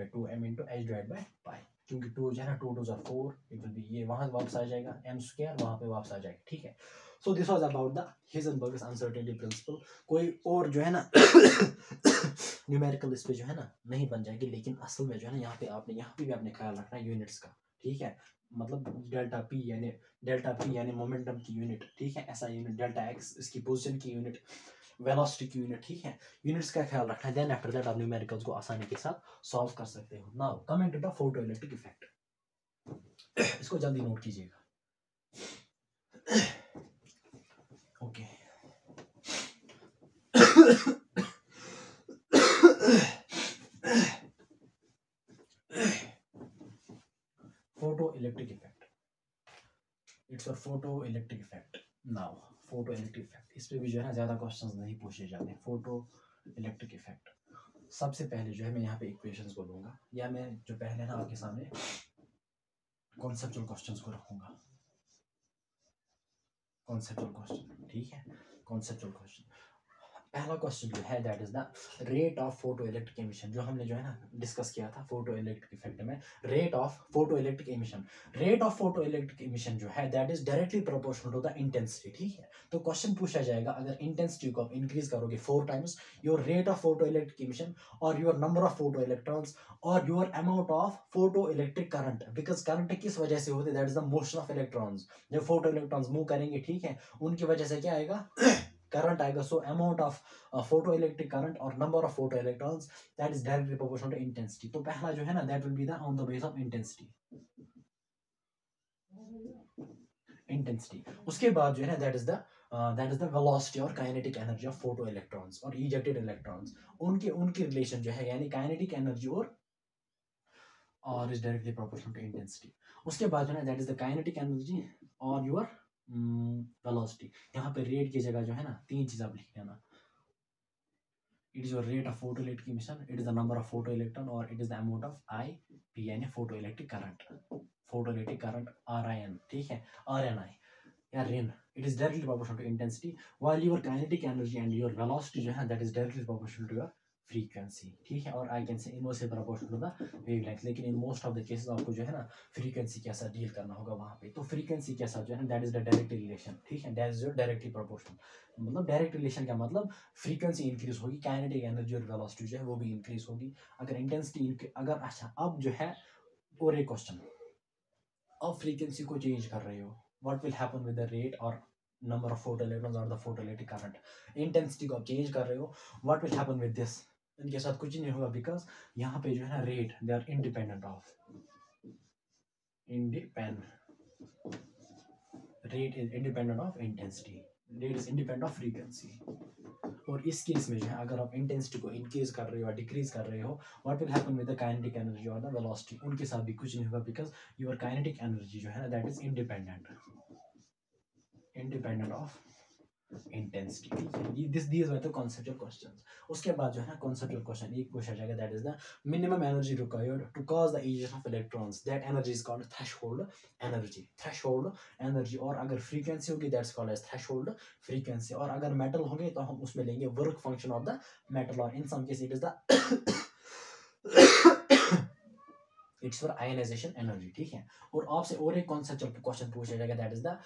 2m into h divided by pi, क्योंकि 2 जो है ना 2 2 are 4, इट विल बी ये वहां वापस आ जाएगा m स्क्वायर वहां पे वापस आ जाएगा, ठीक है। So this was about the Heisenberg's uncertainty principle. कोई और जो है ना न्यूमेरिकल इस पे जो है ना नहीं बन जाएगी, लेकिन असल में जो है ना यहाँ पे आपने यहाँ पे भी आपने ख्याल रखना है यूनिट्स का, ठीक है। मतलब डेल्टा पी यानी मोमेंटम की यूनिट, ठीक है, ऐसा यूनिट, डेल्टा एक्स इसकी पोजीशन की यूनिट, वेलोसिटी की यूनिट, ठीक है, यूनिट्स का ख्याल रखना है। देन आफ्टर दैट आप न्यूमेरिकल्स को आसानी के साथ सॉल्व कर सकते हो। Now coming to the photo electric effect, इसको जल्दी नोट कीजिएगा। Okay photo electric effect, it's a photo electric effect. Now photo electric effect, इस पे भी जो है ना ज़्यादा क्वेश्चंस नहीं पूछे जाते हैं। फोटो इलेक्ट्रिक इफेक्ट, सबसे पहले जो है मैं यहाँ पे इक्वेशंस को लूँगा, या मैं जो पहले ना आपके सामने कॉन्सेप्चुअल क्वेश्चंस को रखूँगा। कॉन्सेप्चुअल क्वेश्चन, ठीक है, कॉन्सेप्चुअल क्वेश्चन। पहला क्वेश्चन जो है that is the rate of photo electric emission, जो हमने जो है ना डिस्कस किया था फोटो इलेक्ट्रिक इफेक्ट में, rate of photo electric emission. Rate of photo electric emission जो है that is directly proportional to the intensity, ठीक है। तो क्वेश्चन पूछा जाएगा, अगर इंटेंसिटी को आप इंक्रीज करोगे 4 times, your rate of photo electric emission और your number of photo electrons और your amount of photo electric current, because current किस वजह से होती है, that is the motion of electrons. जब फोटो इलेक्ट्रॉन्स मूव करेंगे, ठीक है, उनकी वजह से क्या आएगा, करंट आएगा। So amount of photo electric current और number of photo electrons that is directly proportional to intensity. तो पहला जो है ना that will be the on the base of intensity, intensity. उसके बाद जो है ना दैट इज द वेलोसिटी और kinetic energy of photo electrons और इजेक्टेड इलेक्ट्रॉन्स, उनकी रिलेशन जो है, यानी काइनेटिक एनर्जी और is directly proportional to intensity. उसके बाद जो है ना that is the kinetic energy और योर वेलोसिटी। यहाँ पे रेट की जगह जो है ना 3 चीज आप लिख लेना, it is your rate of photoelectric emission, it is the number of photoelectron, or it is the amount of IP यानी photoelectric current, photoelectric current RIN, ठीक है, RNI या RIN, it is directly proportional to intensity, while your kinetic energy and your velocity जो है that is directly proportional to your frequency, ठीक है, और I can say inversely proportional to the wavelength। लेकिन in most of the cases आपको जो है ना frequency के साथ डील करना होगा वहाँ पे, तो frequency के साथ जो है that is the direct relation, ठीक है, that is your directly proportional। मतलब डायरेक्ट रिलेशन का मतलब फ्रीक्वेंसी इंक्रीज होगी, काइनेटिक एनर्जी और वेलोसिटी जो है वो भी इंक्रीज होगी। अगर इंटेंसिटी अगर, अच्छा अब जो है और एक क्वेश्चन, अब फ्रीक्वेंसी को चेंज कर रहे हो, what will happen with the rate और नंबर ऑफ फोटो इलेक्ट्रॉन्स और द फोटोइलेक्ट्रिक करंट। इंटेंसिटी को आप चेंज कर रहे हो, what will happen with this, इनके साथ कुछ नहीं होगा, बिकॉज यहाँ पे जो है ना rate they are independent of rate is independent of intensity, rate is independent of frequency. और इस केस में जो है अगर आप इंटेंसिटी को इंक्रीज कर रहे हो या डिक्रीज कर रहे हो, what will happen with the kinetic energy और द वेलोसिटी, उनके साथ भी कुछ नहीं होगा, बिकॉज योर काइनेटिक एनर्जी जो है ना that is independent of intensity, ठीक है। These were the conceptual questions. उसके बाद जो है ना कॉन्सेप्चुअल क्वेश्चन एक पूछा जाएगा, that is the minimum energy required to cause the ejection of electrons, that energy is called threshold energy, threshold energy. और अगर फ्रीक्वेंसी होगी that's called as threshold frequency, और अगर मेटल होंगे तो हम उसमें लेंगे work function of the metal, और in some case it is the its for ionization energy, ठीक है। और आपसे और एक कॉन्सेप्चुअल क्वेश्चन पूछा जाएगा, that is the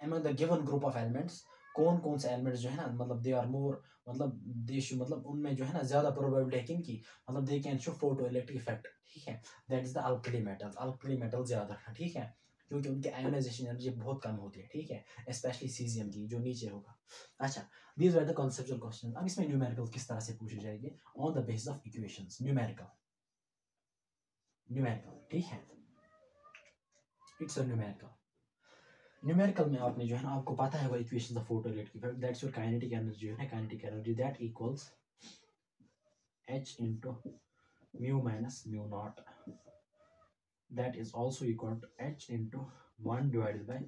among the given group of elements, कौन कौन से एलिमेंट्स जो है ना मतलब दे आर मोर मतलब देश मतलब उनमें जो है ना ज्यादा प्रोबेबिलिटी है किनकी, मतलब they can show photo electric effect, ठीक है, that is the alkali metals, alkali metal ज्यादा है, ठीक है, क्योंकि उनकी आयोनाइजेशन एनर्जी बहुत कम होती है, ठीक है, स्पेशली सीजियम की जो नीचे होगा। अच्छा, these were the conceptual question. अब इसमें न्यूमेरिकल किस तरह से पूछे जाएंगे, on the basis of equations, numerical, ठीक है, इट्स अ न्यूमेरिकल में आपने जो है ना आपको पता है वो equation of photo electric effect, that's your kinetic energy है ना, kinetic energy that equals h into mu minus mu naught, that is also equal to h into 1 divided by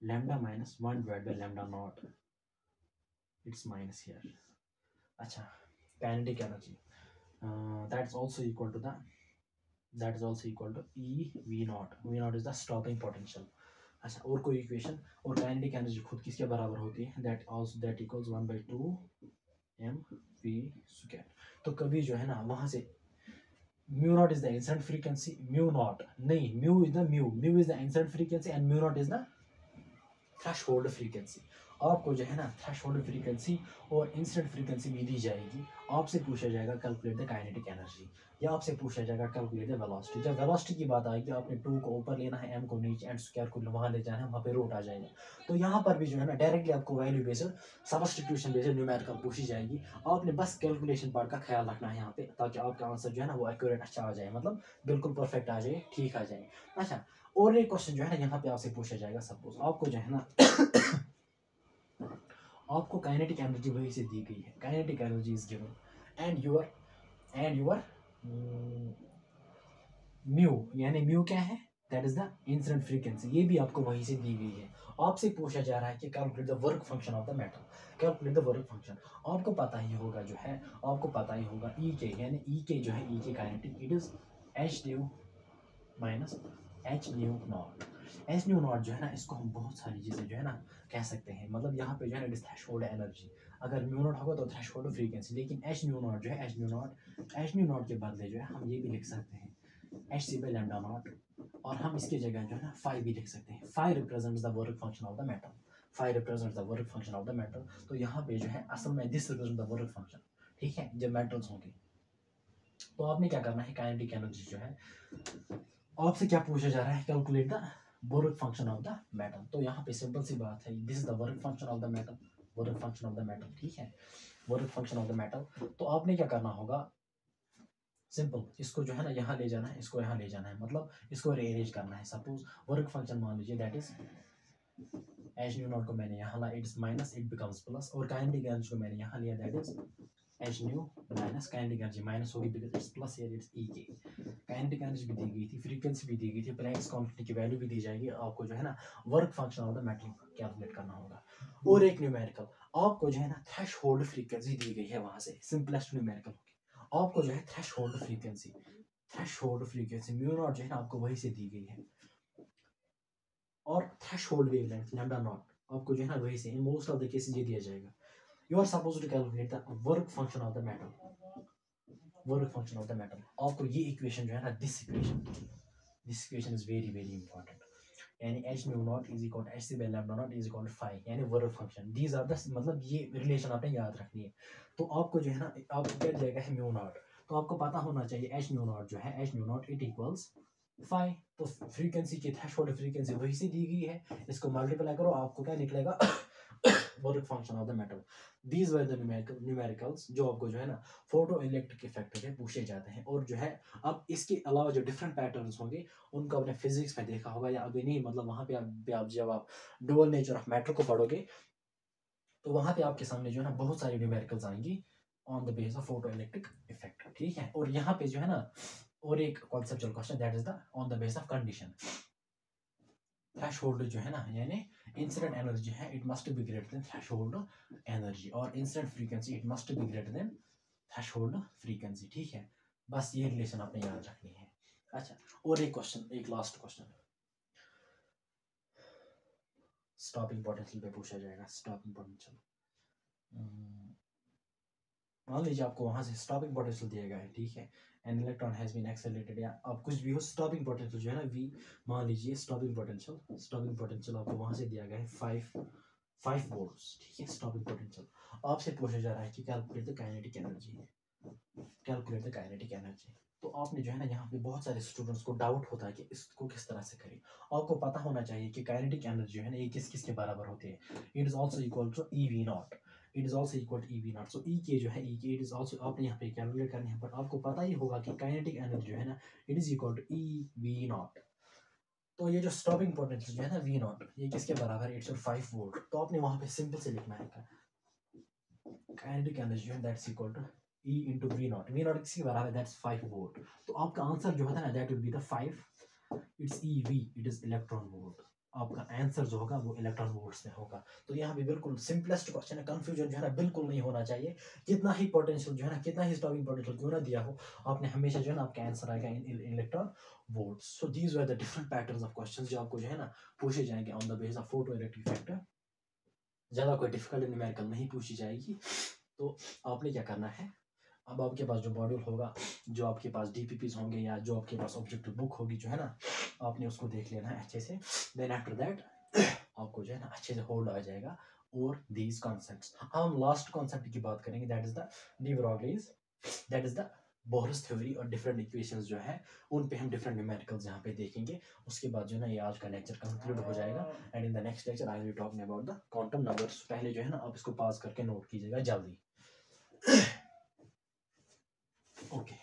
lambda minus 1 divided by lambda naught, it's minus here। अच्छा, kinetic energy that's also equal to E V naught, V naught is the stopping potential। अच्छा, और कोई इक्वेशन, और काइनेटिक एनर्जी खुद किसके बराबर होती है, दैट इक्वल्स 1/2 mv स्क्वायर। तो कभी जो है ना वहां से mu naught is the incident frequency, mu naught नहीं, mu is the incident frequency and mu naught is the threshold frequency. आपको जो है ना थ्रेशोल्ड फ्रीक्वेंसी और इंसिडेंट फ्रीक्वेंसी भी दी जाएगी। आपसे पूछा जाएगा कैलकुलेट द काइनेटिक एनर्जी, या आपसे पूछा जाएगा कैलकुलेट द वेलोसिटी। जब वेलोसिटी की बात आएगी आपने 2 को ऊपर लेना है, m को नीचे, एंड स्क्वायर को वहाँ ले जाना है, वहाँ पे रूट आ जाएगा। तो यहाँ पर भी जो है ना डायरेक्टली आपको value based substitution based numerical पूछी जाएगी। आपने बस कैलकुलेशन पार्ट का ख्याल रखना है यहाँ पे, ताकि आपका आंसर जो है ना वो एक्यूरेट अच्छा आ जाए, मतलब बिल्कुल परफेक्ट आ जाए, ठीक आ जाए। अच्छा, और एक क्वेश्चन जो है ना यहाँ पे आपसे पूछा जाएगा, सपोज आपको जो है ना आपको काइनेटिक एनर्जी वही से दी गई है, kinetic energy is given and your mu, यानी म्यू क्या है, that is the incident frequency, ये भी आपको वहीं से दी गई है। आपसे पूछा जा रहा है कि calculate the work function of the metal, calculate the work function. आपको पता ही होगा जो है, आपको पता ही होगा ई के, यानी ई के जो है, E K kinetic it is H nu minus H nu not. H nu not जो है ना, इसको हम बहुत सारी चीज़ें जो है ना कह सकते हैं, मतलब यहाँ पे जो है ना थ्रेशोल्ड एनर्जी, अगर म्यू नॉट होगा तो थ्रेशोल्ड फ्रीक्वेंसी, लेकिन एच न्यू नॉट जो है, एच न्यू नॉट के बदले जो है हम ये भी लिख सकते हैं H C by lambda naught, और हम इसकी जगह जो है ना फाई भी लिख सकते हैं। Phi represents the work function of the metal, phi represents the work function of the metal. तो यहाँ पे जो है असल में this represent the work function, ठीक है, जब मेटल्स होंगे। तो आपने क्या करना है, काइनेटिक एनर्जी जो है आपसे क्या पूछा जा रहा है, calculate the work function of the metal. तो यहाँ पे सिंपल सी बात है, this is the work function of the metal, work function of the metal, ठीक है, work function of the metal. तो आपने क्या करना होगा, सिंपल, इसको जो है ना यहाँ ले जाना है, इसको यहाँ ले जाना है, मतलब इसको रीअरेंज करना है। सपोज वर्क फंक्शन मान लीजिए that is H nu naught को मैंने यहाँ ला, it's minus, it becomes plus, और काइनेटिक एनर्जी को मैंने यहाँ लिया, that is H nu minus, kinetic energy minus होगी because it's plus, here it's E K. Kinetic energy भी दी गई थी, फ्रीक्वेंसी भी दी गई थी, प्लैंक्स कांस्टेंट की वैल्यू भी दी जाएगी। आपको जो है ना work function of the metal calculate करना होगा। और एक न्यूमेरिकल, आपको जो है ना थ्रेशोल्ड फ्रीक्वेंसी दी गई है, वहां से सिंपलेस्ट न्यूमेरिकल आपको जो है थ्रेशोल्ड फ्रीक्वेंसी म्यू नॉट जो है ना आपको वही से दी गई है, और थ्रेशोल्ड वेवलेंथ लैम्डा नॉट आपको जो है ना वही से, in most of the cases ये दिया जाएगा। You are supposed to calculate the work function of the metal, work function of the metal. आपको ये इक्वेशन जो है ना, this equation is very very important, यानी H mu naught is equal to H C by lambda naught is equal to phi, यानी work function, these are the, मतलब ये रिलेशन आपने याद रखनी है। तो आपको जो है ना, आपको क्या जाएगा है म्यू नॉट, तो आपको पता होना चाहिए एच म्यू नॉट जो है, h mu naught it equals phi. तो फ्रीक्वेंसी की थ्रेशोल्ड फ्रीक्वेंसी वही से दी गई है, इसको मल्टीप्लाई करो, आपको क्या निकलेगा, work function of the metal. These were the numericals जो आपको जो है ना फोटो इलेक्ट्रिक इफेक्ट के पूछे जाते हैं। और जो है अब इसके अलावा जो डिफरेंट पैटर्न्स होंगे उनको आपने फिजिक्स में देखा होगा, या अभी नहीं, मतलब वहाँ पे आप जब आप डुअल नेचर ऑफ मैटर को पढ़ोगे तो वहाँ पे आपके सामने जो है ना बहुत सारी न्यूमेरिकल्स आएंगी on the base of photo electric effect, ठीक है। और यहाँ पे जो है ना और एक conceptual question, that is the on the base of condition. Threshold जो है ना, यानी इंसिडेंट एनर्जी है, it must be greater than threshold energy, और incident frequency it must be greater than threshold frequency, ठीक है। बस ये रिलेशन आपने याद रखनी है। अच्छा, और एक क्वेश्चन, एक लास्ट क्वेश्चन स्टॉपिंग पोटेंशियल पे पूछा जाएगा। स्टॉपिंग पोटेंशियल, मान लीजिए आपको वहां से स्टॉपिंग पोटेंशियल दिया गया है, ठीक है, an electron has been accelerated, या अब कुछ भी हो, स्टॉपिंग पोटेंशियल जो है ना वी, मान लीजिए स्टॉपिंग पोटेंशियल आपको वहां से दिया गया है 5 वोल्ट्स, ठीक है, स्टॉपिंग पोटेंशियल। आपसे पूछा जा रहा है कि calculate the kinetic energy, calculate the kinetic energy. तो आपने जो है ना यहाँ पे बहुत सारे स्टूडेंट्स को डाउट होता है कि इसको किस तरह से करें। आपको पता होना चाहिए कि काइनेटिक एनर्जी जो है ना ये किस किस के बराबर होती है, it is also equal to E V naught, it is also equal to E V naught. So E K जो है, ई के इट इज ऑल्सो, आपने यहाँ पे कैलकुलेट करनी है, पर आपको पता ही होगा कि काइनेटिक एनर्जी जो है ना it is equal to E V naught. तो ये जो स्टॉपिंग पोटेंशियल जो है ना वी नॉट, ये किसके बराबर है, इट्स 5 वोल्ट। तो आपने वहां पे सिंपल से लिखना है काइनेटिक एनर्जी जो है that's equal to E into v naught किसके बराबर है, दैट्स 5 वोल्ट। तो आपका आंसर जो होता है ना that will be the 5, it's E V, it is electron volt. आपका आंसर जो होगा वो इलेक्ट्रॉन वोल्ट्स में होगा। तो यहाँ भी बिल्कुल सिंपलेस्ट क्वेश्चन है, कंफ्यूजन जो है ना बिल्कुल नहीं होना चाहिए। कितना ही पोटेंशियल जो है ना, कितना ही स्टॉपिंग पोटेंशियल क्यों ना दिया हो, आपने हमेशा जो है ना आपका आंसर आएगा in electron volts. So these were the different patterns of questions जो आपको जो है ना पूछे जाएंगे on the base of photo electric factor. ज़्यादा कोई डिफिकल्ट न्यूमेरिकल नहीं पूछी जाएगी। तो आपने क्या करना है, अब आपके पास जो मॉड्यूल होगा, जो आपके पास डीपीपीज होंगे, या जो आपके पास ऑब्जेक्टिव बुक होगी जो है ना, आपने उसको देख लेना है अच्छे से। देन आफ्टर दैट आपको जो है ना अच्छे से होल्ड आ जाएगा और दीज कॉन्सेप्ट्स। अब हम लास्ट कॉन्सेप्ट की बात करेंगे, that is the de Broglie's, that is the Bohr's theory और डिफरेंट इक्वेशंस जो है उन पे हम डिफरेंट न्यूमेरिकल्स यहाँ पे देखेंगे। उसके बाद जो है ना ये आज का लेक्चर कंक्लूड हो जाएगा and in the next lecture I will talking about the quantum numbers. पहले जो है ना आप इसको पास करके नोट कीजिएगा जल्दी। ओके